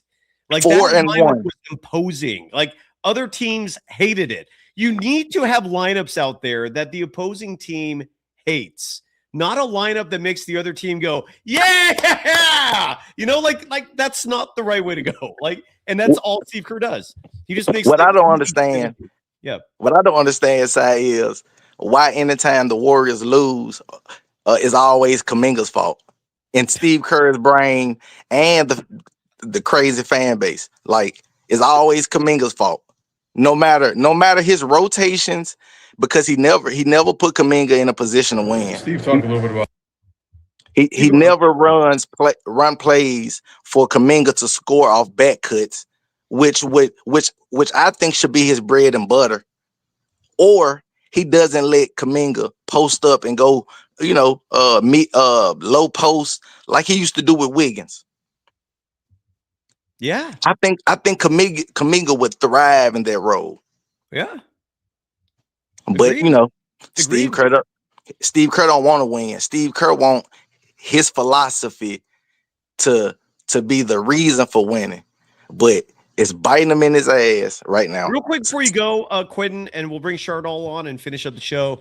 Like 4-1 was imposing. Like other teams hated it. You need to have lineups out there that the opposing team hates. Not a lineup that makes the other team go, yeah, like that's not the right way to go. Like, and that's all Steve Kerr does. He just makes what I don't understand. Yeah, what I don't understand, Sai, is why anytime the Warriors lose, is always Kuminga's fault. In Steve Kerr's brain and the crazy fan base, like, it's always Kuminga's fault. No matter his rotations. Because he never put Kuminga in a position to win. Steve talked a little bit about. He never run plays for Kuminga to score off back cuts, which I think should be his bread and butter. Or he doesn't let Kuminga post up and go, low post like he used to do with Wiggins. Yeah, I think Kuminga would thrive in that role. Yeah. But Steve Kerr don't want to win. Steve Kerr want his philosophy to be the reason for winning, but it's biting him in his ass right now. Real quick before you go, Quentin, and we'll bring Chardol on and finish up the show.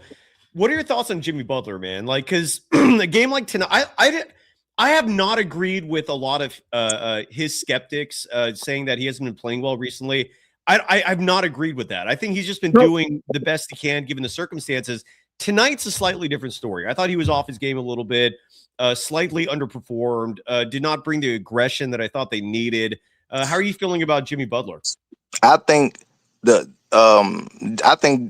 What are your thoughts on Jimmy Butler, man? Like, because a game like tonight, I have not agreed with a lot of his skeptics saying that he hasn't been playing well recently. I've not agreed with that. I think he's just been doing the best he can given the circumstances. Tonight's a slightly different story. I thought he was off his game a little bit, slightly underperformed, did not bring the aggression that I thought they needed. How are you feeling about Jimmy Butler? I think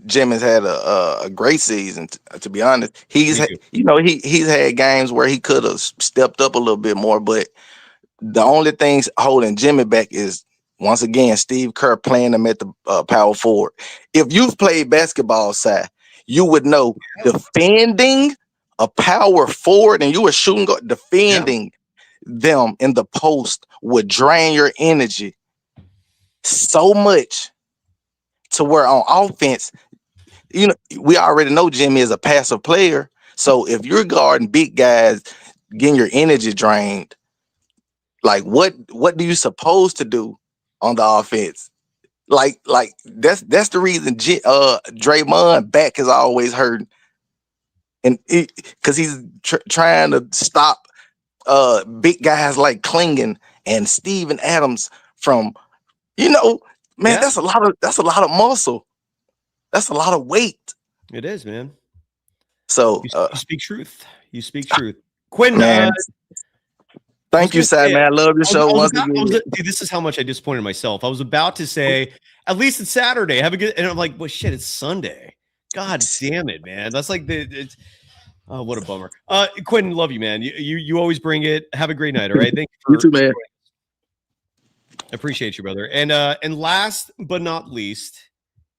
Jimmy's had a great season. To be honest, he's had games where he could have stepped up a little bit more, but the only things holding Jimmy back is, once again, Steve Kerr playing him at the power forward. If you've played basketball, side, you would know defending a power forward and you were shooting, defending them in the post would drain your energy so much to where on offense, we already know Jimmy is a passive player. So if you're guarding big guys, getting your energy drained, like what do you supposed to do on the offense? Like that's the reason Draymond back is always hurting, and because he's trying to stop big guys like Klingon and Steven Adams from, that's a lot of muscle, that's a lot of weight. It is, man. So you speak truth. You speak truth, Quentin. Thank you, Sad man. I love your show. Dude, this is how much I disappointed myself. I was about to say, at least it's Saturday. Have a good, and I'm like, well, shit, it's Sunday. God damn it, man. That's like oh, what a bummer. Quentin, love you, man. You always bring it. Have a great night. All right. Thank you. You too, man. Appreciate you, brother. And last but not least,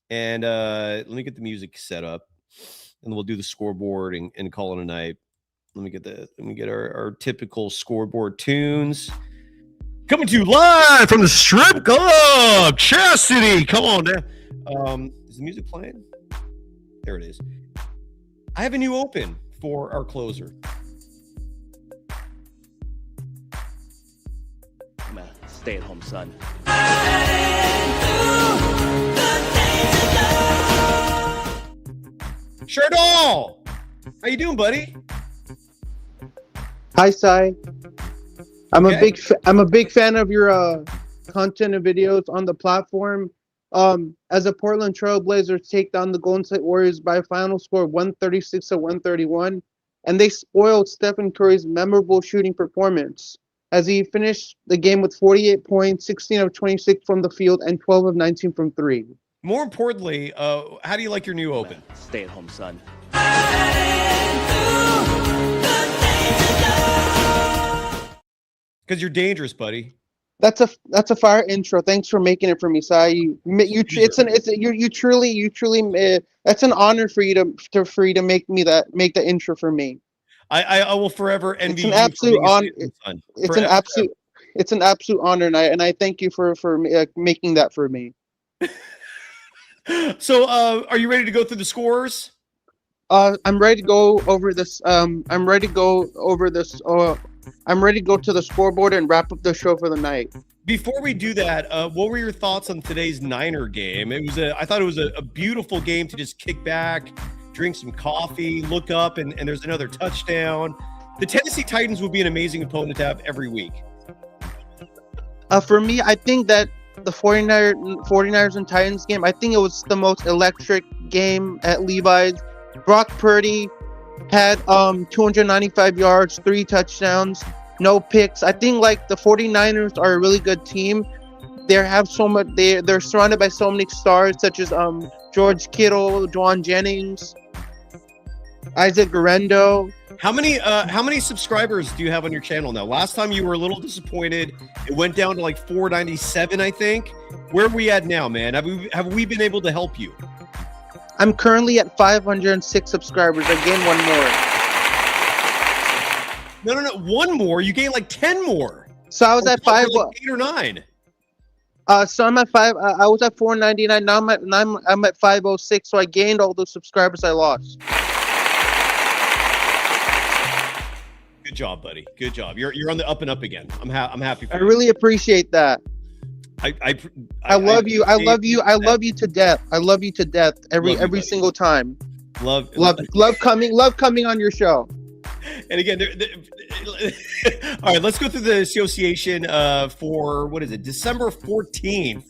and let me get the music set up, and we'll do the scoreboard and call it a night. Let me get our typical scoreboard tunes. Coming to you live from the strip club, Chastity. Come on down. Is the music playing? There it is. I have a new open for our closer. I'm a stay-at-home son. Chardol! How you doing, buddy? Hi, Sai. I'm a big fan of your content and videos on the platform. as a Portland Trailblazers take down the Golden State Warriors by a final score of 136-131, and they spoiled Stephen Curry's memorable shooting performance as he finished the game with 48 points, 16 of 26 from the field, and 12 of 19 from three. More importantly, how do you like your new open? Stay at home, son. Because you're dangerous, buddy. That's a fire intro. Thanks for making it for me, Sai. You truly. That's an honor for you to make the intro for me. I will forever envy. It's an absolute honor. It's It's an absolute honor, and I thank you for making that for me. So, are you ready to go through the scores? I'm ready to go over this. I'm ready to go to the scoreboard and wrap up the show for the night. Before we do that, what were your thoughts on today's Niner game? I thought it was a beautiful game to just kick back, drink some coffee, look up, and there's another touchdown. The Tennessee Titans would be an amazing opponent to have every week. For me, I think that the 49ers and Titans game, I think it was the most electric game at Levi's. Brock Purdy had 295 yards, 3 touchdowns, no picks. I think like the 49ers are a really good team. They're surrounded by so many stars such as George Kittle, Juwan Jennings, Isaac Guerrero. How many subscribers do you have on your channel now? Last time you were a little disappointed. It went down to like 497, I think. Where are we at now, man? Have we been able to help you? I'm currently at 506 subscribers. I gained 1 more. No. 1 more? You gained like 10 more. So I was at 5. Like 8 or 9. So I'm at 5. I was at 499. Now I'm at 506. So I gained all those subscribers I lost. Good job, buddy. Good job. You're on the up and up again. I'm happy for you. I really appreciate that. I love you. I love you. I love you to death. I love you to death every single time. Love coming on your show. And again, all right, let's go through the association for what is it? December 14th.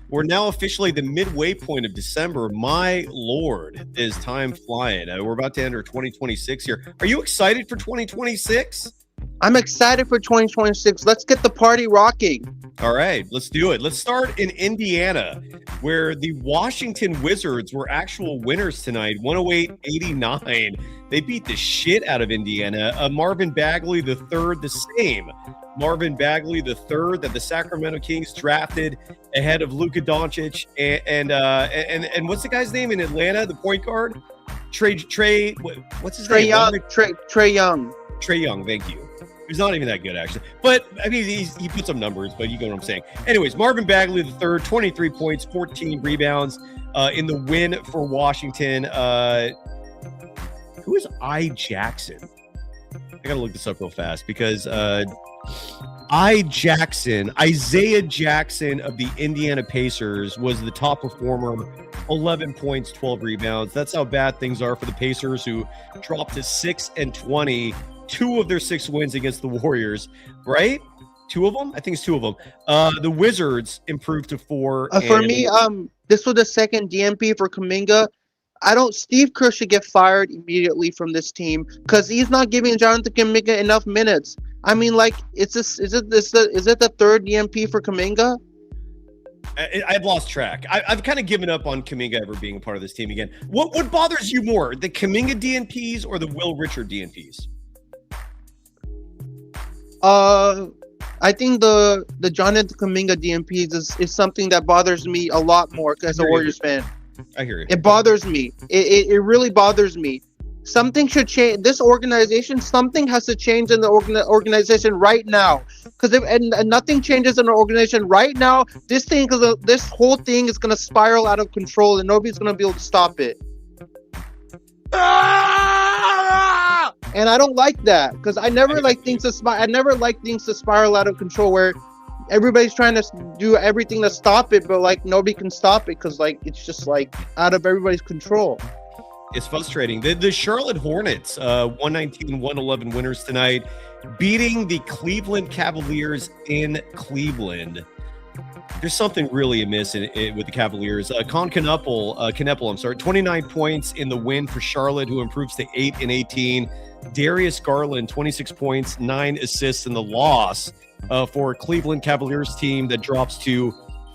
We're now officially the midway point of December. My Lord, is time flying. We're about to enter 2026 here. Are you excited for 2026? I'm excited for 2026. Let's get the party rocking. All right, let's do it. Let's start in Indiana, where the Washington Wizards were actual winners tonight, 108-89. They beat the shit out of Indiana. Marvin Bagley III, the same. Marvin Bagley III that the Sacramento Kings drafted ahead of Luka Doncic and what's the guy's name in Atlanta? The point guard, Trey. What's his name? Trey Young. Trey Young. Thank you. He's not even that good, actually. But, I mean, he put some numbers, but you get what I'm saying. Anyways, Marvin Bagley III, 23 points, 14 rebounds in the win for Washington. Who is Jackson? I got to look this up real fast because Isaiah Jackson of the Indiana Pacers was the top performer, 11 points, 12 rebounds. That's how bad things are for the Pacers, who dropped to 6-20. 2 of their 6 wins against the Warriors, right? 2 of them? I think it's 2 of them. The Wizards improved to 4. For me, this was the second DMP for Kuminga. Steve Kerr should get fired immediately from this team because he's not giving Jonathan Kuminga enough minutes. I mean, like, is it the third DMP for Kuminga? I've lost track. I've kind of given up on Kuminga ever being a part of this team again. What bothers you more, the Kuminga DNPs or the Will Richard DNPs? I think the Jonathan Kuminga DMPs is something that bothers me a lot more as a Warriors fan. I hear you. It bothers me. It really bothers me. Something should change. This organization, something has to change in the organization right now. Because if nothing changes in the organization right now, this whole thing is gonna spiral out of control, and nobody's gonna be able to stop it. And I don't like that because I never like things to spiral out of control where everybody's trying to do everything to stop it, but like nobody can stop it because like it's just like out of everybody's control. It's frustrating. The Charlotte Hornets, 119-111 winners tonight, beating the Cleveland Cavaliers in Cleveland. There's something really amiss with the Cavaliers. Kneppel, 29 points in the win for Charlotte, who improves to 8-18. Darius Garland, 26 points, 9 assists in the loss for a Cleveland Cavaliers team that drops to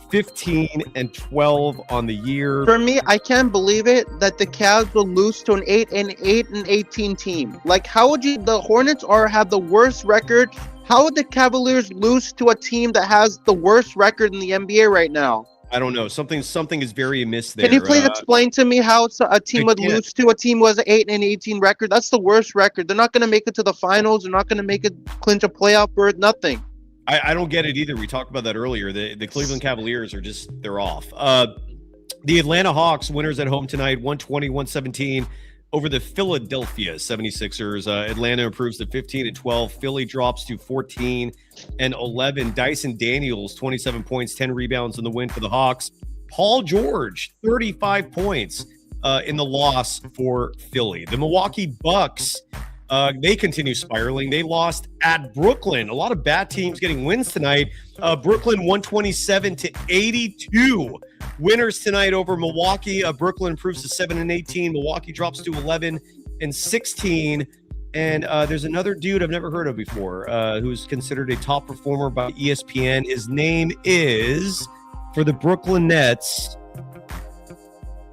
15-12 on the year. For me, I can't believe it that the Cavs will lose to an 8-18 team. Like, how would the Hornets have the worst record? How would the Cavaliers lose to a team that has the worst record in the NBA right now? I don't know. Something is very amiss there. Can you please explain to me how a team would lose to a team who has an 8-18 record? That's the worst record. They're not going to make it to the finals. They're not going to make it clinch a playoff berth. Nothing. I don't get it either. We talked about that earlier. The Cleveland Cavaliers are they're off. The Atlanta Hawks, winners at home tonight, 120-117 over the Philadelphia 76ers. Atlanta improves to 15-12. Philly drops to 14-11. Dyson Daniels, 27 points, 10 rebounds in the win for the Hawks. Paul George, 35 points in the loss for Philly. The Milwaukee Bucks, they continue spiraling. They lost at Brooklyn. A lot of bad teams getting wins tonight. Brooklyn 127-82. Winners tonight over Milwaukee. Brooklyn improves to 7-18. Milwaukee drops to 11-16. And there's another dude I've never heard of before who's considered a top performer by ESPN. His name is, for the Brooklyn Nets,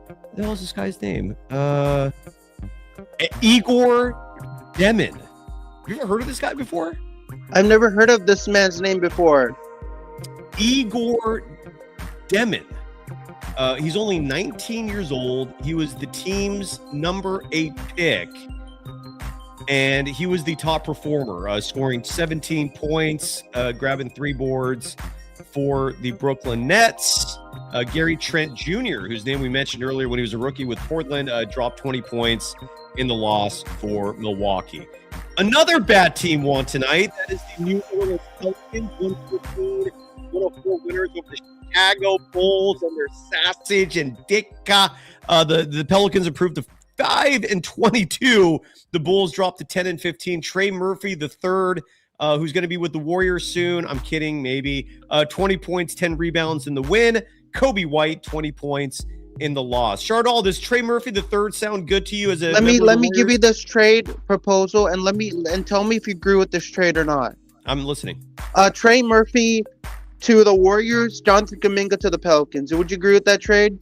what the hell is this guy's name? Igor Demin. Have you ever heard of this guy before? I've never heard of this man's name before. Igor Demin. He's only 19 years old. He was the team's number 8 pick. And he was the top performer, scoring 17 points, grabbing 3 boards for the Brooklyn Nets. Gary Trent Jr., whose name we mentioned earlier when he was a rookie with Portland, dropped 20 points in the loss for Milwaukee. Another bad team won tonight. That is the New Orleans Pelicans, 114-104 winners over the Chicago Bulls and their Saatsaz and Ditka. The Pelicans improved to 5-22. The Bulls dropped to 10-15. Trey Murphy, the third, who's going to be with the Warriors soon. I'm kidding, maybe. 20 points, 10 rebounds in the win. Kobe White, 20 points in the loss. Shardal, does Trey Murphy the third sound good to you as a Let me give you this trade proposal and tell me if you agree with this trade or not. I'm listening. Trey Murphy to the Warriors, Jonathan Kuminga to the Pelicans. Would you agree with that trade?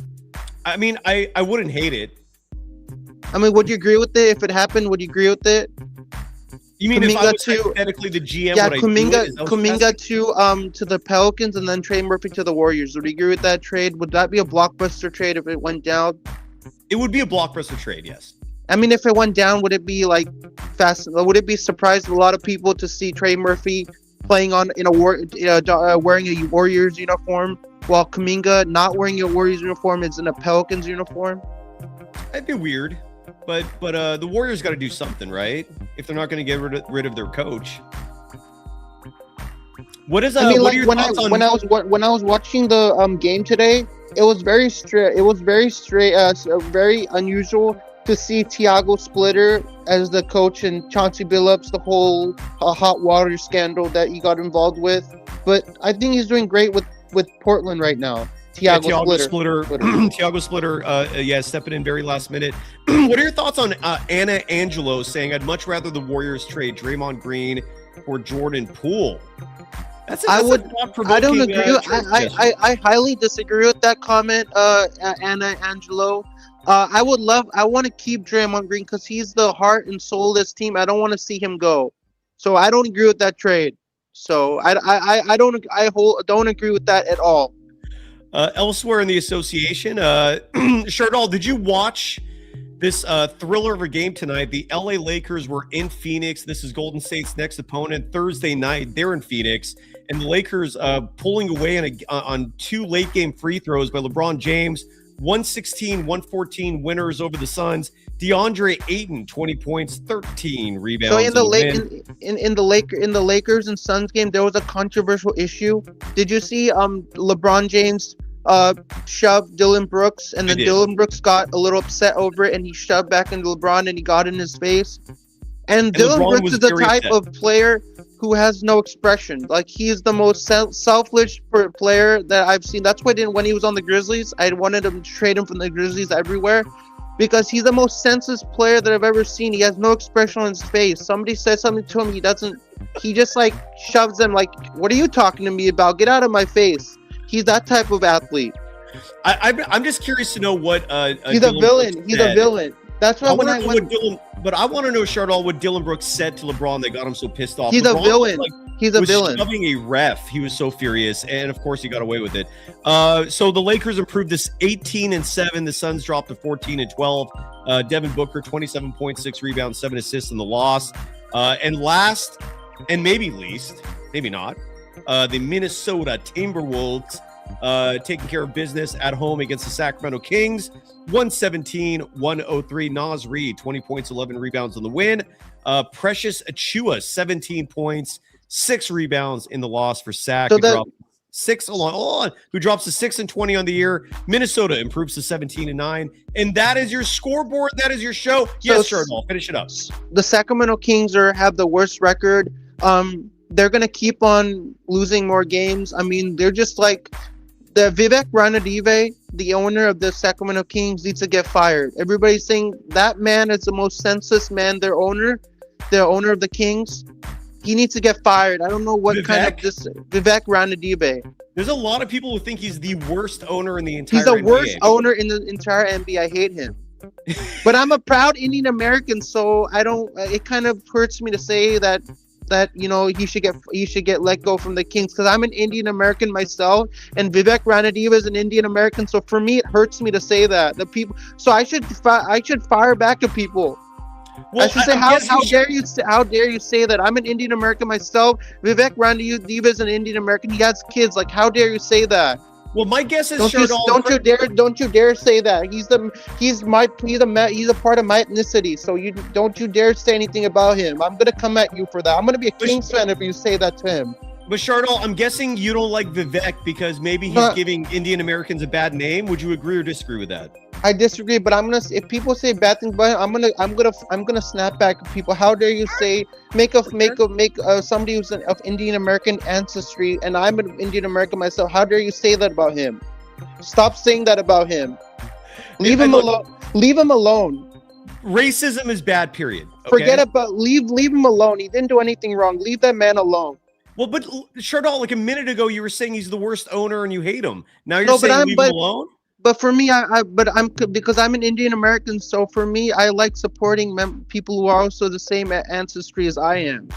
I mean, I wouldn't hate it. I mean, would you agree with it if it happened? Would you agree with it? You mean if I was hypothetically the GM? Yeah, would Kuminga to the Pelicans and then Trey Murphy to the Warriors. Would you agree with that trade? Would that be a blockbuster trade if it went down? It would be a blockbuster trade, yes. I mean, if it went down, would it be like fast? Would it be surprised a lot of people to see Trey Murphy playing wearing a Warriors uniform, while Kuminga not wearing a Warriors uniform is in a Pelicans uniform? That'd be weird. But the Warriors got to do something, right? If they're not going to get rid of their coach. What is I mean, what like are your when thoughts on? I was watching the game today, it was very straight. It was very very unusual to see Thiago Splitter as the coach and Chauncey Billups, the whole hot water scandal that he got involved with. But I think he's doing great with Portland right now. Thiago Splitter, stepping in very last minute. What are your thoughts on Anna Angelo saying, "I'd much rather the Warriors trade Draymond Green or Jordan Poole"? I don't agree. I highly disagree with that comment, Anna Angelo. I want to keep Draymond Green because he's the heart and soul of this team. I don't want to see him go. So I don't agree with that trade. So I don't agree with that at all. Elsewhere in the association, Shardal, did you watch this thriller of a game tonight? The LA Lakers were in Phoenix. This is Golden State's next opponent. Thursday night, they're in Phoenix. And the Lakers pulling away on 2 late game free throws by LeBron James. 116-114 winners over the Suns. DeAndre Ayton, 20 points, 13 rebounds. So in the Lakers and Suns game, there was a controversial issue. Did you see LeBron James shoved Dylan Brooks, and then Dylan Brooks got a little upset over it, and he shoved back into LeBron, and he got in his face. And Dylan Brooks is the type of player who has no expression. Like, he is the most selfish player that I've seen. That's why when he was on the Grizzlies, I wanted him to trade him from the Grizzlies everywhere, because he's the most senseless player that I've ever seen. He has no expression on his face. Somebody says something to him, he just like shoves them like, what are you talking to me about? Get out of my face. He's that type of athlete. I'm just curious to know what he's a villain. He's a villain. That's why when I went. But I want to know, Shardal, what Dylan Brooks said to LeBron that got him so pissed off. He's LeBron a villain. He's a was villain. Shoving a ref. He was so furious, and of course he got away with it. So the Lakers improved this 18-7. The Suns dropped to 14-12. Devin Booker 27.6 rebounds, 7 assists in the loss. And last, and maybe least, maybe not, the Minnesota Timberwolves taking care of business at home against the Sacramento Kings. 117-103. Naz Reid, 20 points, 11 rebounds on the win. Precious Achiuwa, 17 points, 6 rebounds in the loss for Sac. So who drops 6-20 on the year. Minnesota improves to 17-9. And that is your scoreboard. That is your show. Yes, sure. I'll finish it up. The Sacramento Kings have the worst record. They're going to keep on losing more games. I mean, they're just like the Vivek Ranadive, the owner of the Sacramento Kings, needs to get fired. Everybody's saying that man is the most senseless man, their owner of the Kings. He needs to get fired. I don't know what kind of this Vivek Ranadive. There's a lot of people who think he's the worst owner in the entire NBA. He's the NBA. worst owner in the entire NBA. I hate him. But I'm a proud Indian American, so I don't. It kind of hurts me to say that he should get let go from the Kings, because I'm an Indian American myself, and Vivek Ranadive is an Indian American. So for me, it hurts me to say that the people. So I should fire back at people. Well, I should say, how dare you say that? I'm an Indian American myself. Vivek Ranadive is an Indian American. He has kids. Like, how dare you say that? Well, my guess is don't you dare say that. He's a part of my ethnicity. So don't you dare say anything about him. I'm gonna come at you for that. I'm gonna be a Kings fan if you say that to him. But Shardal, I'm guessing you don't like Vivek because maybe he's giving Indian Americans a bad name. Would you agree or disagree with that? I disagree, but if people say bad things about him, I'm gonna snap back at people. How dare you make somebody who's of Indian American ancestry, and I'm an Indian American myself. How dare you say that about him? Stop saying that about him. Leave him alone. Leave him alone. Racism is bad, period. Okay? Forget about leave him alone. He didn't do anything wrong. Leave that man alone. Well, but Shardal, like a minute ago, you were saying he's the worst owner and you hate him. Now you're saying leave him alone? But for me, because I'm an Indian American, so for me, I like supporting people who are also the same ancestry as I am.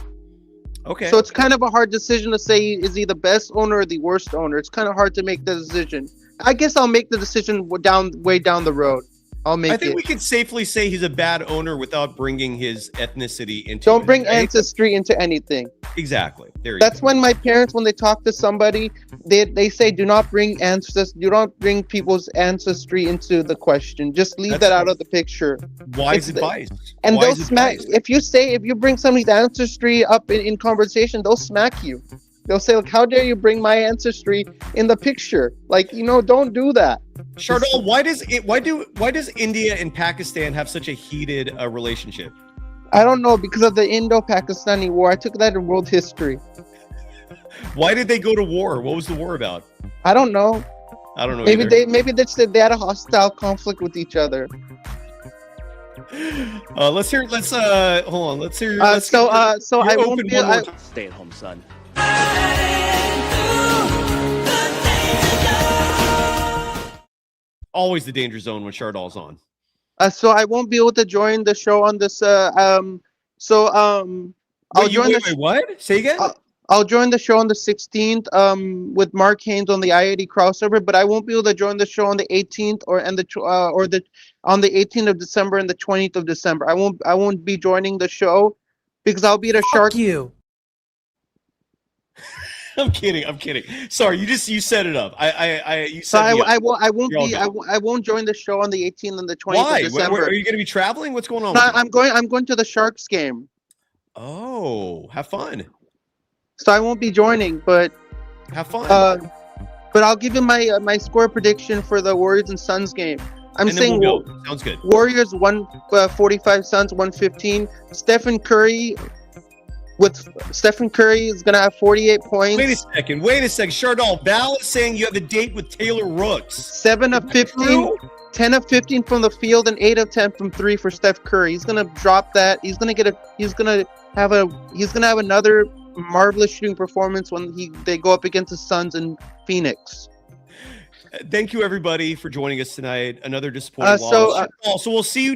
Okay. So it's kind of a hard decision to say, is he the best owner or the worst owner? It's kind of hard to make the decision. I guess I'll make the decision way down the road. I think we could safely say he's a bad owner without bringing his ethnicity into Don't bring ancestry into anything. Exactly. That's when my parents, when they talk to somebody, they say, do not bring people's ancestry into the question. Just leave that out of the picture. Wise advice. And they'll smack if you bring somebody's ancestry up in conversation, they'll smack you. They'll say, like, how dare you bring my ancestry in the picture? Like, don't do that. Shardal, why does India and Pakistan have such a heated relationship? I don't know, because of the Indo-Pakistani war. I took that in world history. Why did they go to war? What was the war about? I don't know. Maybe either. they said they had a hostile conflict with each other. Let's hear. Hold on. Let's hear. So I won't be. Stay at home, son. Always the danger zone when Shardal's on. So I won't be able to join the show on this. I'll join what? Say again. I'll join the show on the 16th. With Mark Haynes on the I-80 crossover, but I won't be able to join the show on the 18th on the 18th of December and the 20th of December. I won't be joining the show because I'll be at a Shark. You. I'm kidding. Sorry, you set it up. I won't join the show on the 18th and the 20th of December. Are you going to be traveling? What's going on? No, I'm going to the Sharks game. Oh, have fun. So I won't be joining, but have fun. But I'll give you my score prediction for the Warriors and Suns game. I'm saying sounds good. Warriors 145, Suns 115. Stephen Curry with Stephen Curry is gonna have 48 points. Wait a second. Chardal, Val is saying you have a date with Taylor Rooks. 7 of 15, 10 of 15 from the field, and 8 of 10 from 3 for Steph Curry. He's gonna drop that. He's gonna have another marvelous shooting performance when they go up against the Suns in Phoenix. Thank you, everybody, for joining us tonight. Another disappointing loss. So we'll see you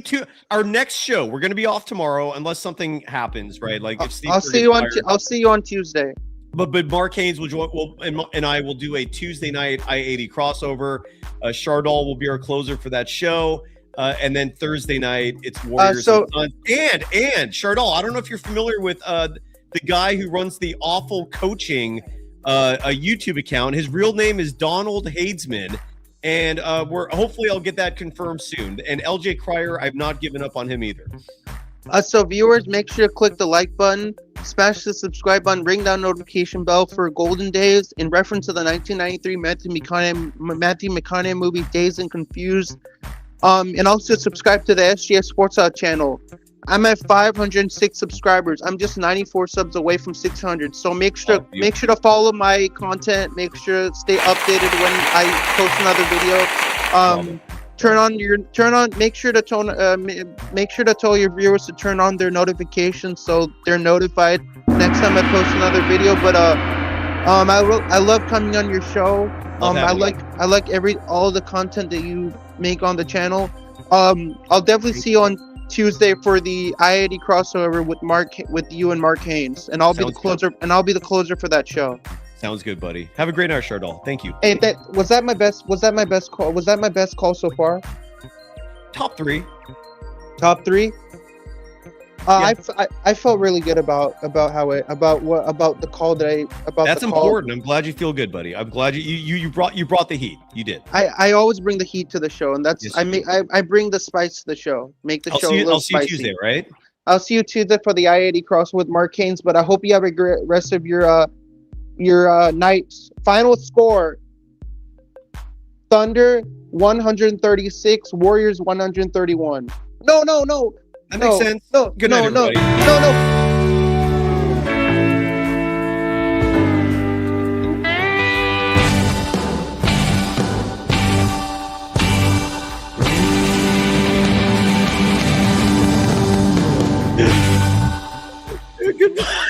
our next show. We're going to be off tomorrow unless something happens, right? Like if Steve I'll see you on Tuesday. But Mark Haynes will join. And I will do a Tuesday night I-80 crossover. Chardal will be our closer for that show. And then Thursday night it's Warriors and Suns. And Chardal, I don't know if you're familiar with the guy who runs the Awful Coaching a YouTube account. His real name is Donald Hadesman, and hopefully I'll get that confirmed soon. And LJ Cryer, I've not given up on him either. So viewers, make sure to click the like button, smash the subscribe button, ring that notification bell for Golden Days in reference to the 1993 Matthew McConaughey movie Dazed and Confused. And also subscribe to the SGS Sports channel. I'm at 506 subscribers. I'm just 94 subs away from 600. So make sure to follow my content. Make sure to stay updated when I post another video. Make sure to tell your viewers to turn on their notifications so they're notified next time I post another video. But I love coming on your show. I like all the content that you make on the channel. I'll definitely see you on Tuesday for the I-80 crossover with you and Mark Haynes, and I'll be the closer. And I'll be the closer for that show. Sounds good, buddy. Have a great night, Chardal. Thank you. Hey, was that my best call? Was that my best call so far? Top three. Yeah. I felt really good about the call that That's important. I'm glad you feel good, buddy. I'm glad you brought the heat. You did. I always bring the heat to the show, and that's I bring the spice to the show. Make the show a little spicy. I'll see you Tuesday, right? I'll see you Tuesday for the I-80 cross with Mark Haynes. But I hope you have a great rest of your night. Final score: Thunder 136, Warriors 131. No. That makes sense. No. Good night, everybody. No. Goodbye.